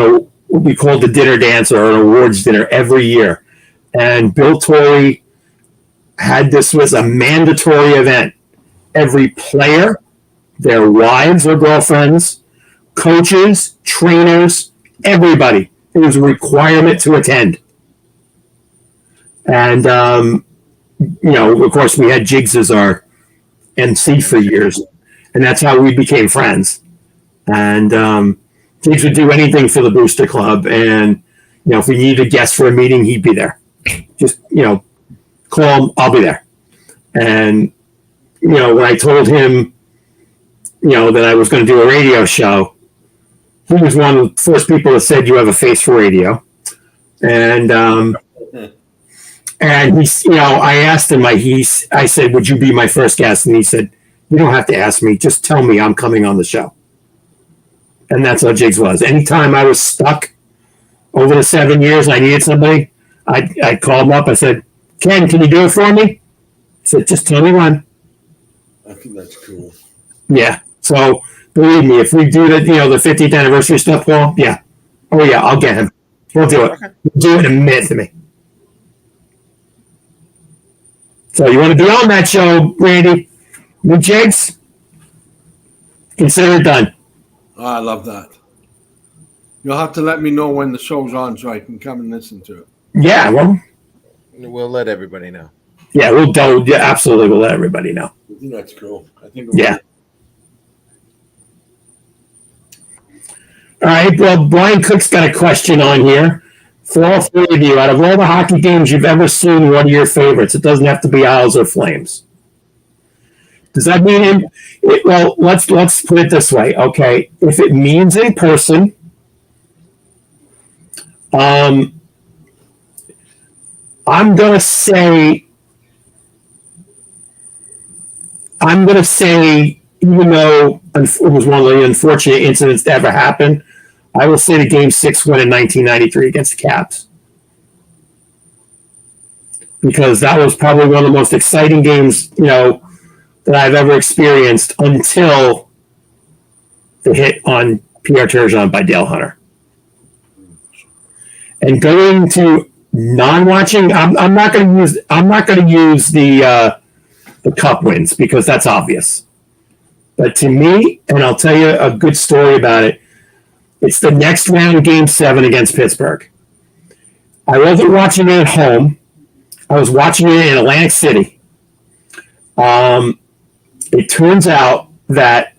what we called the dinner dance or an awards dinner every year. And Bill Torrey had this was a mandatory event. Every player, their wives or girlfriends, coaches, trainers, everybody. It was a requirement to attend. And, of course, we had Jigs as our MC for years. And that's how we became friends. And Jigs would do anything for the Booster Club. And, if we needed a guest for a meeting, he'd be there. Just, call him, I'll be there. And, when I told him, that I was going to do a radio show, he was one of the first people that said, you have a face for radio. And he's, I asked him, I said, would you be my first guest? And he said, you don't have to ask me. Just tell me I'm coming on the show. And that's how Jigs was. Anytime I was stuck over the 7 years, I needed somebody, I'd call him up. I said, Ken, can you do it for me? He said, just tell me when. I think that's cool. Yeah. So believe me, if we do the 50th anniversary stuff, Paul, yeah. Oh yeah, I'll get him. We'll do it. Okay. We'll do it in a minute for me. So you want to be on that show, Randy? With Jigs? Consider it done. Oh, I love that. You'll have to let me know when the show's on so I can come and listen to it. Yeah, well, we'll let everybody know. Yeah, absolutely. We'll let everybody know. I think that's cool. Yeah. All right. Well, Brian Cook's got a question on here for all three of you. Out of all the hockey games you've ever seen, what are your favorites? It doesn't have to be Isles or Flames. Does that mean well, let's put it this way. Okay, if it means in person, I'm gonna say, even though it was one of the unfortunate incidents to ever happen, I will say the Game 6 win in 1993 against the Caps. Because that was probably one of the most exciting games, that I've ever experienced until the hit on Pierre Turgeon by Dale Hunter. And going to non-watching, I'm not going to use the Cup wins because that's obvious. But to me, and I'll tell you a good story about it, it's the next round, Game 7 against Pittsburgh. I wasn't watching it at home. I was watching it in Atlantic City. it turns out that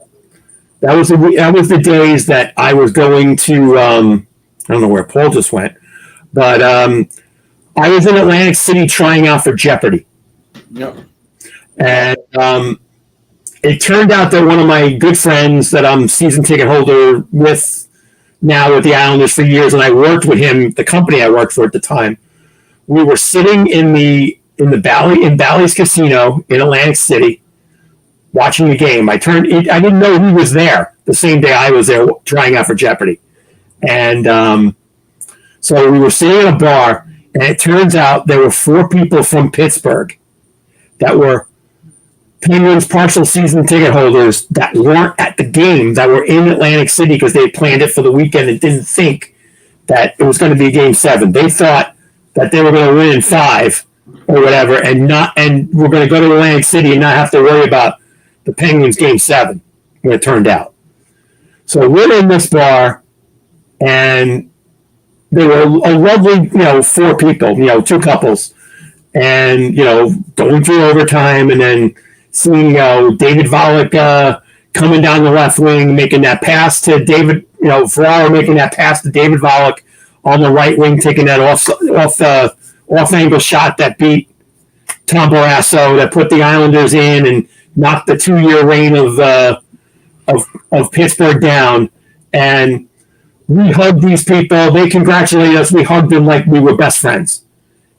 was the days that I was going to I don't know where Paul just went, but I was in Atlantic City trying out for Jeopardy. Yep. And it turned out that one of my good friends that I'm season ticket holder with now with the Islanders for years, and I worked with him, the company I worked for at the time. We were sitting in Bally's Casino in Atlantic City watching the game. I didn't know he was there the same day I was there trying out for Jeopardy. And so we were sitting in a bar, and it turns out there were 4 people from Pittsburgh that were Penguins partial season ticket holders that weren't at the game, that were in Atlantic City because they had planned it for the weekend and didn't think that it was going to be Game 7. They thought that they were going to win in 5 or whatever, and we're going to go to Atlantic City and not have to worry about the Penguins Game 7, when it turned out. So we're in this bar, and there were a lovely, 4 people, 2 couples, and, going through overtime, and then seeing David Volek coming down the left wing, making that pass to David, Ferraro making that pass to David Volek on the right wing, taking that off angle shot that beat Tom Barrasso, that put the Islanders in and knocked the 2-year reign of Pittsburgh down. And we hugged these people. They congratulated us. We hugged them like we were best friends.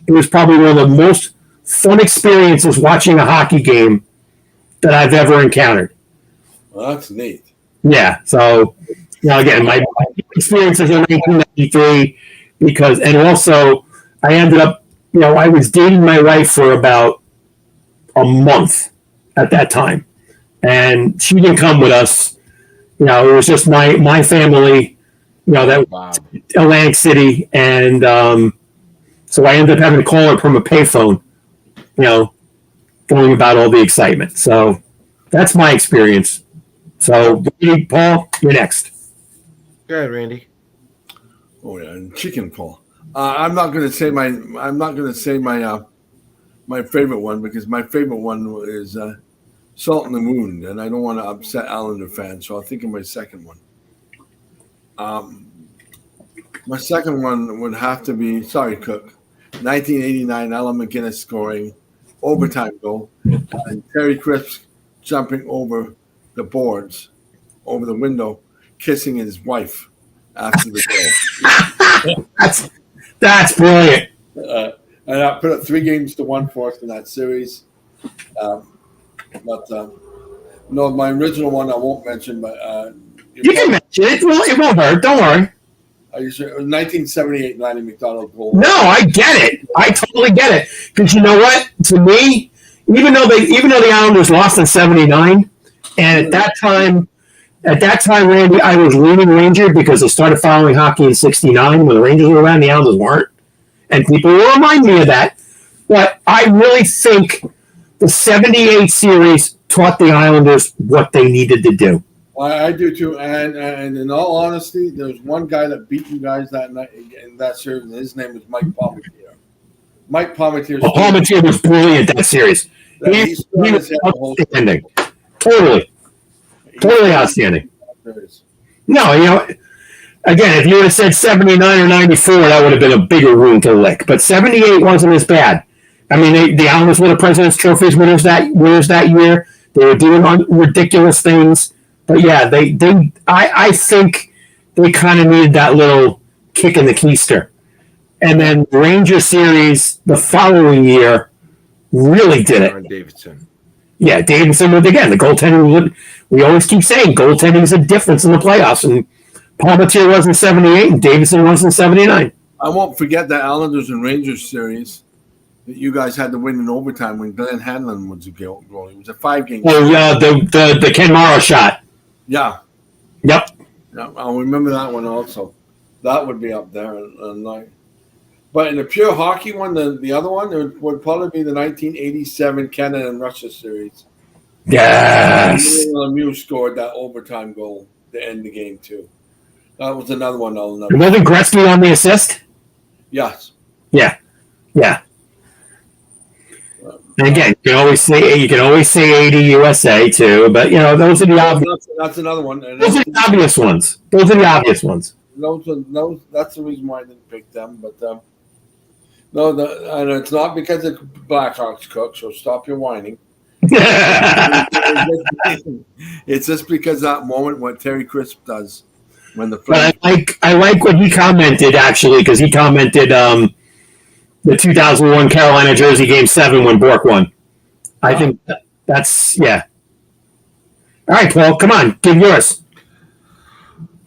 It was probably one of the most fun experiences watching a hockey game that I've ever encountered. Well, that's neat. Yeah. So, again, my experiences in 1993 and also I ended up, I was dating my wife for about a month at that time, and she didn't come with us. It was just my family, that wow. Atlantic City, and so I ended up having to call her from a payphone, going about all the excitement. So that's my experience. So, Paul, you're next. Go ahead, Randy. Oh yeah, and chicken Paul. I'm not going to say my favorite one, because my favorite one is Salt in the Wound, and I don't want to upset Islander fans, so I'll think of my second one. My second one would have to be Cook, 1989, Alan McGinnis scoring overtime goal, and Terry Crisp jumping over the boards, over the window, kissing his wife after the goal. That's brilliant. And I put up 3 games to 1 for us in that series. No, my original one I won't mention, but you can mention it. Well, it won't hurt. Don't worry. Are you sure? 1978 Lanny McDonald goal. No, I get it. I totally get it. Because you know what? To me, even though the Islanders lost in '79, and at that time, Randy, I was leaning Ranger because I started following hockey in '69 when the Rangers were around, the Islanders weren't, and people will remind me of that. But I really think the '78 series taught the Islanders what they needed to do. I do too, and in all honesty, there's one guy that beat you guys that night in that series, and his name was Mike Palmetier. Mike Palmetier. Palmetier was brilliant that series. He was outstanding. Totally outstanding. No, again, if you would have said 79 or 94, that would have been a bigger wound to lick. But 78 wasn't as bad. I mean, the Islanders were the President's Trophies winners that year. They were doing ridiculous things. But yeah, I think they kind of needed that little kick in the keister. And then the Ranger series the following year really did it. Davidson. Yeah, Davidson, again, the goaltending, we always keep saying goaltending is a difference in the playoffs. And Palmetier was in 78 and Davidson was in 79. I won't forget that Islanders and Rangers series that you guys had to win in overtime when Glenn Hanlon was a goalie. It was a 5-game. Oh, yeah, the Ken Morrow shot. Yeah. Yep. Yeah, I'll remember that one also. That would be up there. But in the pure hockey one, the other one, it would probably be the 1987 Canada and Russia series. Yes. Lemieux scored that overtime goal to end the game, too. That was another one I'll never. Wasn't Gretzky on the assist? Yes. Yeah. And And again, you can always say 80 USA too, but those are the obvious. That's another one. And Those are the obvious ones. Those are the obvious ones. That's the reason why I didn't pick them. But no, and it's not because the Blackhawks cook. So stop your whining. It's just because that moment what Terry Crisp does when the. But I like what he commented actually because he commented the 2001 Carolina Jersey Game 7 when Bork won. I think that's yeah. All right, Paul, come on, give yours.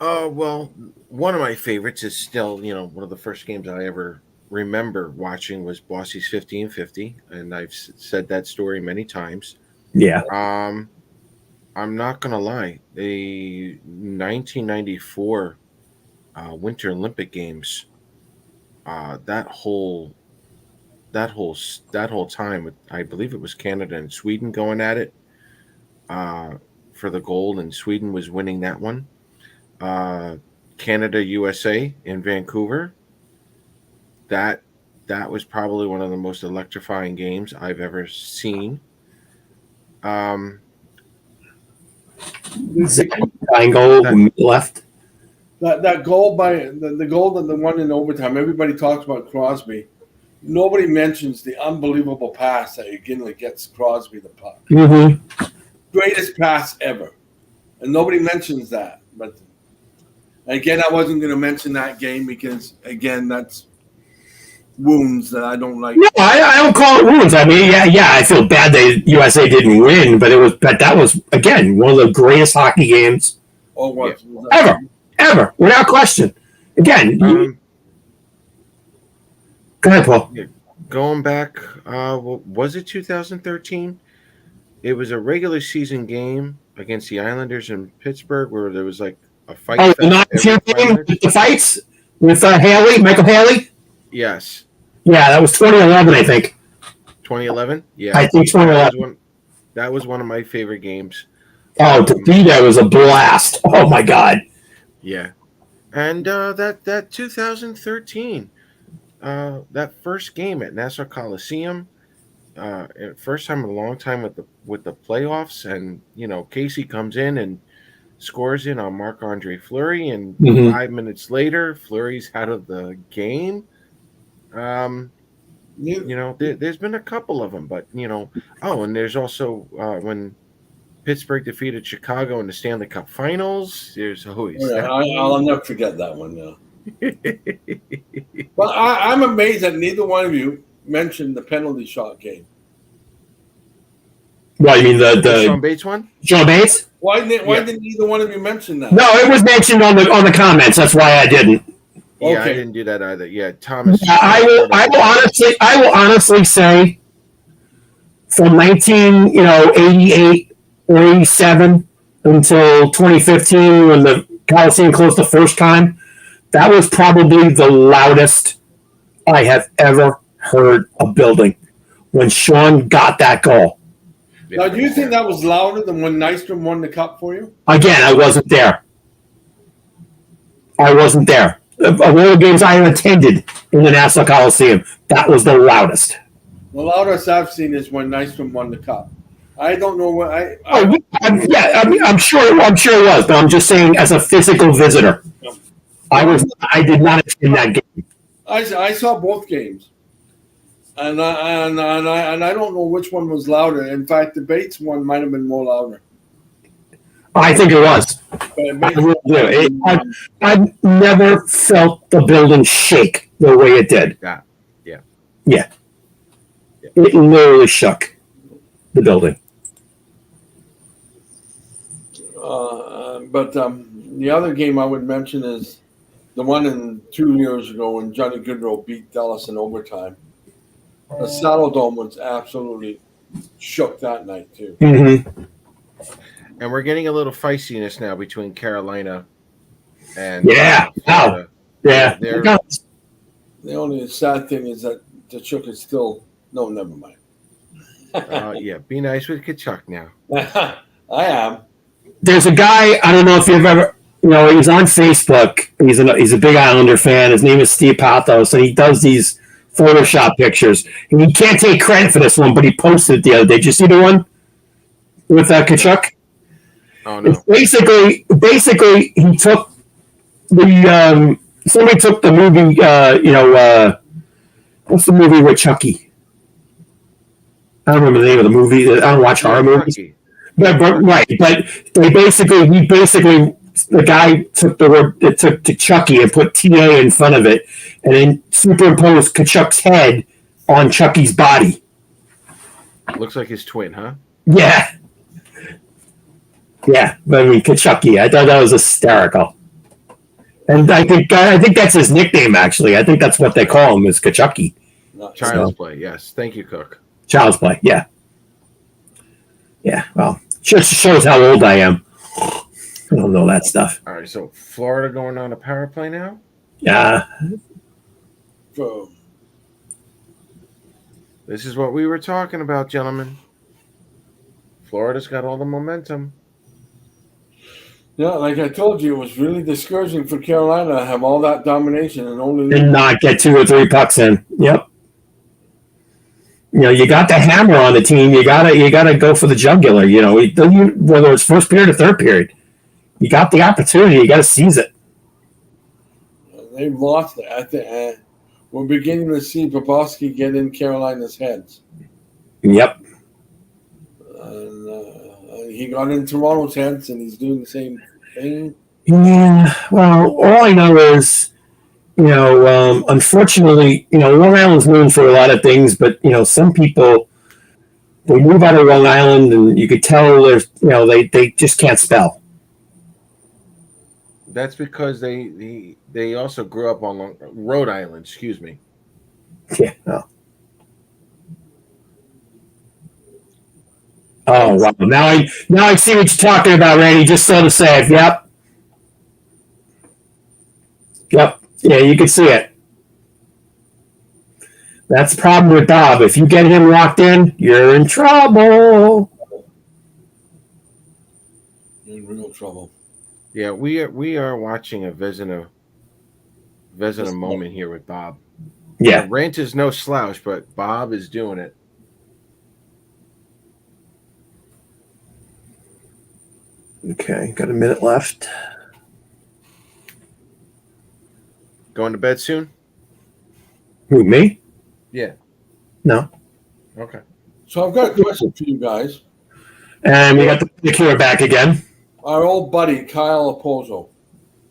Well, one of my favorites is still, one of the first games I ever remember watching was Bossy's 1550, and I've said that story many times. Yeah. I'm not gonna lie, the 1994 Winter Olympic Games, that whole time, I believe it was Canada and Sweden going at it for the gold, and Sweden was winning that one. Canada USA in Vancouver. That was probably one of the most electrifying games I've ever seen. Tying goal left. That goal by the goal that the one in overtime. Everybody talks about Crosby. Nobody mentions the unbelievable pass that McGinley gets Crosby the puck. Mm-hmm. Greatest pass ever, and nobody mentions that. But again, I wasn't going to mention that game because again, that's wounds that I don't like. No, I don't call it wounds. I mean, yeah, I feel bad that USA didn't win, but that was again one of the greatest hockey games ever, without question. Again, go ahead, Paul. Going back, was it 2013? It was a regular season game against the Islanders in Pittsburgh where there was like a fight. Oh, the fights with Michael Haley? Yes. Yeah, that was 2011, I think. 2011? Yeah. I think 2011. That was one of my favorite games. Oh, to be there was a blast. Oh, my God. Yeah. And that 2013, that first game at Nassau Coliseum, first time in a long time with the playoffs, and Casey comes in and scores in on Marc-Andre Fleury, and 5 minutes later, Fleury's out of the game. There's been a couple of them, but and there's also when Pittsburgh defeated Chicago in the Stanley Cup Finals. There's always I'll never forget that one. Yeah. Well, I'm amazed that neither one of you mentioned the penalty shot game. What, you mean the Sean Bates one? Sean Bates? Why didn't either one of you mention that? No, it was mentioned on the comments. That's why I didn't. Yeah, I didn't do that either. Yeah, Thomas. I will honestly say, from 1988 or 87 until 2015, when the Coliseum closed the first time, that was probably the loudest I have ever heard a building when Sean got that goal. Now, do you think that was louder than when Nystrom won the cup for you? Again, I wasn't there. Of all the games I have attended in the Nassau Coliseum, that was the loudest. The loudest I've seen is when Nystrom won the cup. I don't know what I'm sure it was, but I'm just saying as a physical visitor, I did not attend that game. I saw both games, and I don't know which one was louder. In fact, the Bates one might have been more louder. I think it was. I really do. I've never felt the building shake the way it did. Yeah. It literally shook the building. But the other game I would mention is the one 2 years ago when Johnny Goodrow beat Dallas in overtime. The Saddle Dome was absolutely shook that night too. Mm-hmm. And we're getting a little feistiness now between Carolina and Florida. Yeah. The only sad thing is that Tkachuk is still never mind. Be nice with Tkachuk now. I am. There's a guy, I don't know if you've ever, he's on Facebook. He's a big Islander fan. His name is Steve Pathos, and he does these Photoshop pictures. And he can't take credit for this one, but he posted it the other day. Did you see the one with Kachuk? Oh no! It's basically, he took the somebody took the movie. What's the movie with Chucky? I don't remember the name of the movie. I don't watch horror movies. But they basically the guy took to Chucky and put TA in front of it, and then superimposed Kachuk's head on Chucky's body. Looks like his twin, huh? Yeah. Yeah, but I mean, Kachucky. I thought that was hysterical, and I think that's his nickname. Actually, I think that's what they call him is Kachucky. Child's play. Yes, thank you, Cook. Child's play. Yeah, yeah. Well, just shows how old I am. I don't know that stuff. All right, so Florida going on a power play now. Yeah. This is what we were talking about, gentlemen. Florida's got all the momentum. Yeah, like I told you, it was really discouraging for Carolina to have all that domination and only Did not get 2 or 3 pucks in. Yep. You got the hammer on the team. You gotta go for the jugular. Whether it's first period or third period, you got the opportunity. You got to seize it. They've lost it. I think we're beginning to see Bobrovsky get in Carolina's heads. Yep. And, he got in Toronto's heads, and he's doing the same thing. Yeah. Well, all I know is, unfortunately, Long Island's known for a lot of things, but some people they move out of Long Island, and you could tell they just can't spell. That's because they also grew up on Rhode Island. Excuse me. Yeah. Oh wow! Now I see what you're talking about, Randy. Just saw the save. Yep. Yep. Yeah, you can see it. That's the problem with Bob. If you get him locked in, you're in trouble. You're in real trouble. Yeah, we are watching a Vezina moment here with Bob. Yeah. Rant is no slouch, but Bob is doing it. Okay, got a minute left. Going to bed soon? Who, me? Yeah. No. Okay. So I've got a question for you guys. And we got the cure back again. Our old buddy, Kyle Opozo.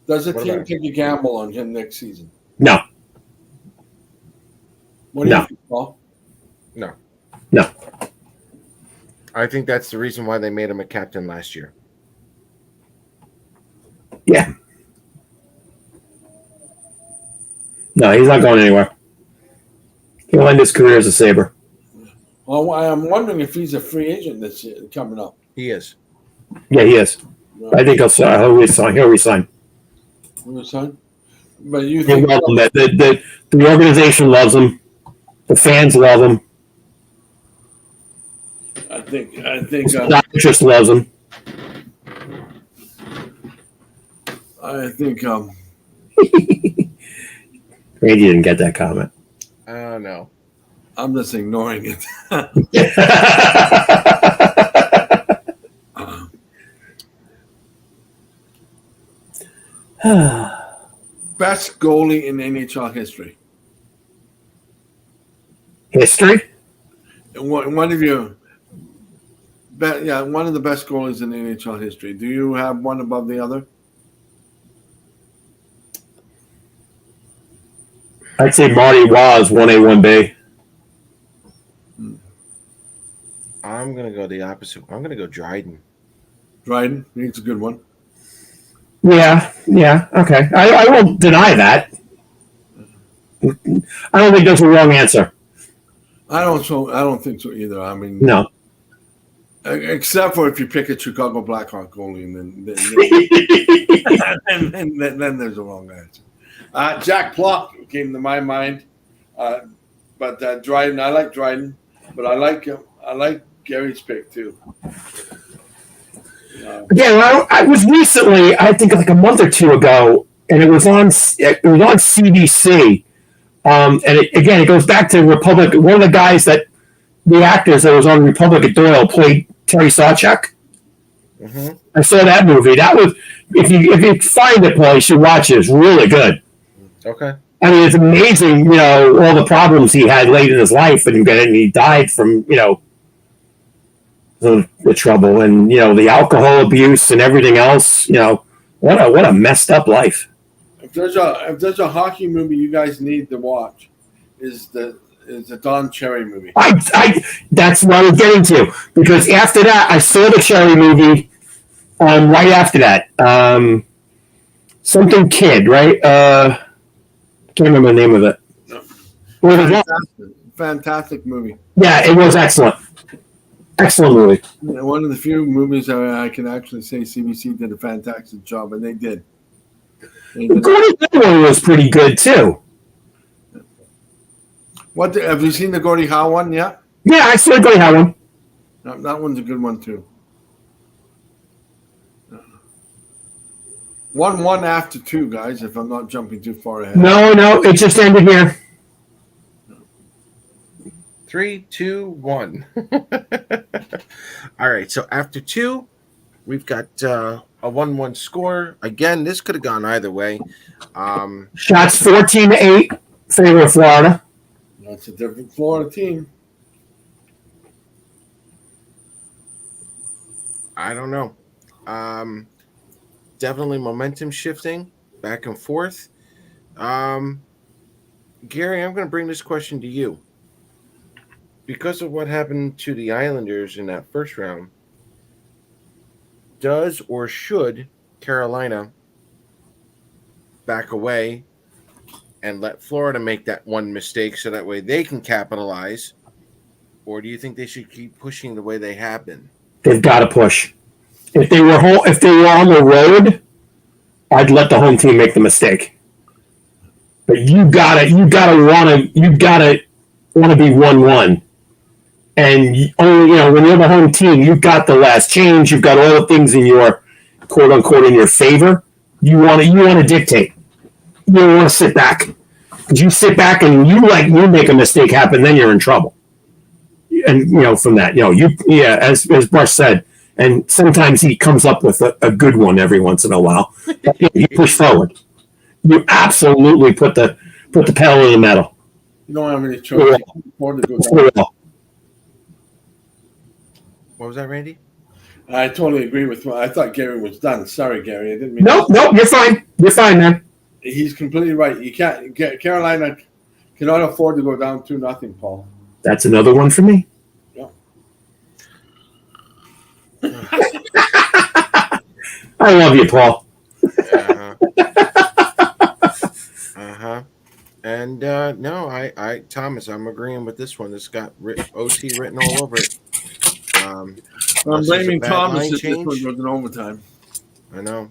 Does the What team about take a gamble on him next season? No. What do you think, Paul? No. No. I think that's the reason why they made him a captain last year. Yeah. No, he's not going anywhere. He'll end his career as a Sabre. Well, I'm wondering if he's a free agent this year coming up. He is. Yeah, he is. I think he'll resign. He'll resign. But you think the organization loves him. The fans love him. I think The just loves him. I think Randy didn't get that comment. No. I'm just ignoring it. Best goalie in NHL history. History? One of you, one of the best goalies in NHL history. Do you have one above the other? I'd say Marty Waz, 1A, 1B. I'm going to go the opposite. I'm going to go Dryden. Dryden, I think it's a good one. Yeah, okay. I won't deny that. I don't think that's a wrong answer. I don't think so either. I mean, no. Except for if you pick a Chicago Blackhawk goalie, and then there's a wrong answer. Jack Plot came to my mind, but Dryden. I like Dryden, but I like Gary's pick too. Yeah, I was recently, I think like a month or two ago, and it was on CBC. And it goes back to Republic. One of the guys the actors that was on Republic of Doyle played Terry Sawchuk. Mm-hmm. I saw that movie. That was, if you find it, Paul, you should watch it. It's really good. Okay. I mean, it's amazing, all the problems he had late in his life, and he died from, the trouble and, the alcohol abuse and everything else. What a messed up life. If there's a hockey movie you guys need to watch, is the Don Cherry movie. That's what I was getting to, because after that, I saw the Cherry movie. Right after that, something Kid, right? Can't remember the name of it. No. Fantastic movie. Yeah, it was excellent. Excellent movie. One of the few movies I can actually say CBC did a fantastic job, and they did. The Gordy Howe one was pretty good too. Have you seen the Gordy Howe one yet? Yeah, I saw the Gordy Howe one. That one's a good one too. 1-1 after 2, guys, if I'm not jumping too far ahead. No, it just ended here. 3, 2, 1. All right, so after 2, we've got a 1-1 score. Again, this could have gone either way. Shots 14-8, favor of Florida. That's a different Florida team. I don't know. Definitely momentum shifting back and forth. Gary, I'm going to bring this question to you. Because of what happened to the Islanders in that first round, does or should Carolina back away and let Florida make that one mistake so that way they can capitalize? Or do you think they should keep pushing the way they have been? They've got to push. If they were on the road, I'd let the home team make the mistake. But you gotta want to be 1-1. And when you're the home team, you've got the last change. You've got all the things in your quote unquote in your favor. You want to dictate. You don't want to sit back. Because you sit back and you make a mistake happen, then you're in trouble. And from that, as Brush said. And sometimes he comes up with a good one every once in a while. You push forward. You absolutely put the pedal in the metal. You don't have any choice. What was that, Randy? I totally agree with you. I thought Gary was done. Sorry, Gary. I didn't mean. Nope. You're fine. You're fine, man. He's completely right. You can't. Carolina cannot afford to go down 2-0, Paul. That's another one for me. I love you, Paul. And no, I Thomas, I'm agreeing with this one. This got OT written all over it. I'm blaming Thomas if this one was in overtime. I know.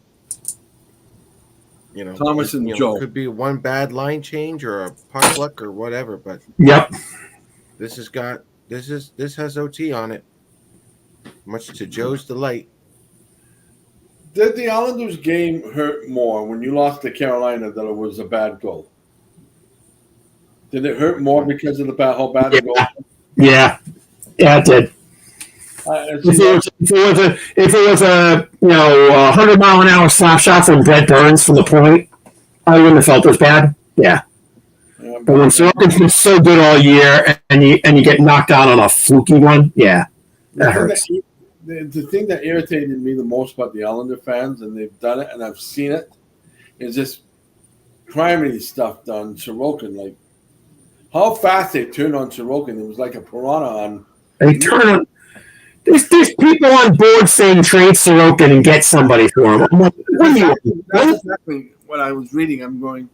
Thomas and Joe. Could be one bad line change or a puck luck or whatever, but yep. This has OT on it. Much to Joe's delight. Did the Islanders game hurt more when you lost to Carolina than it was a bad goal? Did it hurt more because of how bad the goal was? Yeah, it did. If it was a 100-mile-an-hour slap shot from Brett Burns from the point, I wouldn't have felt as bad. Yeah. But when Sorokin's been so good all year and you get knocked out on a fluky one, yeah, that hurts. The thing that irritated me the most about the Islander fans, and they've done it, and I've seen it, is this criminy stuff done Sorokin. Like, how fast they turned on Sorokin. It was like a piranha on. They turn on. There's people on board saying trade Sorokin and get somebody for him. I'm like, that's exactly what I was reading. I'm going,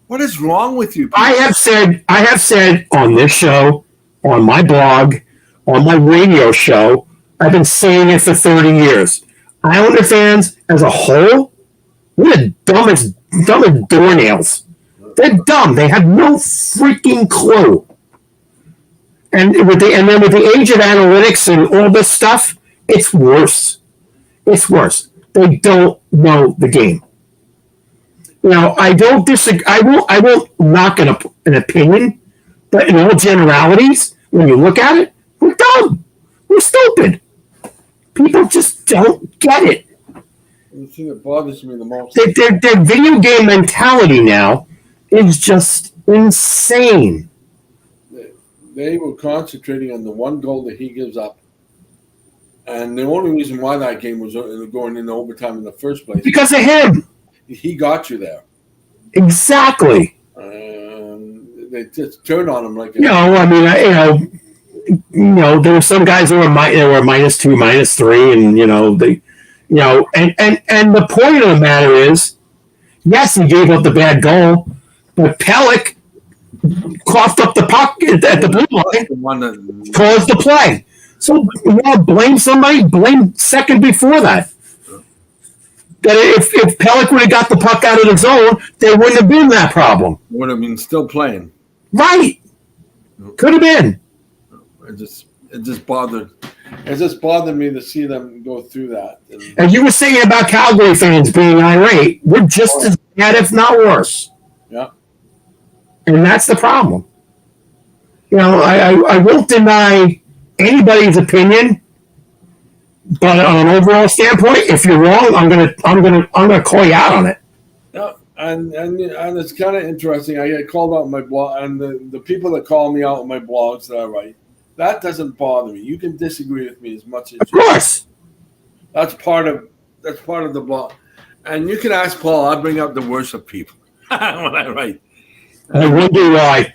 what is wrong with you people? I have said on this show, on my blog, on my radio show, I've been saying it for 30 years. Islander fans as a whole, we're the dumbest doornails. They're dumb. They have no freaking clue. And with the age of analytics and all this stuff, it's worse. It's worse. They don't know the game. I don't disagree. I won't knock an opinion, but in all generalities, when you look at it, we're dumb. We're stupid. People just don't get it. The thing that bothers me the most. Their video game mentality now is just insane. They were concentrating on the one goal that he gives up. And the only reason why that game was going into overtime in the first place. Because of him. He got you there. Exactly. They just turned on him like. There were some guys that were -2, -3, and and the point of the matter is, yes, he gave up the bad goal, but Pelech coughed up the puck at the blue line, caused the play. So blame somebody. Blame second before that. That if Pelech would have got the puck out of the zone, there wouldn't have been that problem. Would have been still playing. Right. Could have been. It just bothered me to see them go through that. And you were saying about Calgary fans being irate. We're just as bad, if not worse. Yeah. And that's the problem. I won't deny anybody's opinion, but on an overall standpoint, if you're wrong, I'm gonna call you out on it. Yeah, and it's kind of interesting. I get called out on my blog, and the people that call me out on my blogs that I write, that doesn't bother me. You can disagree with me as much as of course. That's part of the blog, and you can ask Paul. I bring up the worst of people when I write. I wonder why.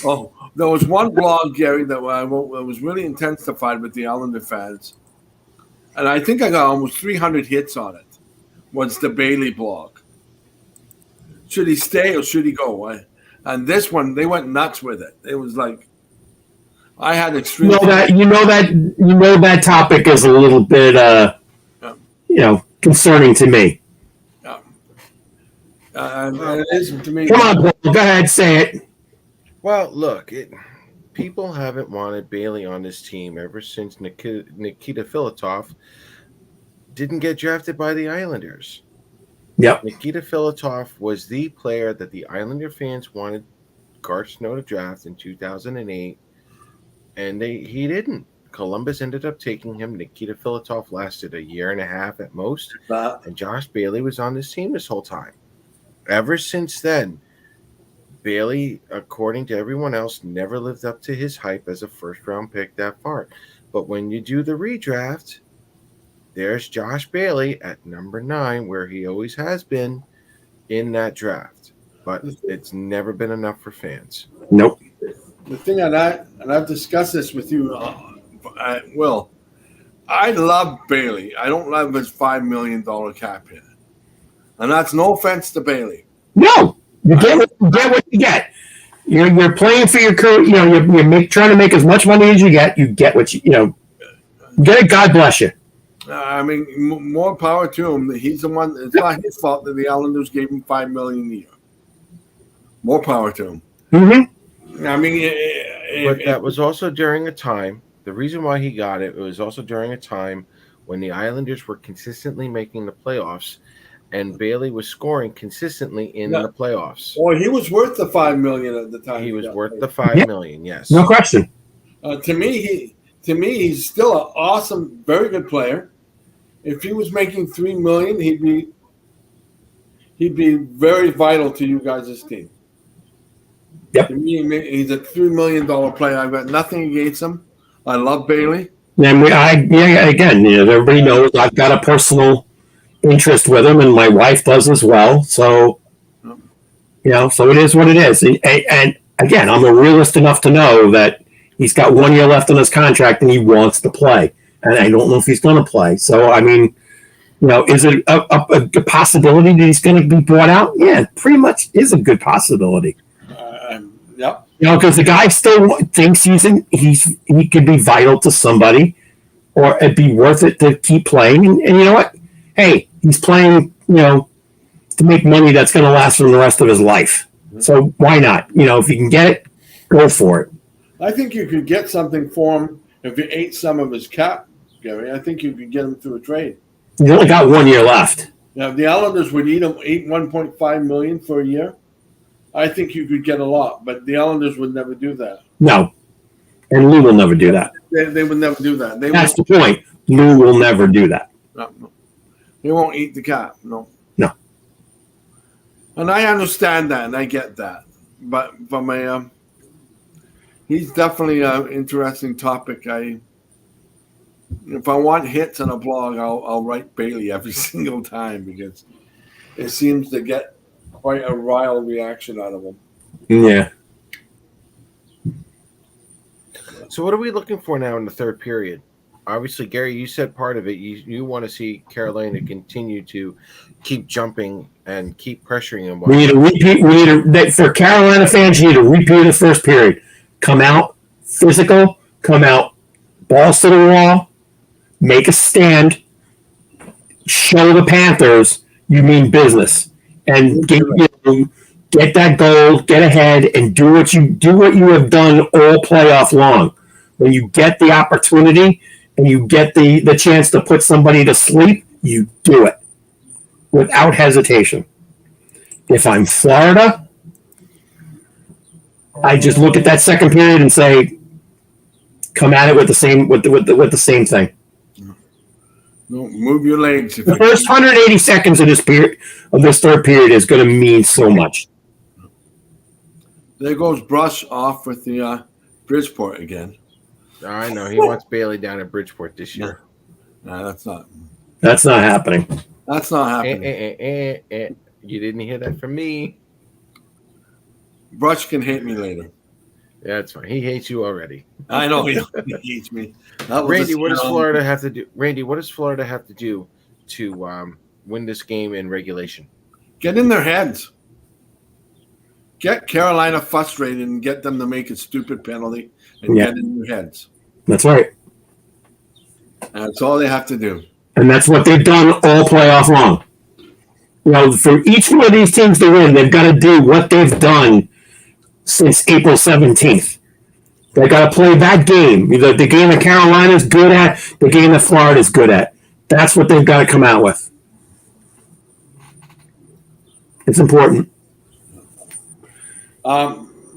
Oh, there was one blog, Gary, that I wrote that was really intensified with the Islander fans, and I think I got almost 300 hits on it. Was the Bailey blog? Should he stay or should he go? And this one, they went nuts with it. It was like I had extreme. That topic is a little bit, concerning to me. And it is to me. Come on, Paul, go ahead, say it. Well, look, people haven't wanted Bailey on this team ever since Nikita Filatov didn't get drafted by the Islanders. Yep. Nikita Filatov was the player that the Islander fans wanted Garth Snow to draft in 2008, and he didn't. Columbus ended up taking him. Nikita Filatov lasted a year and a half at most, and Josh Bailey was on this team this whole time. Ever since then, Bailey, according to everyone else, never lived up to his hype as a first-round pick that far. But when you do the redraft, there's Josh Bailey at number 9, where he always has been in that draft. But it's never been enough for fans. Nope. The thing, and I've discussed this with you, Will. I love Bailey. I don't love his $5 million cap hit. And that's no offense to Bailey. No. You get what you get. You're playing for your career. You're trying to make as much money as you get. You get what you get it. God bless you. I mean, more power to him. He's the one. It's not his fault that the Islanders gave him $5 million a year. More power to him. Mm-hmm. I mean, but that was also during a time. The reason why he got it was also during a time when the Islanders were consistently making the playoffs. And Bailey was scoring consistently in the playoffs. Well, he was worth the $5 million at the time. He was worth the $5 million, yes. No question. To me, he's still an awesome, very good player. If he was making $3 million, he'd be very vital to you guys' team. Yep. To me, he's a $3 million player. I've got nothing against him. I love Bailey. And everybody knows I've got a personal interest with him, and my wife does as well. So, so it is what it is. And again, I'm a realist enough to know that he's got 1 year left on his contract, and he wants to play. And I don't know if he's going to play. So, I mean, is it a possibility that he's going to be brought out? Yeah, it pretty much is a good possibility. Yep. Because the guy still thinks he could be vital to somebody, or it'd be worth it to keep playing. And you know what? Hey, he's playing, to make money that's going to last for the rest of his life. So why not? If you can get it, go for it. I think you could get something for him if you ate some of his cap, Gary. I think you could get him through a trade. He's only got 1 year left. Now, if the Islanders would eat 1.5 million for a year, I think you could get a lot, but the Islanders would never do that. No, and Lou will never do that. They would never do that. That's the point. Lou will never do that. No. They won't eat the cap. No. No. And I understand that, and I get that. But from a, he's definitely an interesting topic. If I want hits on a blog, I'll write Bailey every single time because it seems to get quite a rile reaction out of him. Yeah. So what are we looking for now in the third period? Obviously, Gary, you said part of it. You want to see Carolina continue to keep jumping and keep pressuring them. We need a repeat. For Carolina fans, you need a repeat of the first period. Come out physical. Come out balls to the wall. Make a stand. Show the Panthers you mean business, and get that goal, get ahead, and do what you have done all playoff long. When you get the opportunity and you get the chance to put somebody to sleep, you do it without hesitation. If I'm Florida, I just look at that second period and say, come at it with the same thing. No, move your legs. The first 180 seconds of this third period is going to mean so much. There goes Brush off with the Bridgeport again. I know he wants Bailey down at Bridgeport this year. No, that's not. That's not happening. That's not happening. You didn't hear that from me. Brush can hate me later. Yeah, that's fine. He hates you already. I know he hates me. Randy, what does Florida have to do? Randy, what does Florida have to do to win this game in regulation? Get in their heads. Get Carolina frustrated and get them to make a stupid penalty and get in their heads. That's right. That's all they have to do. And that's what they've done all playoff long. For each one of these teams to win, they've got to do what they've done since April 17th. They got to play that game. Either the game that Carolina's good at, the game that Florida's good at. That's what they've got to come out with. It's important.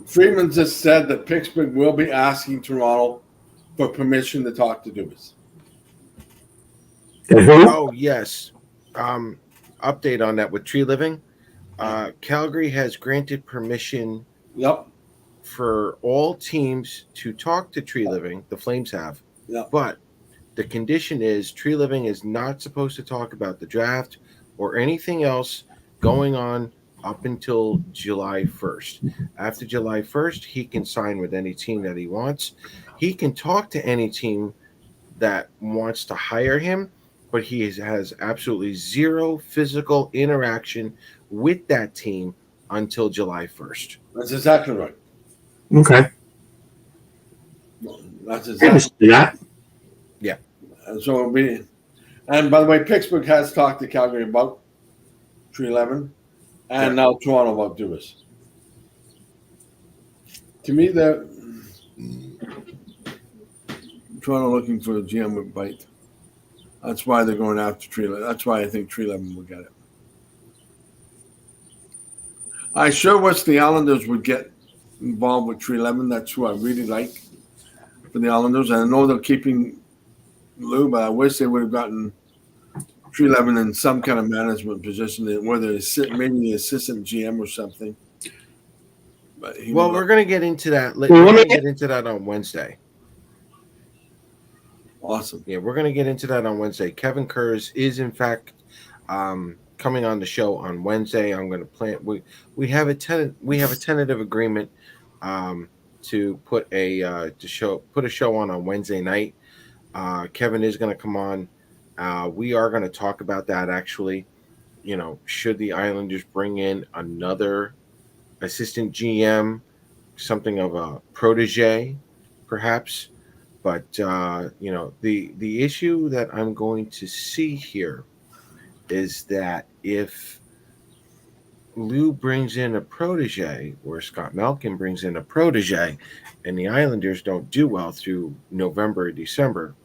Friedman just said that Pittsburgh will be asking Toronto for permission to talk to Dubas. And who? Oh, yes. Update on that with Tree Living. Calgary has granted permission for all teams to talk to Tree Living. The Flames have. Yep. But the condition is Tree Living is not supposed to talk about the draft or anything else going on up until July 1st. After July 1st, he can sign with any team that he wants. He can talk to any team that wants to hire him, but he has absolutely zero physical interaction with that team until July 1st. That's exactly right. Okay. That's exactly that. Yeah. And so it'll be. And by the way, Pittsburgh has talked to Calgary about 311, and now Toronto about Dubas. To me, they're Toronto looking for a GM with bite. That's why they're going after Tree. That's why I think 311 will get it. I sure wish the Islanders would get involved with 311. That's who I really like for the Islanders. And I know they're keeping Lou, but I wish they would have gotten 311 in some kind of management position, whether it's maybe the assistant GM or something. But we're going to get into that. We're going to get into that on Wednesday. Awesome. Yeah, we're going to get into that on Wednesday. Kevin Kurz is, in fact, coming on the show on Wednesday. I'm going to plan. We have a tentative agreement to put a show on Wednesday night. Kevin is going to come on. We are going to talk about that actually. Should the Islanders bring in another assistant GM, something of a protege, perhaps? But the issue that I'm going to see here is that if Lou brings in a protege or Scott Malkin brings in a protege and the Islanders don't do well through November or December,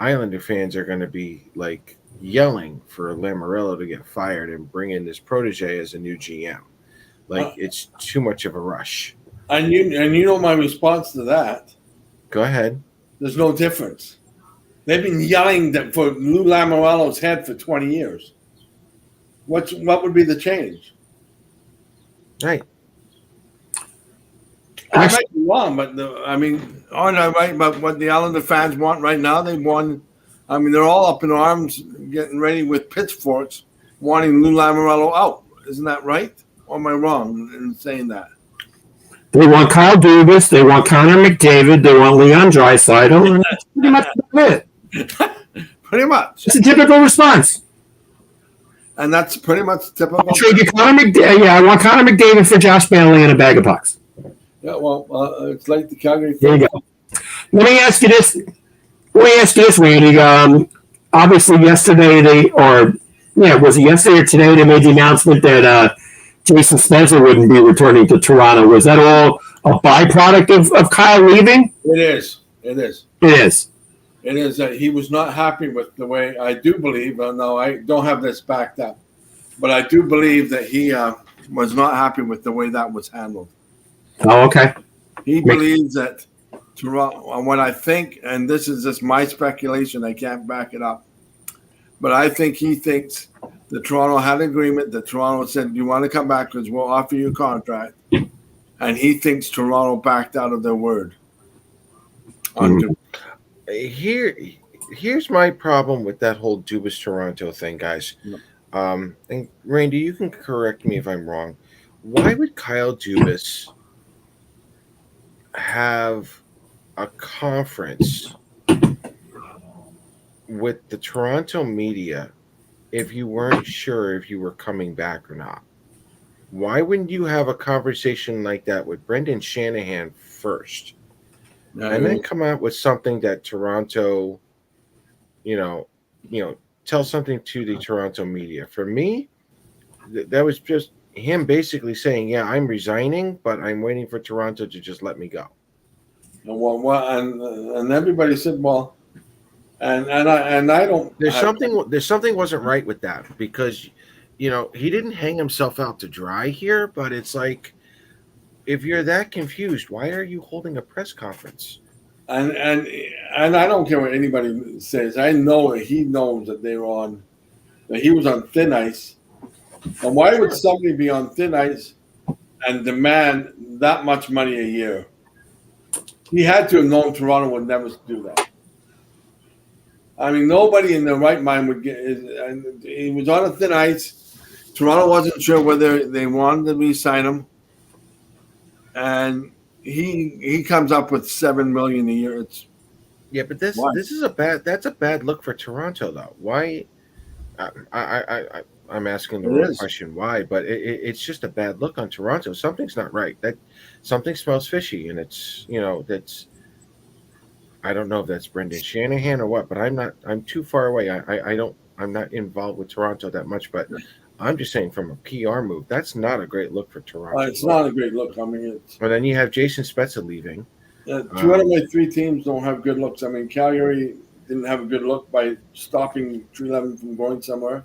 Islander fans are going to be like yelling for Lamoriello to get fired and bring in this protege as a new GM. Like it's too much of a rush. And you know my response to that. Go ahead. There's no difference. They've been yelling for Lou Lamoriello's head for 20 years. What would be the change? Right. I might be wrong, but aren't I right about what the Islander fans want right now? They want. I mean, they're all up in arms, getting ready with pitchforks, wanting Lou Lamoriello out. Isn't that right? Or am I wrong in saying that? They want Kyle Dubas. They want Connor McDavid. They want Leon Draisaitl. And that's pretty much it. Pretty much. It's a typical response. And that's pretty much typical. I'll trade you Connor McDavid. Yeah, I want Connor McDavid for Josh Bailey and a bag of pucks. Yeah, well, it's like the Calgary. There you go. Let me ask you this, Randy. Obviously, yesterday was it yesterday or today they made the announcement that Jason Spencer wouldn't be returning to Toronto. Was that all a byproduct of Kyle leaving? It is. It is. It is. It is that he was not happy with the way, I do believe, no, I don't have this backed up, but I do believe that he was not happy with the way that was handled. Oh, okay. He believes that Toronto, what I think, and this is just my speculation, I can't back it up, but I think he thinks that Toronto had an agreement, that Toronto said, you want to come back because we'll offer you a contract, and he thinks Toronto backed out of their word. Here's my problem with that whole Dubas Toronto thing, guys. And Randy, you can correct me if I'm wrong. Why would Kyle Dubas have a conference with the Toronto media if you weren't sure if you were coming back or not? Why wouldn't you have a conversation like that with Brendan Shanahan first? And then come out with something that Toronto, tell something to the Toronto media. For me, that was just him basically saying, yeah, I'm resigning, but I'm waiting for Toronto to just let me go. And everybody said, well, and I don't. There's something wasn't right with that because, he didn't hang himself out to dry here, but it's like, if you're that confused, why are you holding a press conference? And I don't care what anybody says. I know that he knows that that he was on thin ice. And why would somebody be on thin ice and demand that much money a year? He had to have known Toronto would never do that. I mean, nobody in their right mind would get. And he was on a thin ice. Toronto wasn't sure whether they wanted to re-sign him. And he comes up with $7 million a year. But that's a bad look for Toronto though. Why? I'm asking the wrong question. Why? But it's just a bad look on Toronto. Something's not right. That something smells fishy, and it's that's. I don't know if that's Brendan Shanahan or what, but I'm too far away. I'm not involved with Toronto that much, but I'm just saying from a PR move, that's not a great look for Toronto. It's not a great look. I mean, but then you have Jason Spezza leaving. 2 out of my 3 teams don't have good looks. I mean, Calgary didn't have a good look by stopping 311 from going somewhere.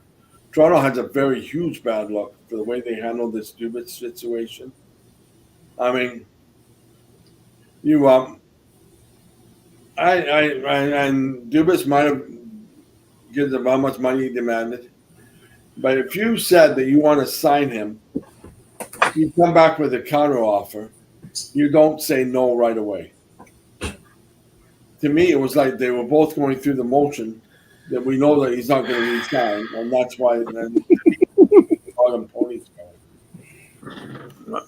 Toronto has a very huge bad look for the way they handled this Dubas situation. I mean, and Dubas might have given them how much money he demanded. But if you said that you want to sign him, you come back with a counter offer. You don't say no right away. To me, it was like they were both going through the motion that we know that he's not going to resign, and that's why then call him ponies going.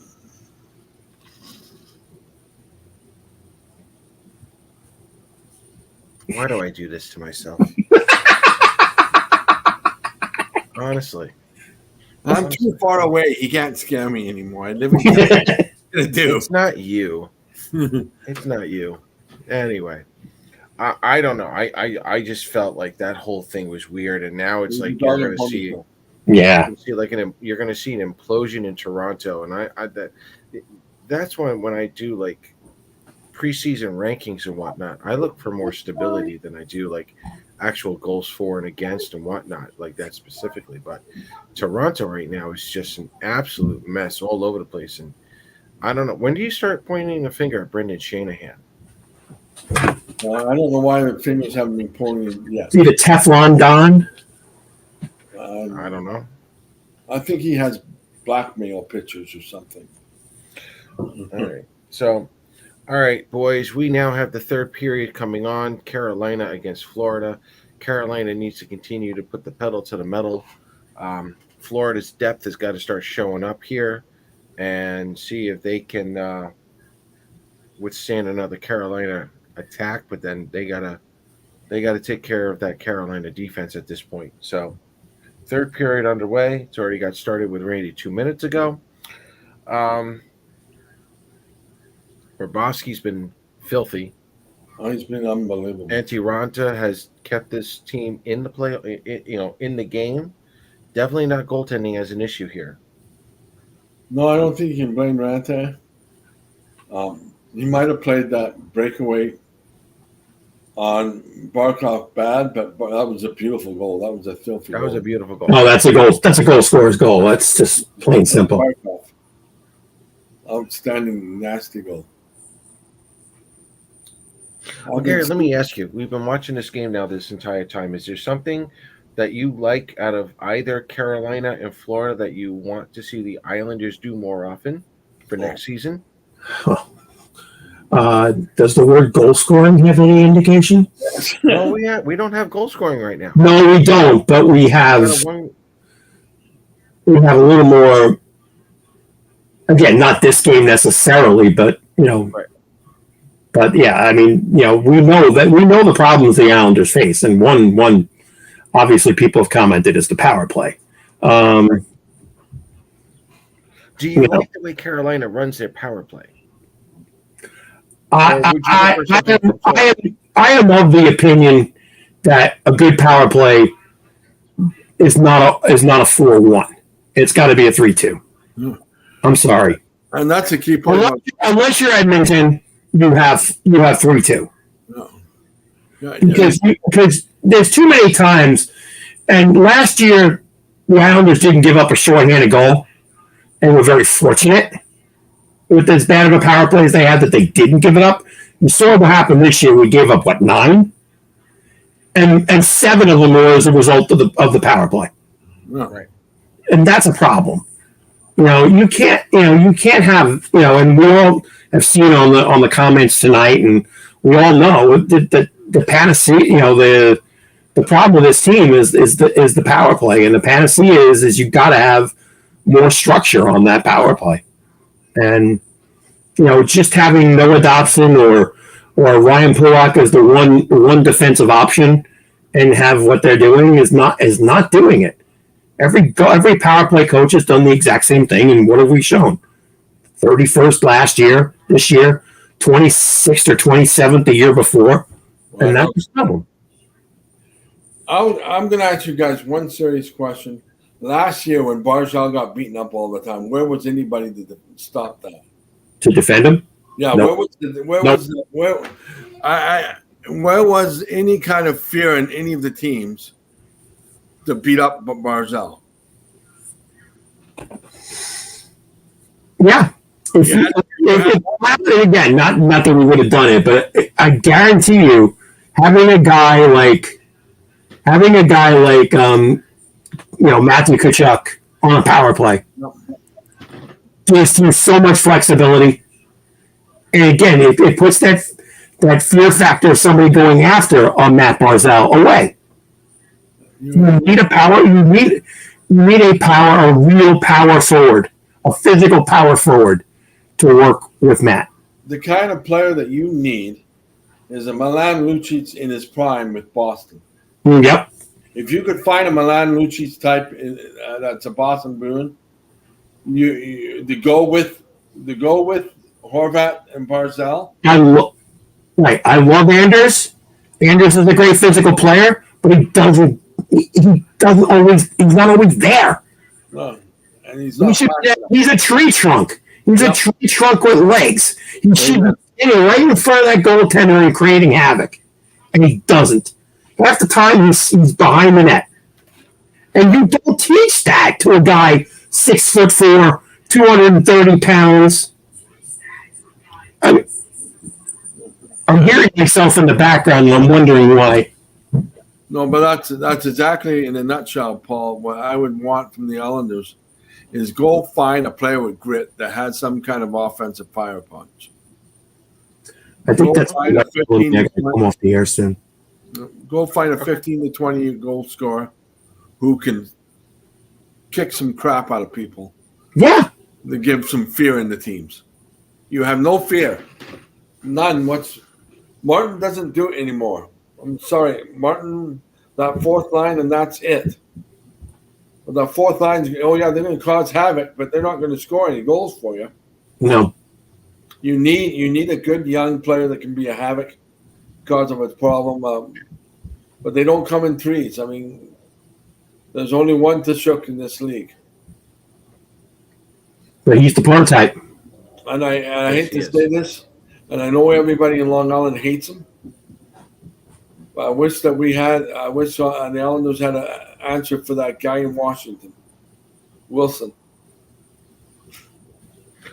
Why do I do this to myself? Honestly, I'm too far away. He can't scare me anymore. I live in Canada. It's not you. It's not you. Anyway, I don't know. I just felt like that whole thing was weird, and now it's like you're going to see. Yeah. You're going to see an implosion in Toronto, and that's when I do like preseason rankings and whatnot. I look for more stability than I do like. actual goals for and against and whatnot like that specifically. But Toronto right now is just an absolute mess all over the place. And I don't know. When do you start pointing a finger at Brendan Shanahan? I don't know why the fingers haven't been pointing yet. See the Teflon Don? I don't know. I think he has blackmail pictures or something. All right. So, all right, boys, we now have the third period coming on. Carolina against Florida. Carolina needs to continue to put the pedal to the metal. Florida's depth has got to start showing up here and see if they can withstand another Carolina attack, but then they gotta take care of that Carolina defense at this point. So third period underway. It's already got started with Randy 2 minutes ago. Bobrovsky's been filthy. Oh, he's been unbelievable. Antti Ranta has kept this team in the play, in the game. Definitely not goaltending as an issue here. No, I don't think you can blame Ranta. He might have played that breakaway on Barkov bad, but that was a beautiful goal. That was a filthy goal. That was a beautiful goal. No, that's a goal. That's a goal scorer's goal. That's just plain simple. Barkov. Outstanding, nasty goal. Well, Gary, let me ask you. We've been watching this game now this entire time. Is there something that you like out of either Carolina and Florida that you want to see the Islanders do more often for next season? Does the word goal scoring have any indication? No, we don't have goal scoring right now. No, we don't. But we have a little more. Again, not this game necessarily, but Right. But yeah, I mean, we know the problems the Islanders face, and one obviously people have commented is the power play. Do you like the way Carolina runs their power play? I am of the opinion that a good power play is not a 4-1. It's got to be a 3-2. I'm sorry, and that's a key point. Unless you're Edmonton, you have 3-2. No. Because there's too many times, and last year the Islanders didn't give up a shorthanded goal, and were very fortunate with as bad of a power play as they had that they didn't give it up. You saw what happened this year. We gave up 9, and 7 of them were as a result of the power play. Right. And that's a problem. You can't have, and we all have seen on the comments tonight, and we all know that the panacea, the problem with this team is the power play, and the panacea is you got to have more structure on that power play, and just having Noah Dobson or Ryan Pulock as the one defensive option and have what they're doing is not doing it. Every power play coach has done the exact same thing, and what have we shown? 31st last year, this year, 26th or 27th the year before, and that's the problem. I'm going to ask you guys one serious question. Last year, when Barzal got beaten up all the time, where was anybody to stop that? To defend him? Yeah, nope. Where was any kind of fear in any of the teams to beat up Barzal? Yeah. Again, not that we would have done it, but I guarantee you, having a guy like Matthew Tkachuk on a power play gives you so much flexibility. And again, it puts that fear factor of somebody going after on Matt Barzal away. You need a power. You need a real power forward, a physical power forward to work with Matt. The kind of player that you need is a Milan Lucic in his prime with Boston. Yep. If you could find a Milan Lucic type that's a Boston Bruin, you go with Horvat and Barzal. I love Anders. Anders is a great physical player, but he doesn't always. He's not always there. No, and he's not. He's a tree trunk. He's a tree trunk with legs. He should be sitting right in front of that goaltender and creating havoc, and he doesn't. Half the time he's behind the net. And you don't teach that to a guy 6'4", 230 pounds. I'm hearing myself in the background, and I'm wondering why. No, but that's exactly in a nutshell, Paul. What I would want from the Islanders is go find a player with grit that has some kind of offensive fire punch. I think that's find a 15 to come off the air soon. Go find a 15 to 20 goal scorer who can kick some crap out of people. Yeah. To give some fear in the teams. You have no fear. None. Martin doesn't do it anymore. I'm sorry. Martin, that fourth line, and that's it. But that fourth line's, they're going to cause havoc, but they're not going to score any goals for you. No. You need a good young player that can be a havoc because of its problem. But they don't come in threes. I mean, there's only one Tashuk in this league. But he's the prototype. And I hate to say this, and I know everybody in Long Island hates him. But I wish that the Islanders had an answer for that guy in Washington, Wilson.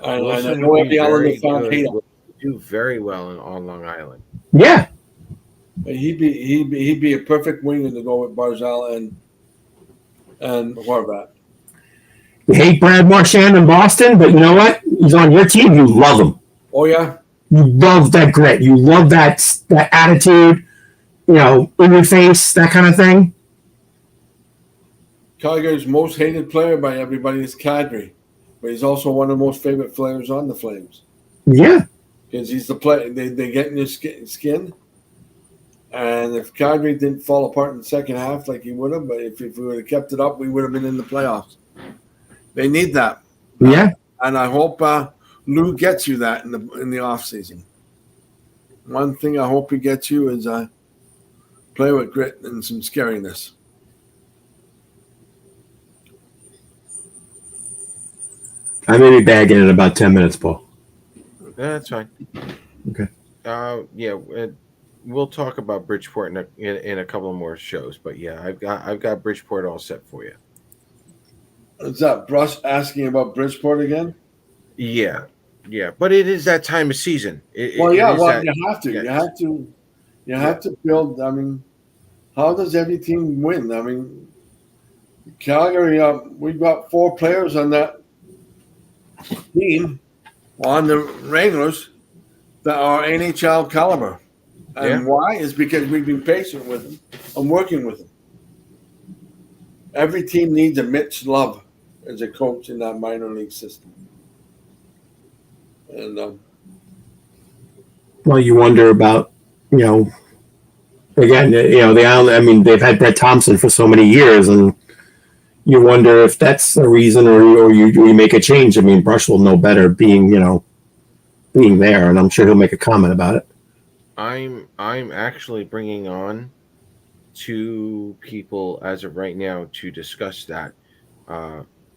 And I know the Islanders fans hate him. Do very well on Long Island. Yeah. But he'd be a perfect winger to go with Barzal and Horvat. You hate Brad Marchand in Boston, but you know what? He's on your team. You love him. Oh, yeah? You love that grit. You love that attitude, in your face, that kind of thing. Calgary's most hated player by everybody is Kadri, but he's also one of the most favorite players on the Flames. Yeah. Because he's the player. They get in your skin. And if Kadri didn't fall apart in the second half like he would have, but if we would have kept it up, we would have been in the playoffs. They need that. Yeah. And I hope Lou gets you that in the off season. One thing I hope he gets you is play with grit and some scariness. I may be bagging in about 10 minutes, Paul. That's fine. Okay. We'll talk about Bridgeport in a couple of more shows, but yeah, I've got Bridgeport all set for you. Is that Brush asking about Bridgeport again? Yeah, but it is that time of season. You have to. Yeah. You have to build. I mean, how does every team win? I mean, Calgary. We've got 4 players on that team on the Wranglers that are NHL caliber. And why? Is because we've been patient with them and working with them. Every team needs a Mitch Love as a coach in that minor league system. And well, you wonder about, again, the Island. I mean, they've had Brett Thompson for so many years, and you wonder if that's a reason, or you make a change. I mean, Brush will know better, being there, and I'm sure he'll make a comment about it. I'm actually bringing on 2 people as of right now to discuss that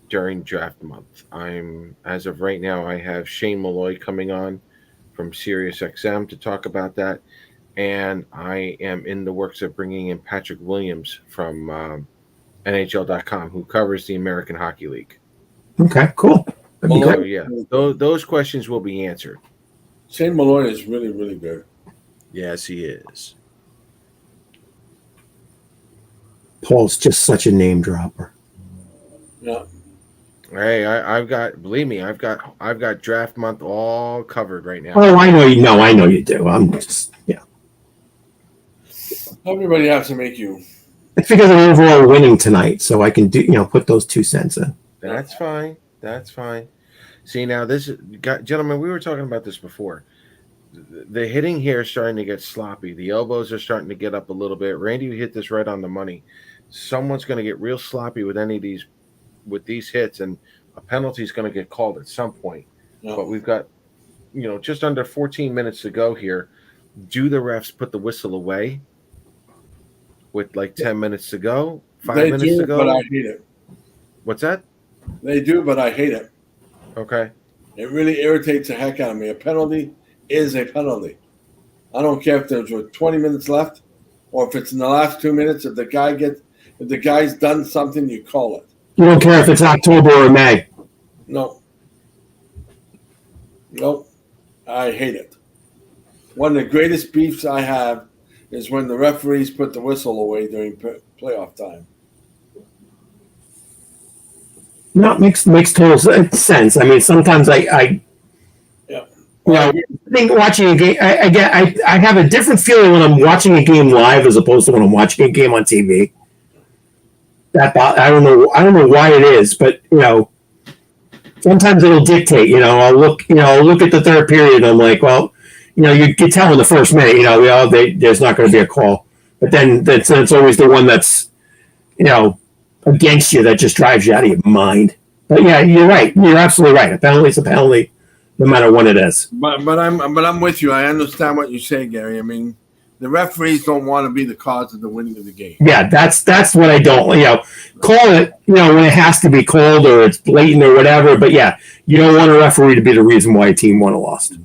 during draft month. As of right now, I have Shane Malloy coming on from SiriusXM to talk about that, and I am in the works of bringing in Patrick Williams from NHL.com, who covers the American Hockey League. Okay, cool. So, yeah, those questions will be answered. Shane Malloy is really, really good. Yes, he is. Paul's just such a name dropper. Yeah. Hey, I've got draft month all covered right now. Oh, I know you know. I know you do. I'm just Everybody has to make you. It's because I'm overall winning tonight, so I can put those 2 cents in. That's fine. See, now gentlemen, we were talking about this before. The hitting here is starting to get sloppy. The elbows are starting to get up a little bit. Randy, you hit this right on the money. Someone's going to get real sloppy with these hits, and a penalty is going to get called at some point. Yeah. But we've got, just under 14 minutes to go here. Do the refs put the whistle away with like 10 minutes to go? 5 minutes to go? But I hate it. What's that? They do, but I hate it. Okay. It really irritates the heck out of me. A penalty is a penalty. I don't care if there's 20 minutes left. or if it's in the last 2 minutes, if the guy's done something, you call it. You don't care if it's October or May. No. Nope. I hate it. One of the greatest beefs I have is when the referees put the whistle away during playoff time. No, it makes total sense. I mean, sometimes I think watching a game, I have a different feeling when I'm watching a game live as opposed to when I'm watching a game on TV. I don't know why it is, but sometimes it'll dictate. I'll look at the third period and I'm like, well, you can tell in the first minute, there's not going to be a call, but then it's always the one that's against you that just drives you out of your mind. But yeah, you're right. You're absolutely right. A penalty is a penalty, no matter what it is. But I'm with you. I understand what you say, Gary. I mean, the referees don't want to be the cause of the winning of the game. Yeah, that's what I don't. Call it. When it has to be called or it's blatant or whatever. But yeah, you don't want a referee to be the reason why a team won or lost.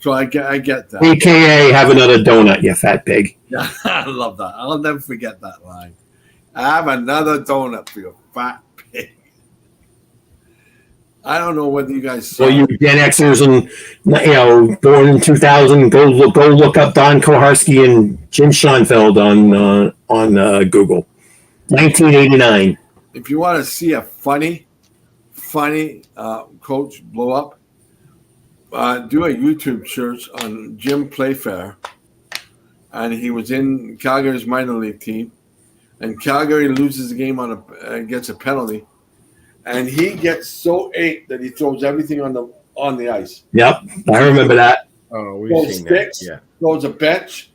So I get that. AKA have another donut, you fat pig. Yeah, I love that. I'll never forget that line. Have another donut for your fat pig. I don't know whether you guys saw. Well, you Gen Xers and born in 2000, go look up Don Koharski and Jim Schoenfeld on Google. 1989. If you want to see a funny coach blow up, do a YouTube search on Jim Playfair, and he was in Calgary's minor league team, and Calgary loses the game gets a penalty. And he gets so ate that he throws everything on the ice. Yep, I remember that. Oh, we've throws seen sticks, that. Yeah. throws a bench.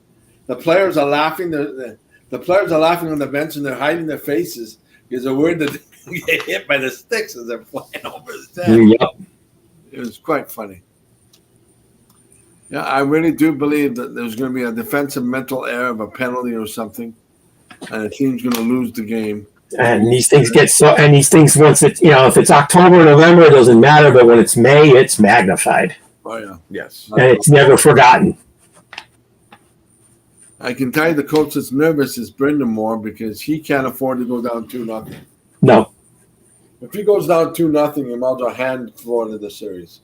The players are laughing. The players are laughing on the bench and they're hiding their faces because they're worried that they get hit by the sticks as they're flying over his head. Yep. It was quite funny. Yeah, I really do believe that there's going to be a defensive mental error of a penalty or something, and the team's going to lose the game. And these things once it if it's October or November, it doesn't matter. But when it's May, it's magnified. Oh yeah, yes, and it's never forgotten. I can tell you the coach that's nervous is Brendan Moore because he can't afford to go down 2-0. No, if he goes down 2-0, he might as well hand Florida the series.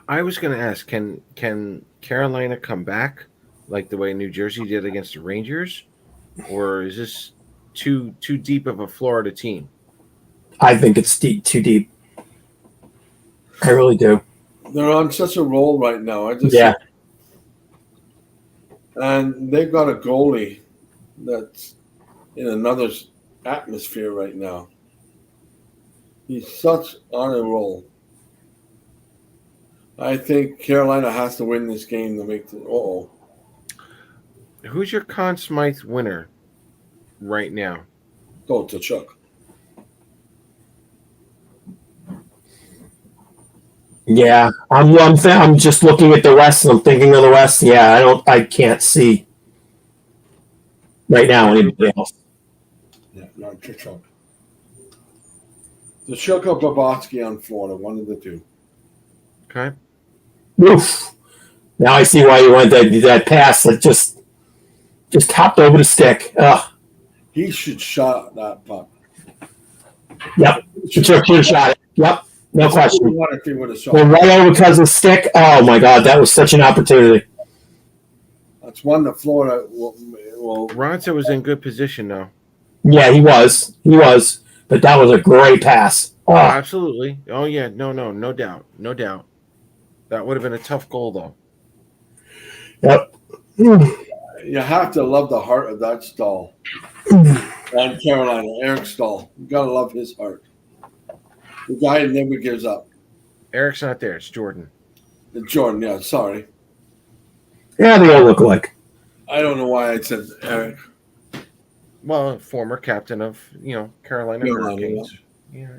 I was going to ask, can Carolina come back like the way New Jersey did against the Rangers, or is this too deep of a Florida team? I think it's too deep. I really do. They're on such a roll right now. And they've got a goalie that's in another atmosphere right now. He's such on a roll. I think Carolina has to win this game to make the. Who's your Conn Smythe winner right now? Go to Chuck. Yeah, I'm just looking at the West and I'm thinking of the West. Yeah, I can't see right now anybody else. Yeah, not Chuck. The Chuck or Bobrovsky on Florida, one of the two. Okay. Oof. Now I see why you went that pass that just hopped over the stick. Ugh. He should shot that puck. Yep. Should have shot it. Yep. No question. If he would have shot right over because of the stick. Oh my God, that was such an opportunity. That's one that Florida will Ronson was in good position though. Yeah, he was. But that was a great pass. Oh, absolutely. Oh yeah, no doubt. That would have been a tough goal though. Yep. You have to love the heart of that Stahl. On Carolina, Eric Stahl. You gotta love his heart. The guy never gives up. Eric's not there. It's Jordan. Jordan, yeah, sorry. Yeah, they all look alike. I don't know why I said Eric. Well, former captain of Carolina Hurricanes. Yeah.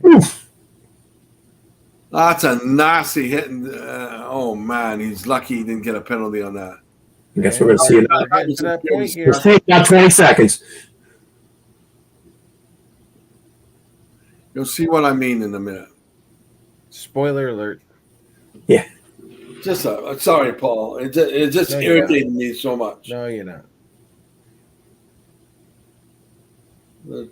That's a nasty hit. Oh man, he's lucky he didn't get a penalty on that. I guess we're going to see it. Let's take about 20 seconds. You'll see what I mean in a minute. Spoiler alert. Yeah. Sorry, Paul. It just irritated me so much. No, you're not. I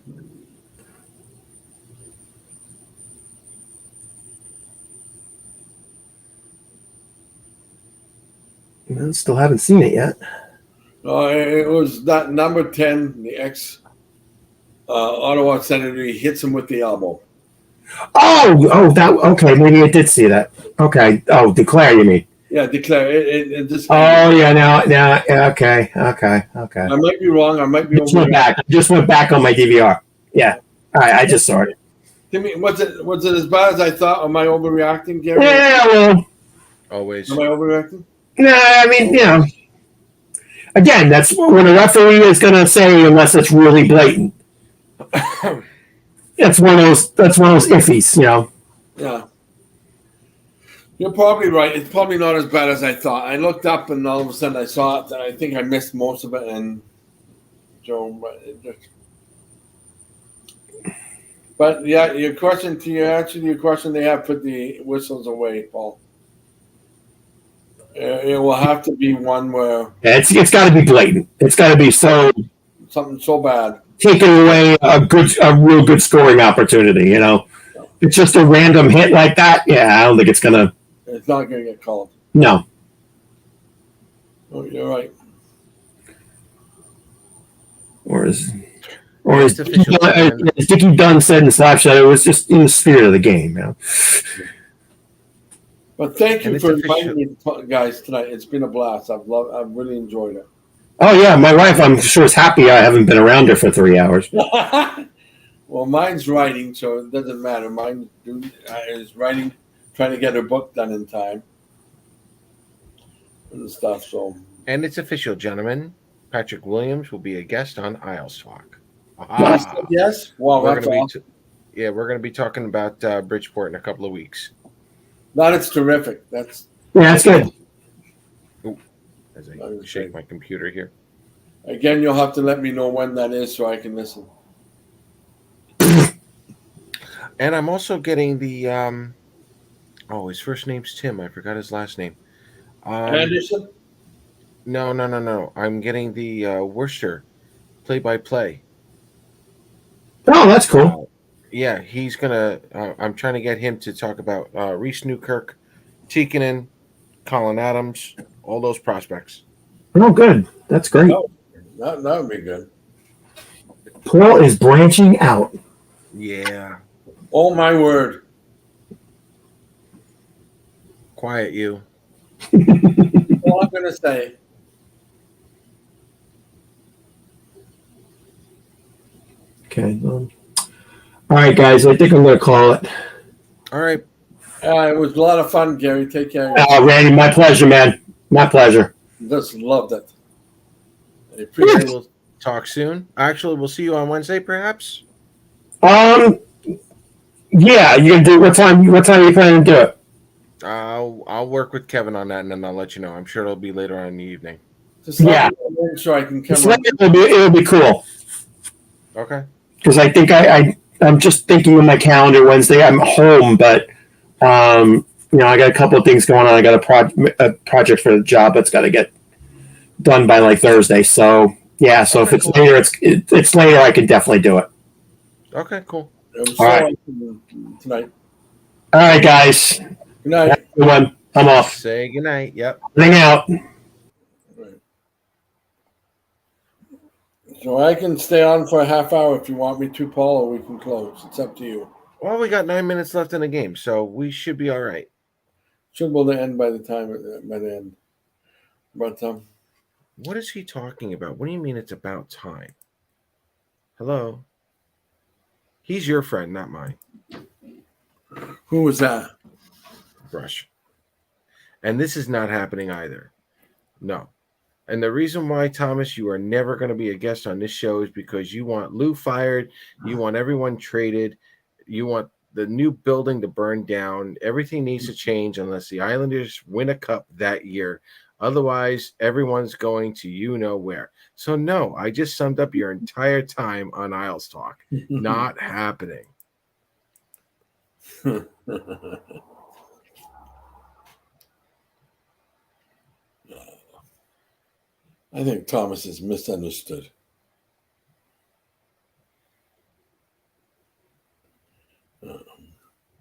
still haven't seen it yet. It was that number 10, the ex Ottawa Senator. He hits him with the elbow. That okay. Maybe I did see that. Okay. Oh, declare you mean? Yeah, declare it. Just. Oh yeah. Now. Yeah, okay. I might be wrong. I might be Just went back on my DVR. Yeah. All right. I just saw it. Was it as bad as I thought? Am I overreacting, Gary? Yeah. Well. Always. Am I overreacting? No. I mean, again, that's what a referee is going to say, unless it's really blatant. That's one of those iffies, Yeah. You're probably right. It's probably not as bad as I thought. I looked up and all of a sudden I saw it, and I think I missed most of it. And but yeah, your answer to your question, they have put the whistles away, Paul. It will have to be one where it's got to be blatant. It's got to be something so bad, taking away a real good scoring opportunity. It's just a random hit like that. Yeah, I don't think it's gonna. It's not gonna get called. No. Oh, you're right. Or as Dickie Dunn said in Slapshot, it was just in the spirit of the game. But thank you for inviting me, guys, tonight. It's been a blast. I've really enjoyed it. Oh yeah, my wife, I'm sure, is happy I haven't been around her for 3 hours. Well, mine's writing, so it doesn't matter. Mine is writing, trying to get her book done in time and stuff. So. And it's official, gentlemen. Patrick Williams will be a guest on Isles Talk. Yes. Well, we're going to be talking about Bridgeport in a couple of weeks. That's terrific. That's good. Ooh, as I shake my computer here. Again, you'll have to let me know when that is so I can listen. And I'm also getting the his first name's Tim. I forgot his last name. Anderson? No. I'm getting the Worcester play-by-play. Oh, that's cool. Yeah, he's gonna. I'm trying to get him to talk about Reese Newkirk, Tikkanen, Colin Adams, all those prospects. Oh, good. That's great. That would be good. Paul is branching out. Yeah. Oh my word. Quiet you. All I'm gonna say. Okay. All right, guys. I think I'm going to call it. All right. It was a lot of fun, Gary. Take care. Randy, my pleasure, man. My pleasure. Just loved it. I appreciate it. We'll talk soon. Actually, we'll see you on Wednesday, perhaps. Yeah, you gonna do what time? What time are you planning to do it? I'll work with Kevin on that, and then I'll let you know. I'm sure it'll be later on in the evening. Just let me know so I can come. It'll be cool. Okay. Because I think I'm just thinking of my calendar. Wednesday, I'm home, but I got a couple of things going on. I got a project for the job that's got to get done by like Thursday. So yeah, so if it's later, it's later. I can definitely do it. Okay, cool. All right. Tonight. All right, guys. Good night. Have a good one. I'm off. Say good night. Yep. Hang out. So I can stay on for a half hour if you want me to, Paul, or we can close. It's up to you. Well, we got 9 minutes left in the game, so we should be all right. Should be able to end by the end. But what is he talking about? What do you mean it's about time? Hello? He's your friend, not mine. Who was that? Brush. And this is not happening either. No. And the reason why, Thomas, you are never going to be a guest on this show is because you want Lou fired. You want everyone traded. You want the new building to burn down. Everything needs to change unless the Islanders win a cup that year. Otherwise, everyone's going to where. So, no, I just summed up your entire time on Isles Talk. Not happening. I think Thomas is misunderstood.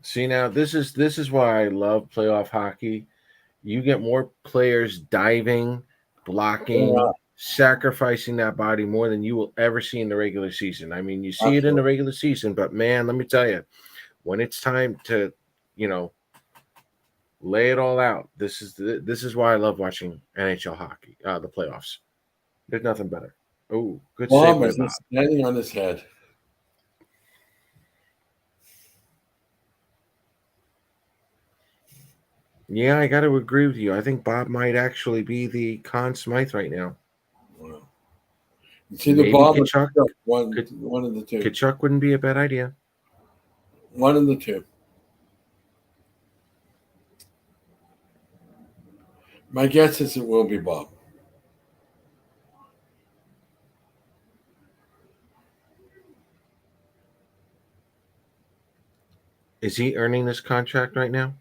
See, now this is why I love playoff hockey. You get more players diving, blocking, sacrificing that body more than you will ever see in the regular season. I mean, you see it in the Absolutely. regular season, but man, let me tell you, when it's time to, you know, lay it all out, this is why I love watching NHL hockey, the playoffs. There's nothing better. Oh, good save Bob by is Bob. just standing on his head. Yeah, I got to agree with you. I think Bob might actually be the Conn Smythe right now. Wow. It's either Maybe Bob or Kachuk. Chuck. One, Ka- one of the two. Kachuk wouldn't be a bad idea. One of the two. My guess is it will be Bob. Is he earning this contract right now?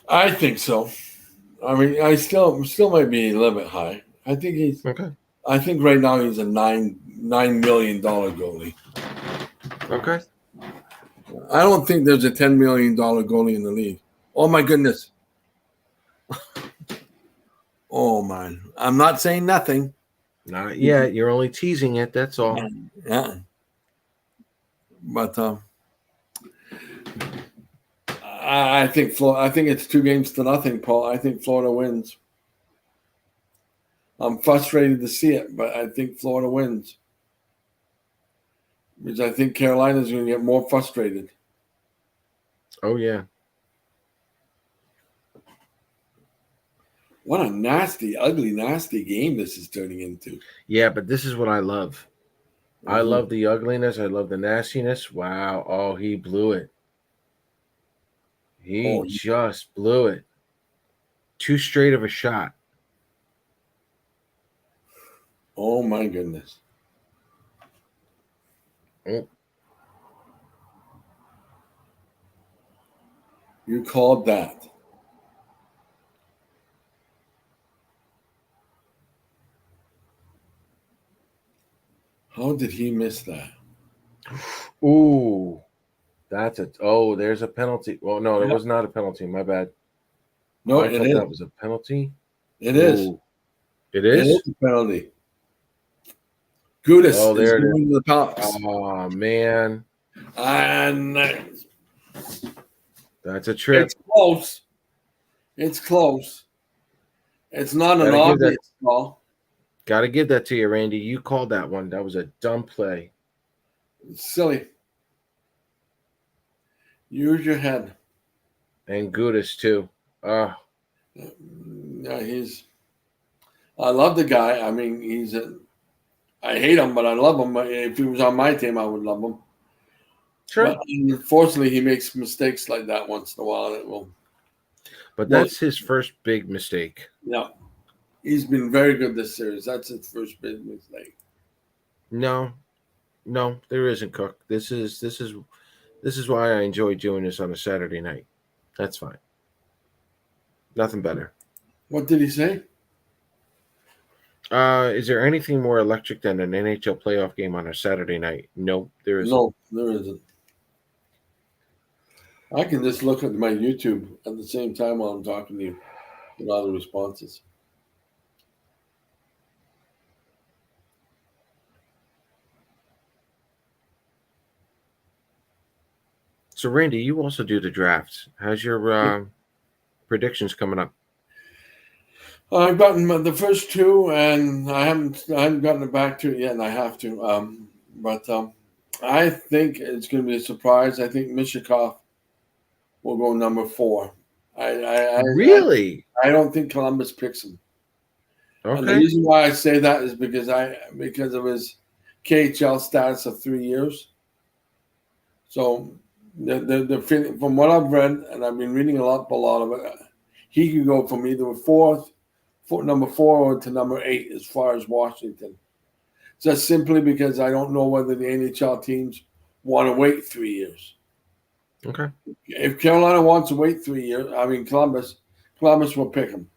I think so. I mean, I still might be a little bit high. I think he's. Okay. I think right now he's a $9 million goalie. Okay. I don't think there's a $10 million goalie in the league. Oh my goodness. Oh man, I'm not saying nothing. Not yet. You're only teasing it. That's all. Yeah, but I think I think it's 2-0, Paul. I think Florida wins. I'm frustrated to see it, but I think Florida wins because I think Carolina's going to get more frustrated. Oh yeah. What a nasty, ugly, nasty game this is turning into. Yeah, but this is what I love. I love the ugliness. I love the nastiness. Wow. Oh, he blew it. He just blew it. Too straight of a shot. Oh my goodness. Oh. You called that. How did he miss that? Ooh. That's a there's a penalty. Well, no, it was not a penalty. My bad. No, I it thought is. that was a penalty. It is. It It is? is a penalty. Gudis Oh, is there it going to the Pops. Oh man. And That's a trip. it's close. It's close. It's not an Gotta give that- obvious call. Gotta give that to you, Randy. You called that one. That was a dumb play. It's silly. Use your head. And Gudis too. Yeah, I love the guy. I mean, I hate him, but I love him. If he was on my team, I would love him. Sure. But unfortunately, he makes mistakes like that once in a while. But that's his first big mistake. Yeah. He's been very good this series. That's his first big mistake. No, there isn't, Cook. This is why I enjoy doing this on a Saturday night. That's fine. Nothing better. What did he say? Is there anything more electric than an NHL playoff game on a Saturday night? No, there isn't. No, there isn't. I can just look at my YouTube at the same time while I'm talking to you with all the responses. So, Randy, you also do the drafts. How's your predictions coming up? I've gotten the first two, and I haven't gotten it back to it yet, and I have to. But I think it's going to be a surprise. I think Mishikov will go number 4. Really? I don't think Columbus picks him. Okay. And the reason why I say that is because of his KHL status of 3 years. So from what I've read, and I've been reading a lot of it, he could go from either number 4 or to number 8 as far as Washington. Just simply because I don't know whether the NHL teams want to wait 3 years. Okay. If Carolina wants to wait 3 years, Columbus will pick him.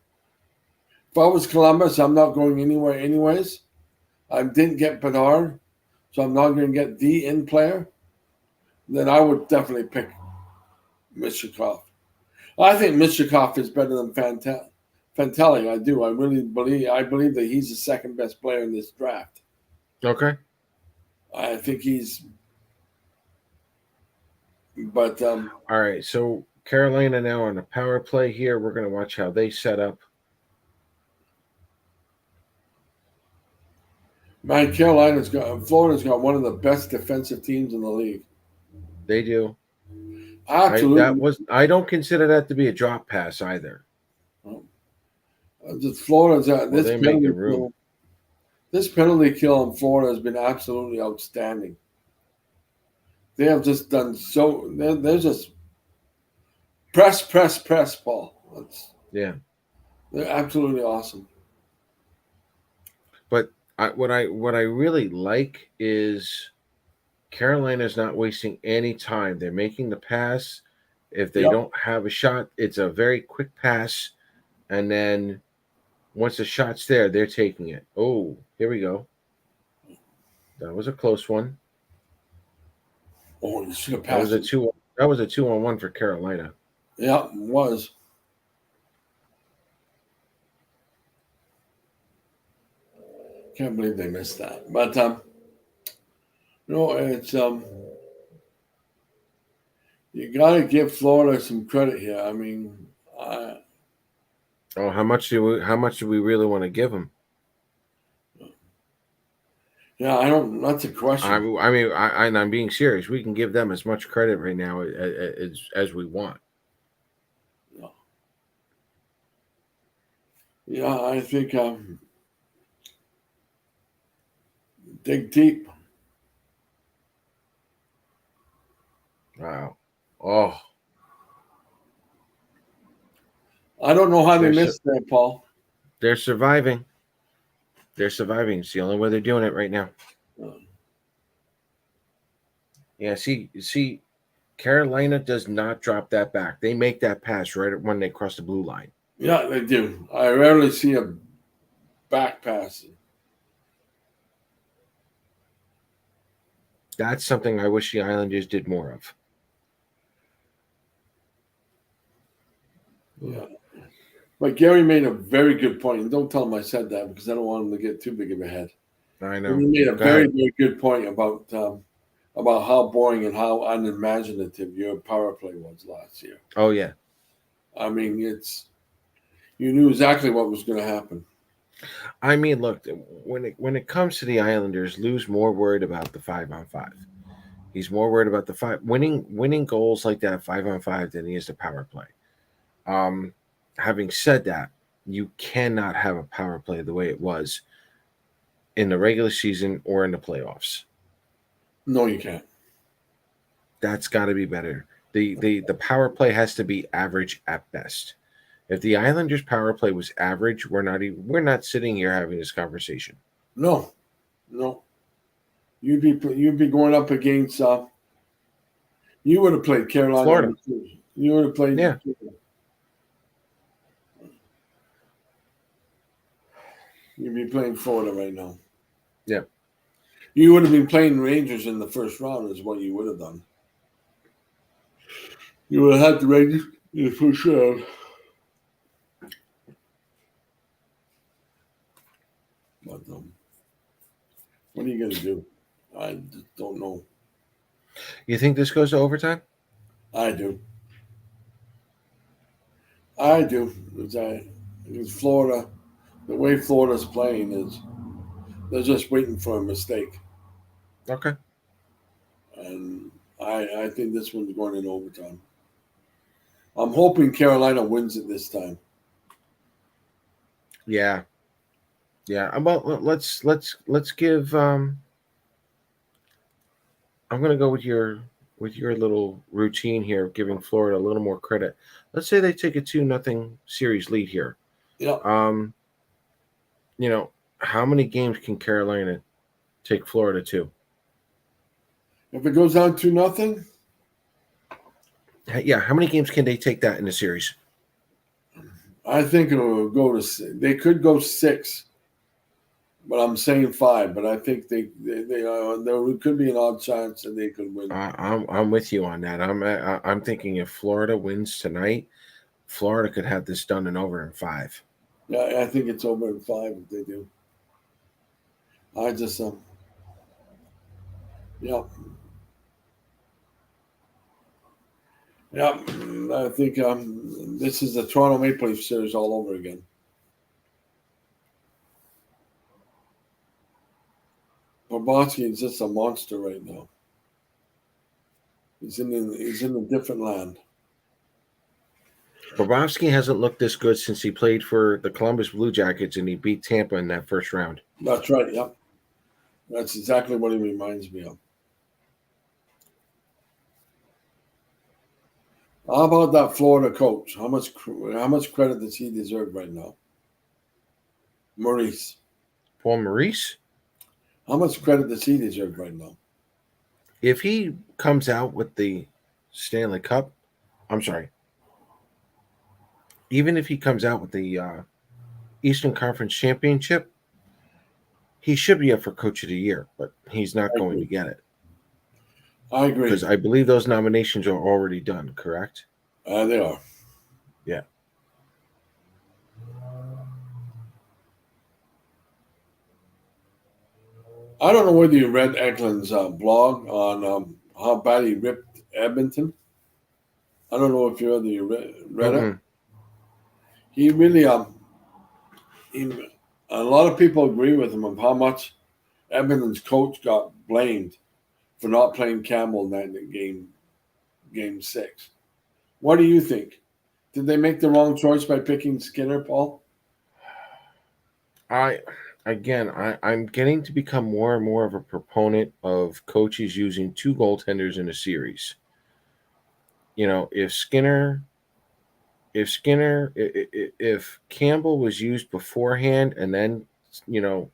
If I was Columbus, I'm not going anywhere anyways. I didn't get Bedard, so I'm not going to get the in player. then I would definitely pick Michikov. I think Michikov is better than Fantelli. I do. I really believe. I believe that he's the second best player in this draft. Okay. I think he's. But All right. So Carolina now on a power play here. We're going to watch how they set up. man, Florida's got one of the best defensive teams in the league. They do. Absolutely. I don't consider that to be a drop pass either. Florida's They make the room. This penalty kill in Florida has been absolutely outstanding. They have just done so. They're just press, Paul. Yeah. They're absolutely awesome. But what I really like is Carolina's not wasting any time. They're making the pass. If they don't have a shot, it's a very quick pass, and then once the shot's there, they're taking it. Oh, here we go. That was a close one. Oh, you should have That passed. was a 2. That was a 2-on-1 for Carolina. Yeah, it was. Can't believe they missed that. But it's you got to give Florida some credit here. I mean, how much do we really want to give them? Yeah, I don't. That's a question. I'm being serious. We can give them as much credit right now as we want. Yeah, I think dig deep. Wow. Oh. I don't know how they missed that, Paul. They're surviving. They're surviving. It's the only way they're doing it right now. Yeah, see, Carolina does not drop that back. They make that pass right when they cross the blue line. Yeah, they do. I rarely see a back pass. That's something I wish the Islanders did more of. Yeah. But Gary made a very good point. And don't tell him I said that because I don't want him to get too big of a head. I know. He made a very good point about how boring and how unimaginative your power play was last year. Oh, yeah. I mean, you knew exactly what was going to happen. I mean, look, when it comes to the Islanders, Lou's more worried about the 5-on-5. He's more worried about the winning goals like that 5-on-5 than he is the power play. Having said that, you cannot have a power play the way it was in the regular season or in the playoffs. No, you can't. That's got to be better. The power play has to be average at best. If the Islanders' power play was average, we're not sitting here having this conversation. No. You'd be going up against. You would have played Carolina. Florida. You would have played. Yeah. You'd be playing Florida right now. Yeah. You would have been playing Rangers in the first round, is what you would have done. You would have had the Rangers in the first round. But what are you going to do? I just don't know. You think this goes to overtime? I do. Because Florida, the way Florida's playing is they're just waiting for a mistake. Okay. And I think this one's going in overtime. I'm hoping Carolina wins it this time. Yeah. Well, let's give. I'm going to go with your little routine here, giving Florida a little more credit. Let's say they take a 2-0 series lead here. Yeah. How many games can Carolina take Florida to? If it goes down 2-0, Yeah, how many games can they take that in the series? I think it will go to. They could go 6. But I'm saying 5. But I think they there could be an odd chance that they could win. I'm with you on that. I'm thinking if Florida wins tonight, Florida could have this done and over in 5. Yeah, I think it's over in 5 if they do. I just yeah. Yeah, I think this is the Toronto Maple Leaf series all over again. Bobrovsky is just a monster right now. He's in a different land. Bobrovsky hasn't looked this good since he played for the Columbus Blue Jackets and he beat Tampa in that first round. That's right. Yep, that's exactly what he reminds me of. How about that Florida coach? How much credit does he deserve right now? Maurice. Paul Maurice? How much credit does he deserve right now? If he comes out with the Stanley Cup, I'm sorry. Even if he comes out with the Eastern Conference Championship, he should be up for Coach of the Year, but he's not going to get it. I agree. Because I believe those nominations are already done, correct? They are. Yeah. I don't know whether you read Eklund's blog on how bad he ripped Edmonton. I don't know if you read it. He really, a lot of people agree with him of how much Edmonton's coach got blamed for not playing Campbell in game 6. What do you think? Did they make the wrong choice by picking Skinner, Paul? I'm getting to become more and more of a proponent of coaches using 2 goaltenders in a series. You know, if Campbell was used beforehand and then, you know,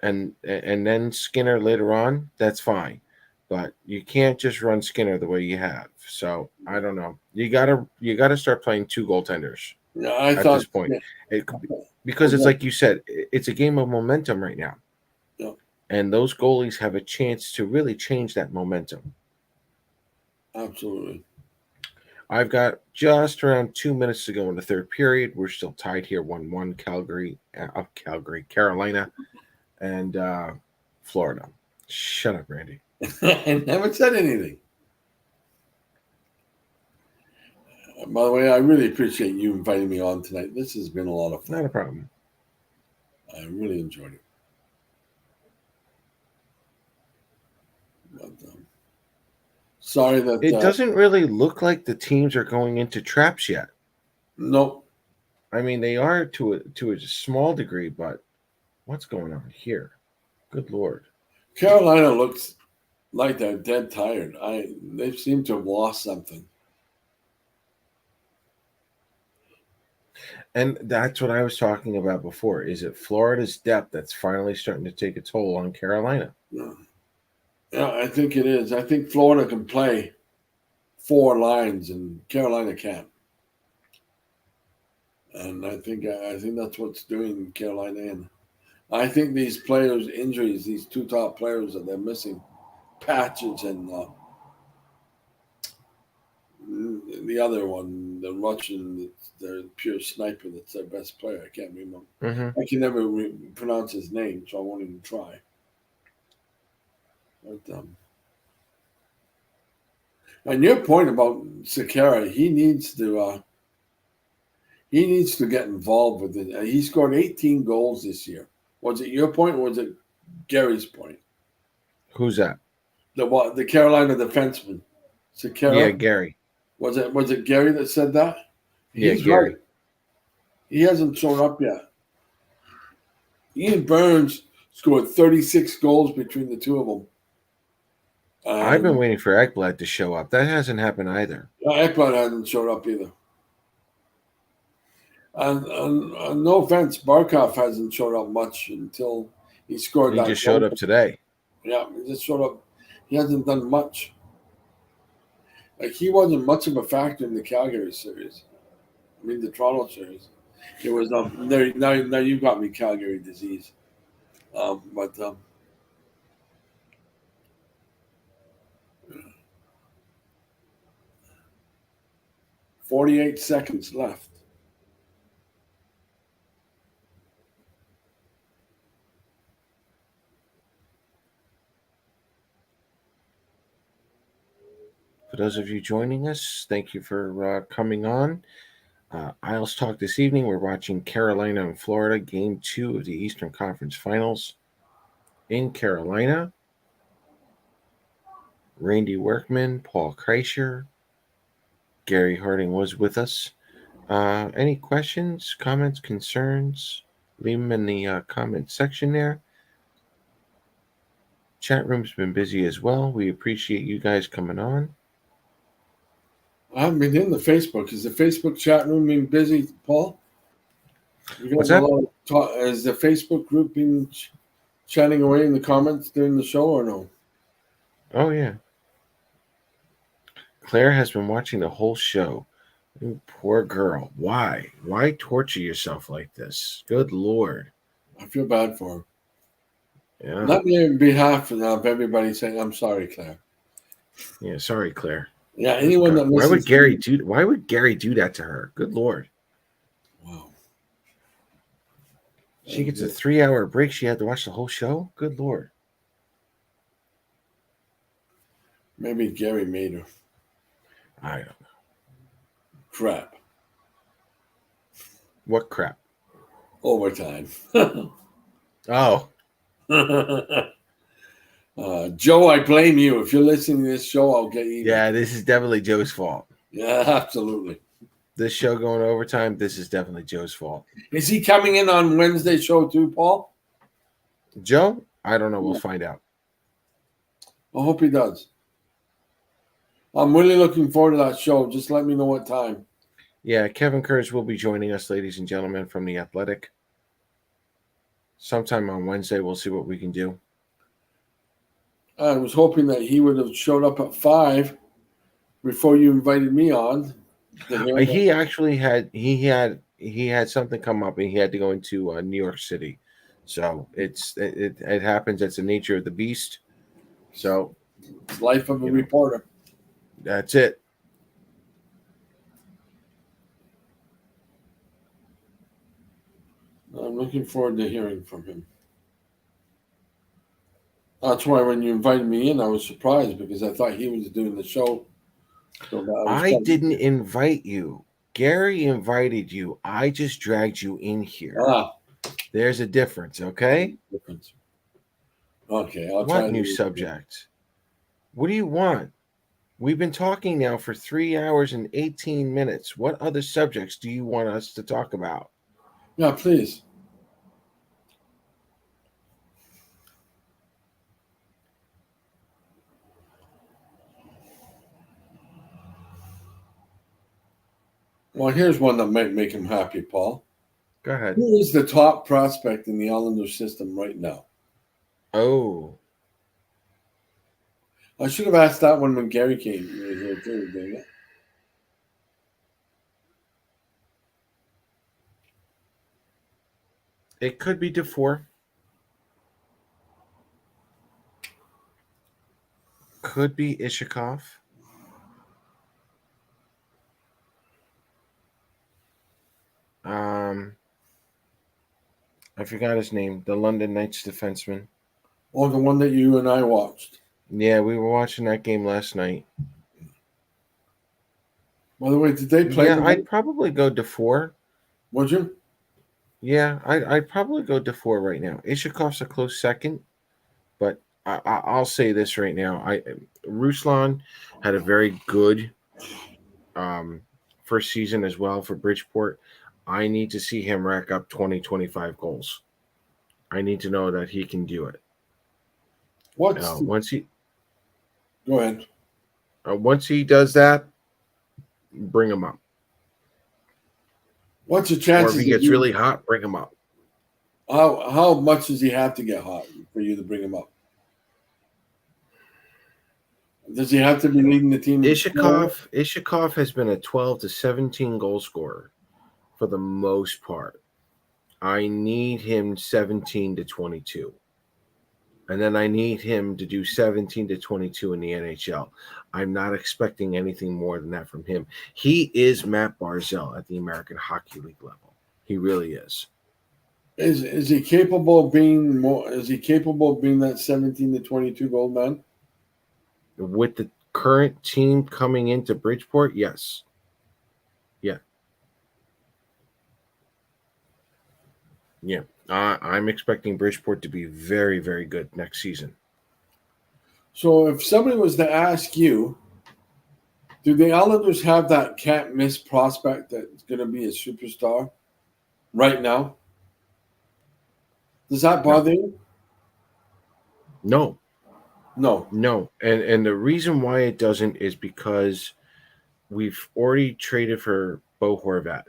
and then Skinner later on, that's fine. But you can't just run Skinner the way you have. So I don't know. You gotta start playing 2 goaltenders. Yeah, at this point. Because it's like you said, it's a game of momentum right now. Yeah. And those goalies have a chance to really change that momentum. Absolutely. I've got just around 2 minutes to go in the third period. We're still tied here 1-1 Carolina, and Florida. Shut up, Randy. I never said anything. By the way, I really appreciate you inviting me on tonight. This has been a lot of fun. Not a problem. I really enjoyed it. But, sorry that it doesn't really look like the teams are going into traps yet. Nope. I mean, they are to a small degree, but what's going on here? Good Lord. Carolina looks like they're dead tired. They seem to have lost something. And that's what I was talking about before. Is it Florida's depth that's finally starting to take a toll on Carolina? Yeah, I think it is. I think Florida can play 4 lines and Carolina can't. And I think that's what's doing Carolina in. I think these players' injuries, these 2 top players that they're missing, Patches and the other one, the Russian, the pure sniper that's their best player. I can't remember. Mm-hmm. I can never pronounce his name, so I won't even try. But, and your point about Sekera, he needs to get involved with it. He scored 18 goals this year. Was it your point or was it Gary's point? Who's that? The Carolina defenseman, Sekera. Yeah, Gary. Was it Gary that said that? Yeah, He's Gary. Right. He hasn't shown up yet. Ian Burns scored 36 goals between the 2 of them. I've been waiting for Ekblad to show up. That hasn't happened either. Ekblad hasn't showed up either. And no offense, Barkov hasn't showed up much until he scored that goal. He just showed up today. Yeah, he just showed up. He hasn't done much. Like, he wasn't much of a factor in the Calgary series. I mean, the Toronto series. It was there. Now you got me Calgary disease. But 48 seconds left. For those of you joining us, thank you for coming on. Isles Talk this evening. We're watching Carolina and Florida, Game 2 of the Eastern Conference Finals in Carolina. Randy Workman, Paul Kreischer, Gary Harding was with us. Any questions, comments, concerns? Leave them in the comment section there. Chat room's been busy as well. We appreciate you guys coming on. I haven't been in the Facebook. Is the Facebook chat room being busy, Paul? What's that? Is the Facebook group been chatting away in the comments during the show or no? Oh, yeah. Claire has been watching the whole show. Ooh, poor girl. Why? Why torture yourself like this? Good Lord. I feel bad for her. Yeah. Not on behalf of everybody saying, I'm sorry, Claire. Yeah, sorry, Claire. Yeah, anyone that listens. Why would Gary do that to her? Good Lord. Wow. She gets a 3-hour break. She had to watch the whole show? Good Lord. Maybe Gary made her. I don't know. Crap. What crap? Overtime. Oh. Joe, I blame you. If you're listening to this show, I'll get you. Yeah, this is definitely Joe's fault. Yeah, absolutely. This show going overtime, this is definitely Joe's fault. Is he coming in on Wednesday's show too, Paul? Joe? I don't know. We'll find out. I hope he does. I'm really looking forward to that show. Just let me know what time. Yeah, Kevin Kurz will be joining us, ladies and gentlemen, from The Athletic. Sometime on Wednesday, we'll see what we can do. I was hoping that he would have showed up at 5 before you invited me on. He actually had something come up and he had to go into New York City. So it happens. That's the nature of the beast. So it's life of a reporter. That's it. I'm looking forward to hearing from him. That's why when you invited me in, I was surprised because I thought he was doing the show. So I didn't invite you. Gary invited you. I just dragged you in here. There's a difference, okay? Okay, I'll try. What new subject? What do you want? We've been talking now for 3 hours and 18 minutes. What other subjects do you want us to talk about? Yeah, please. Well, here's one that might make him happy, Paul. Go ahead. Who is the top prospect in the Islanders system right now? Oh. I should have asked that one when Gary came here too, didn't I? It could be DeFore. Could be Ishikov. I forgot his name. The London Knights defenseman. Oh, the one that you and I watched. Yeah, we were watching that game last night. By the way, did they play? Yeah, I'd probably go DeFore. Would you? Yeah, I'd probably go DeFore right now. Ishikov's a close second, but I'll say this right now. Ruslan had a very good first season as well for Bridgeport. I need to see him rack up 20, 25 goals. I need to know that he can do it. Once he go ahead. Once he does that, bring him up. What's the chances? Or if he gets really hot, bring him up. How much does he have to get hot for you to bring him up? Does he have to be leading the team? Ishikov has been a 12 to 17 goal scorer for the most part. I need him 17 to 22. And then I need him to do 17 to 22 in the NHL. I'm not expecting anything more than that from him. He is Matt Barzal at the American Hockey League level. He really is. Is he capable of being more? Is he capable of being that 17 to 22 goal man? With the current team coming into Bridgeport, yes. Yeah. Yeah. I'm expecting Bridgeport to be very, very good next season. So if somebody was to ask you, do the Islanders have that can't miss prospect that's going to be a superstar right now? Does that bother you? No. No. No. And the reason why it doesn't is because we've already traded for Bo Horvat.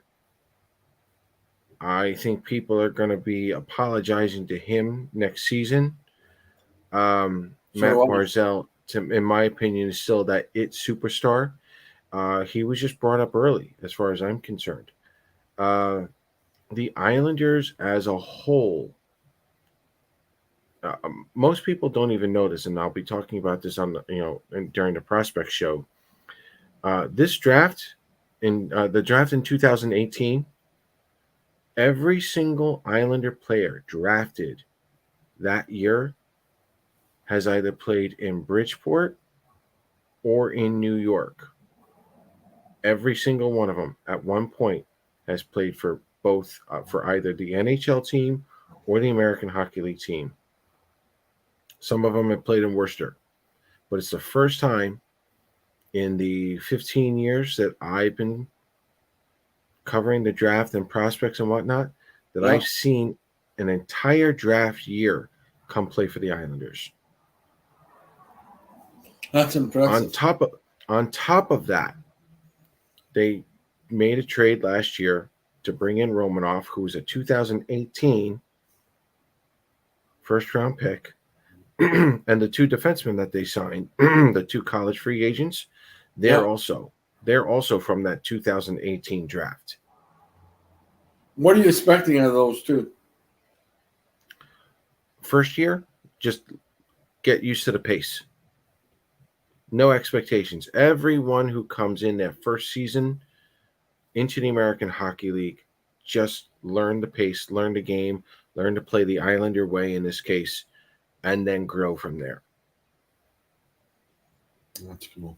I think people are going to be apologizing to him next season. Matt Barzal, in my opinion, is still that it superstar. He was just brought up early, as far as I'm concerned. The Islanders as a whole, most people don't even notice, and I'll be talking about this on during the prospect show. This draft, in the draft in 2018. Every single Islander player drafted that year has either played in Bridgeport or in New York. Every single one of them at one point has played for both, for either the NHL team or the American Hockey League team. Some of them have played in Worcester, but it's the first time in the 15 years that I've been covering the draft and prospects and whatnot that I've seen an entire draft year come play for the Islanders. That's impressive. On top of that, they made a trade last year to bring in Romanov, who was a 2018 first-round pick, and the two defensemen that they signed, the two college free agents, they're also from that 2018 draft. What are you expecting out of those two? First year, just get used to the pace. No expectations. Everyone who comes in that first season into the American Hockey League, just learn the pace, learn the game, learn to play the Islander way in this case, and then grow from there. That's cool.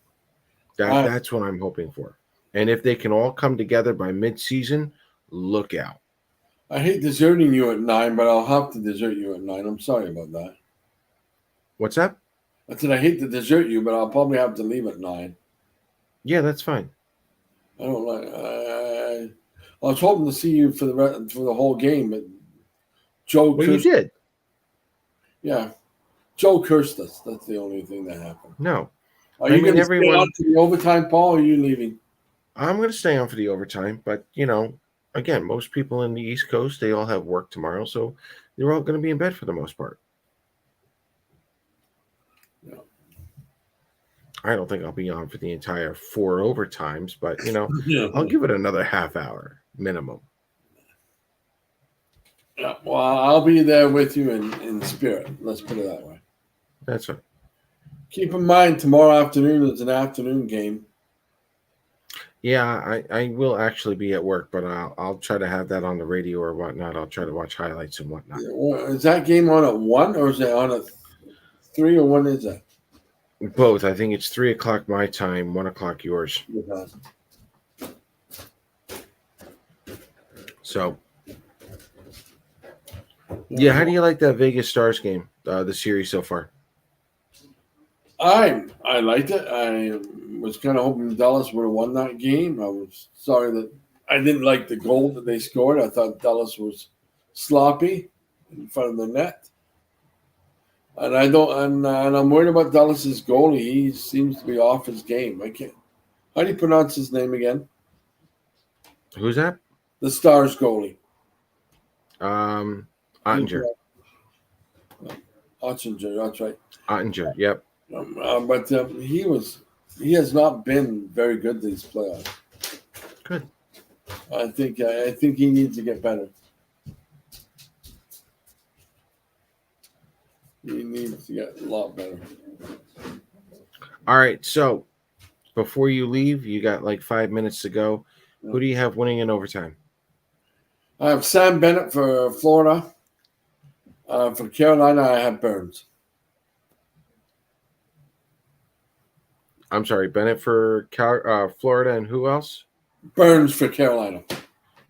That's what I'm hoping for. And if they can all come together by mid-season, look out. I hate deserting you at 9, but I'll have to desert you at 9. I'm sorry about that. What's that? I said I hate to desert you, but I'll probably have to leave at 9. Yeah, that's fine. I don't like. I was hoping to see you for the whole game, but Joe. Well, you did. Yeah, Joe cursed us. That's the only thing that happened. No. Are you going to stay on to the overtime, Paul, or are you leaving? I'm going to stay on for the overtime, but, again, most people in the East Coast, they all have work tomorrow, so they're all going to be in bed for the most part. Yeah. I don't think I'll be on for the entire 4 overtimes, but, Yeah. I'll give it another half hour minimum. Yeah, well, I'll be there with you in spirit. Let's put it that way. That's right. Keep in mind, tomorrow afternoon is an afternoon game. Yeah, I will actually be at work, but I'll try to have that on the radio or whatnot. I'll try to watch highlights and whatnot. Is that game on at 1 or is it on at 3 or when is that? Both. I think it's 3 o'clock my time, 1 o'clock yours. So, yeah, how do you like that Vegas Stars game, the series so far? I liked it. I was kind of hoping Dallas would have won that game. I was sorry that I didn't like the goal that they scored. I thought Dallas was sloppy in front of the net. And I'm worried about Dallas's goalie. He seems to be off his game. How do you pronounce his name again? Who's that? The Stars goalie. Ottinger. Ottinger, that's right. Ottinger, yep. But he has not been very good these playoffs. Good. I think he needs to get better. He needs to get a lot better. All right, so before you leave, you got like 5 minutes to go. Who do you have winning in overtime? I have Sam Bennett for Florida. For Carolina, I have Burns. I'm sorry, Bennett for Florida, and who else? Burns for Carolina.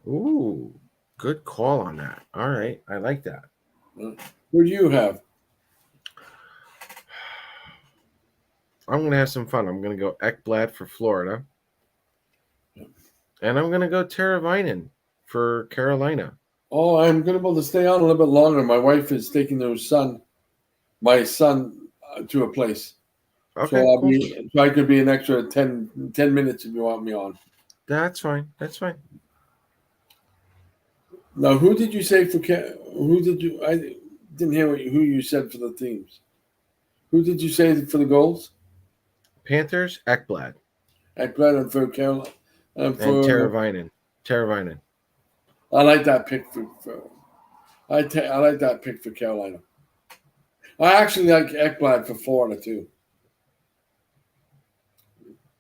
Ooh, good call on that. All right, I like that. Who do you have? I'm going to have some fun. I'm going to go Ekblad for Florida. And I'm going to go Teravainen for Carolina. Oh, I'm going to be able to stay on a little bit longer. My wife is taking my son, to a place. Okay, So cool. I could be an extra 10 minutes if you want me on. That's fine. That's fine. Now, who did you say for who did you? I didn't hear who you said for the teams. Who did you say for the goals? Panthers, Ekblad. Ekblad for Carolina. And Teravainen. I like that pick I like that pick for Carolina. I actually like Ekblad for Florida too.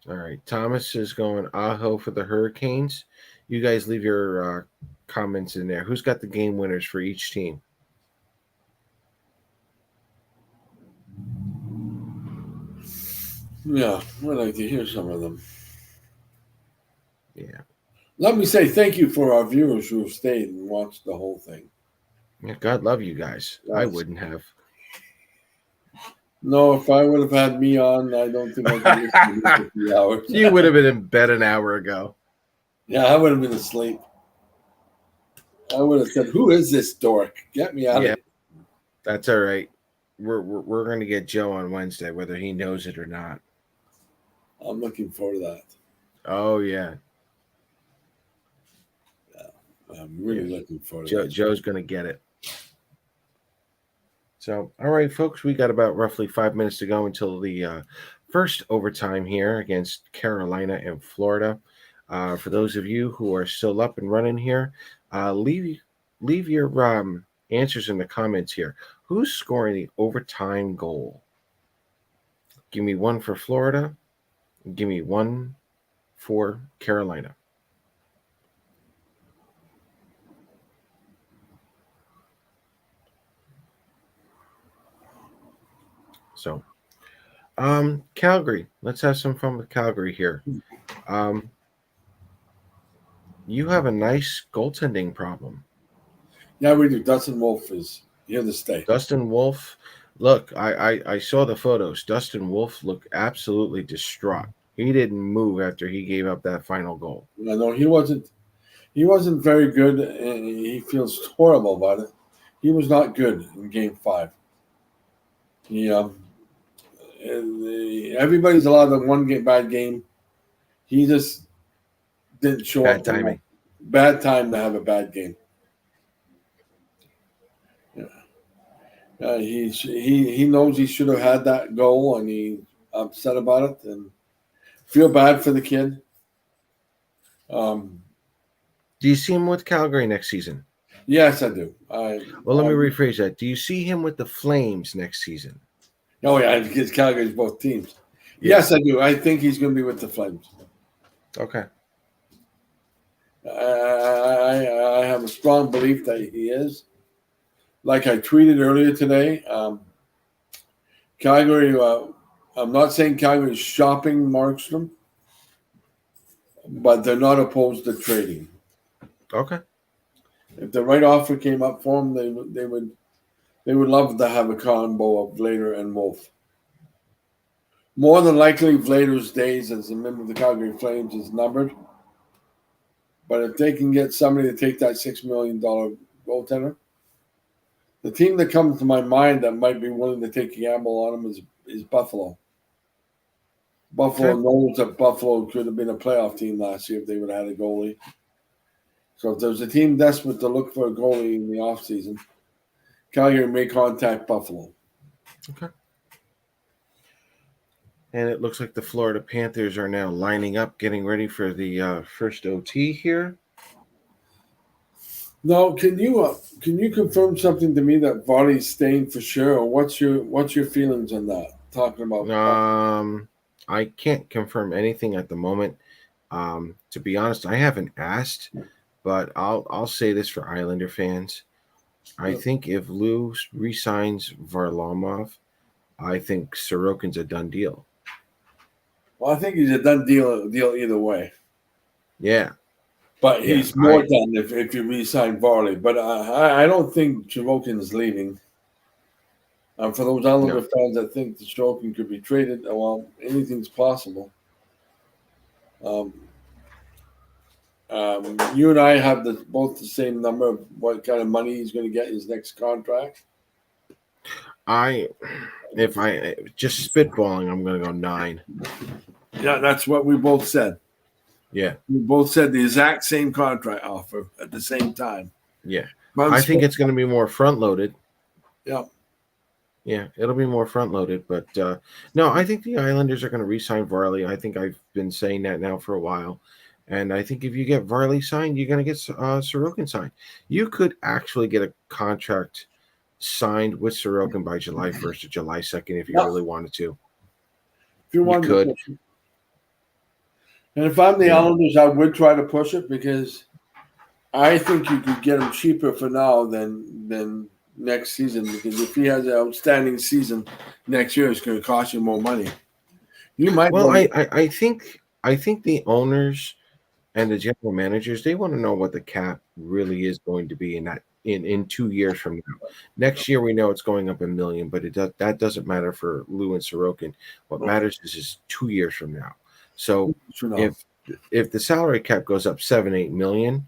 All right. Thomas is going Aho for the Hurricanes. You guys leave your comments in there. Who's got the game winners for each team? Yeah, I'd like to hear some of them. Yeah. Let me say thank you for our viewers who have stayed and watched the whole thing. Yeah, God love you guys. Yes. I wouldn't have. No, if I would have had me on, I don't think I could listen to 3 hours. You would have been in bed an hour ago. Yeah, I would have been asleep. I would have said, "Who is this dork? Get me out of here." That's all right. We're going to get Joe on Wednesday, whether he knows it or not. I'm looking forward to that. Oh yeah. I'm really looking forward to that. Joe's going to get it. So, all right, folks, we got about roughly 5 minutes to go until the first overtime here against Carolina and Florida. For those of you who are still up and running here, leave your answers in the comments here. Who's scoring the overtime goal? Give me one for Florida. Give me one for Carolina. So, Calgary. Let's have some fun with Calgary here. You have a nice goaltending problem. Yeah, we do. Dustin Wolf is here to stay. Dustin Wolf. Look, I saw the photos. Dustin Wolf looked absolutely distraught. He didn't move after he gave up that final goal. No, he wasn't very good, and he feels horrible about it. He was not good in Game 5. Everybody's allowed the one bad game. He just didn't show up. Bad timing. Bad time to have a bad game. He knows he should have had that goal, and he's upset about it, and feel bad for the kid. Do you see him with Calgary next season? Yes, I do. Let me rephrase that. Do you see him with the Flames next season? Oh, yeah, because Calgary's both teams. Yeah. Yes, I do. I think he's going to be with the Flames. Okay. I have a strong belief that he is. Like I tweeted earlier today, Calgary, I'm not saying Calgary is shopping Markstrom, but they're not opposed to trading. Okay. If the right offer came up for them, they would love to have a combo of Vlader and Wolf. More than likely, Vlader's days as a member of the Calgary Flames is numbered. But if they can get somebody to take that $6 million goaltender, the team that comes to my mind that might be willing to take a gamble on him is Buffalo. Buffalo knows that Buffalo could have been a playoff team last year if they would have had a goalie. So if there's a team desperate to look for a goalie in the offseason, Calgary may contact Buffalo. Okay. And it looks like the Florida Panthers are now lining up, getting ready for the first OT here. Now, can you confirm something to me that Varley's staying for sure, or what's your feelings on that? Talking about I can't confirm anything at the moment. To be honest, I haven't asked, but I'll say this for Islander fans. I think if Lou resigns Varlamov, I think Sorokin's a done deal. well, I think he's a done deal either way. Yeah, But yeah. he's more done if you re-sign Varley. But I don't think Sorokin is leaving. For those Islander No. fans that think the Sorokin could be traded, well, anything's possible. Um, you and I have both the same number of what kind of money he's going to get in his next contract. If I just spitballing, I'm going to go 9. Yeah, that's what we both said. Yeah, We both said the exact same contract offer at the same time. yeah. But I think it's going to be more front loaded. yeah. Yeah, it'll be more front loaded. But no, I think the Islanders are going to re-sign Varley. I think I've been saying that now for a while. And I think if you get Varley signed, you're going to get Sorokin signed. You could actually get a contract signed with Sorokin by July 1st or July 2nd if you really wanted to. If you wanted to could. push it. And if I'm the Yeah. Islanders, I would try to push it because I think you could get him cheaper for now than next season. Because if he has an outstanding season next year, it's going to cost you more money. You might. Well, I think the owners and the general managers, they want to know what the cap really is going to be in 2 years from now. Next year we know it's going up $1 million, but that doesn't matter for Lou and Sorokin. What matters is 2 years from now. So if the salary cap goes up 7 or 8 million,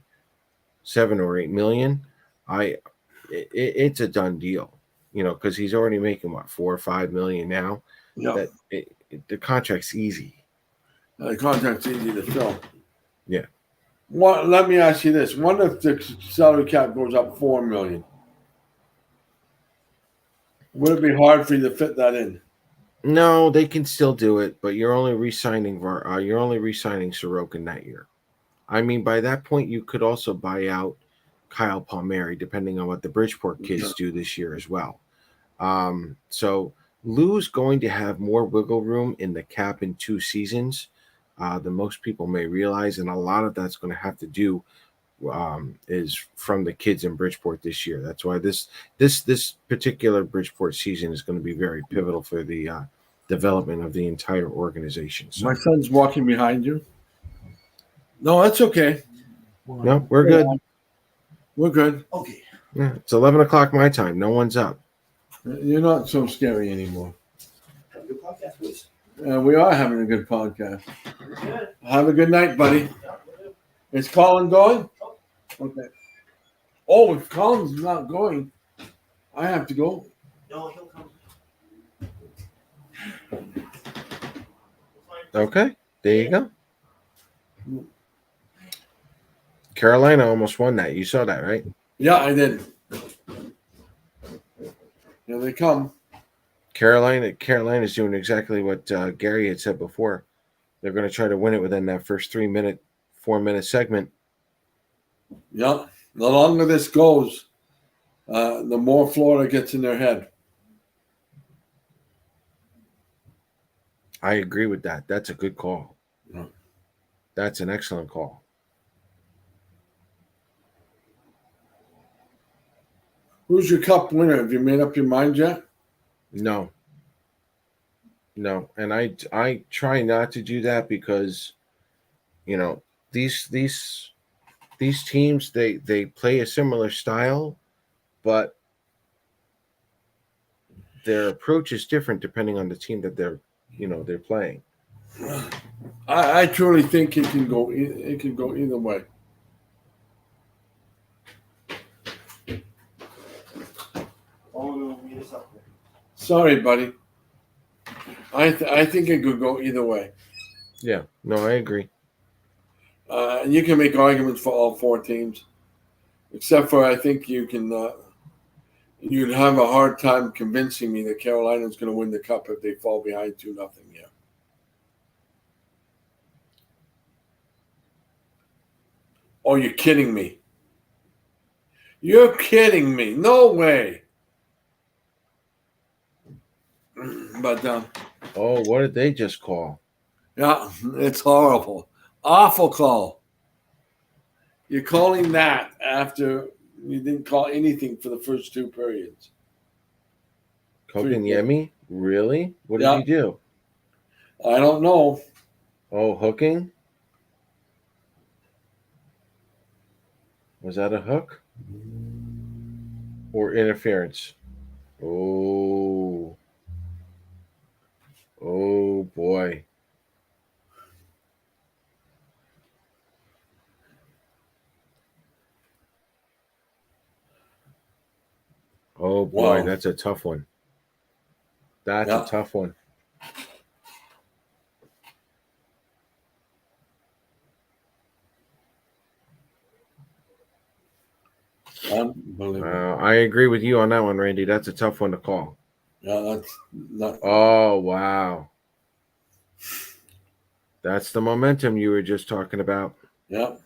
it's a done deal. Because he's already making what 4 or 5 million now. Yeah. The contract's easy. The contract's easy to fill. Yeah. Let me ask you this: what if the salary cap goes up $4 million? Would it be hard for you to fit that in? No, they can still do it, but you're only re-signing Sorokin that year. I mean, by that point, you could also buy out Kyle Palmieri, depending on what the Bridgeport kids do this year as well. So Lou's going to have more wiggle room in the cap in 2 seasons than most people may realize, and a lot of that's going to have to do is from the kids in Bridgeport this year. That's why this particular Bridgeport season is going to be very pivotal for the development of the entire organization. So, My son's walking behind you. No, that's okay. no, we're good. We're good. Okay. Yeah, it's 11 o'clock my time. No one's up. You're not so scary anymore. Have a good podcast, please. We are having a good podcast. Good. Have a good night, buddy. Yeah, we'll do. Is Colin going? Okay. Oh, if Colin's not going, I have to go. No, he'll come. Okay, there you go. Carolina almost won that. You saw that, right? Yeah, I did. Here they come. Carolina's doing exactly what Gary had said before. They're going to try to win it within that first 4-minute segment. Yeah. The longer this goes, the more Florida gets in their head. I agree with that. That's a good call. Yeah. That's an excellent call. Who's your cup winner? Have you made up your mind yet? No. And I try not to do that because, these teams they play a similar style, but their approach is different depending on the team that they're playing. I truly think it can go. It can go either way. Oh, meet us up there. Sorry, buddy. I think it could go either way. Yeah, no, I agree. You can make arguments for all 4 teams, except for I think you can. You'd have a hard time convincing me that Carolina's going to win the cup if they fall behind 2-0. Yeah. Oh, you're kidding me. You're kidding me. No way. But Oh, what did they just call? yeah, it's horrible. Awful call. You're calling that after you didn't call anything for the first two periods. Kokanyemi? Really? What did Yeah. he do? I don't know. Oh, hooking? Was that a hook? Or interference? Oh. Oh, boy. Oh, boy. Wow. That's a tough one. That's a Yeah. tough one. Unbelievable. I agree with you on that one, Randy. That's a tough one to call. Yeah, that's not. Oh, wow. That's the momentum you were just talking about. Yeah.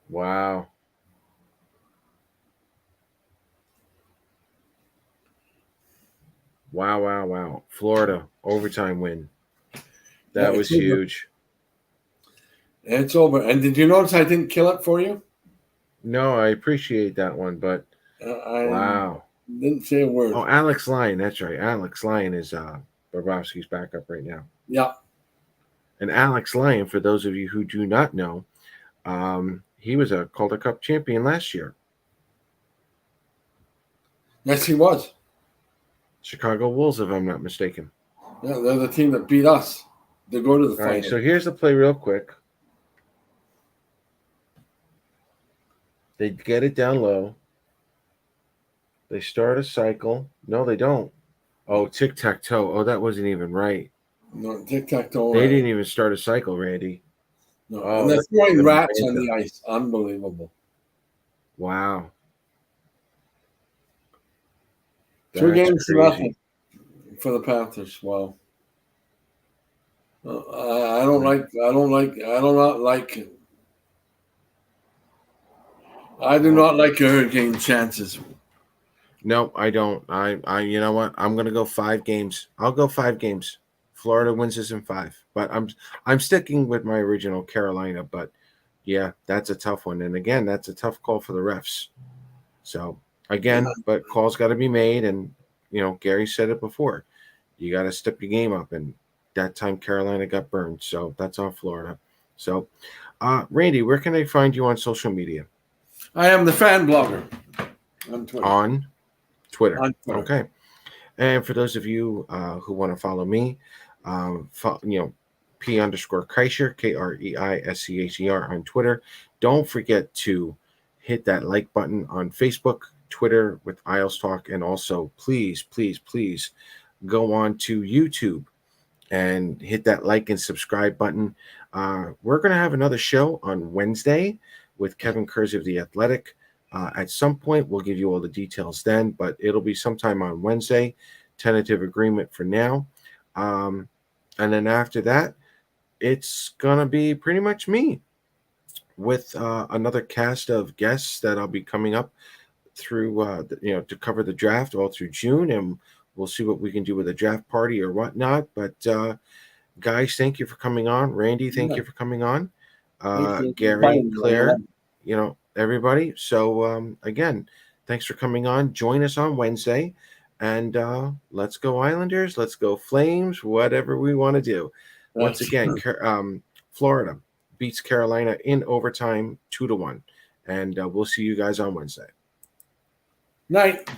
Wow. Wow, wow, wow. Florida overtime win. Yeah, That was it's over. huge. It's over. And did you notice I didn't kill it for you? No, I appreciate that one, but I wow. didn't say a word. Oh, Alex Lyon. That's right. Alex Lyon is Bobrovsky's backup right now. Yeah. And Alex Lyon, for those of you who do not know, he was a Calder Cup champion last year. Yes, he was. Chicago Wolves, if I'm not mistaken. Yeah, they're the team that beat us to go to the All right, final. so here's the play real quick. They get it down low. They start a cycle. No, they don't. Oh, tic-tac-toe. Oh, that wasn't even right. No, tic-tac-toe. They didn't even start a cycle, Randy. No. Oh, And they're that's throwing the rats on momentum. the ice. Unbelievable. Wow. 2 That's games to crazy. nothing for the Panthers. Wow. I don't like. I do not like. I do not like Hurricane chances. No, I don't. You know what? I'm gonna go 5 games. I'll go 5 games. Florida wins this in 5. But I'm sticking with my original Carolina. But yeah, that's a tough one. And again, that's a tough call for the refs. So again, but calls got to be made. And Gary said it before. You got to step your game up. And that time Carolina got burned. So that's on Florida. So, Randy, where can I find you on social media? I am the fan blogger on Twitter. On Twitter. On Twitter. Okay. And for those of you who want to follow me, P_Kreischer, KREISCHER on Twitter. Don't forget to hit that like button on Facebook, Twitter with Isles Talk, and also please, please, please go on to YouTube and hit that like and subscribe button. We're going to have another show on Wednesday with Kevin Kurz of The Athletic. At some point, we'll give you all the details then, but it'll be sometime on Wednesday. Tentative agreement for now. And then after that, it's going to be pretty much me with another cast of guests that I'll be coming up through, to cover the draft all through June. And we'll see what we can do with a draft party or whatnot. But guys, thank you for coming on. Randy, thank you for coming on. Gary, Claire, everybody. So again, thanks for coming on. Join us on Wednesday. And let's go Islanders. Let's go Flames. Whatever we want to do. Once again, Florida beats Carolina in overtime 2-1. And we'll see you guys on Wednesday. Night.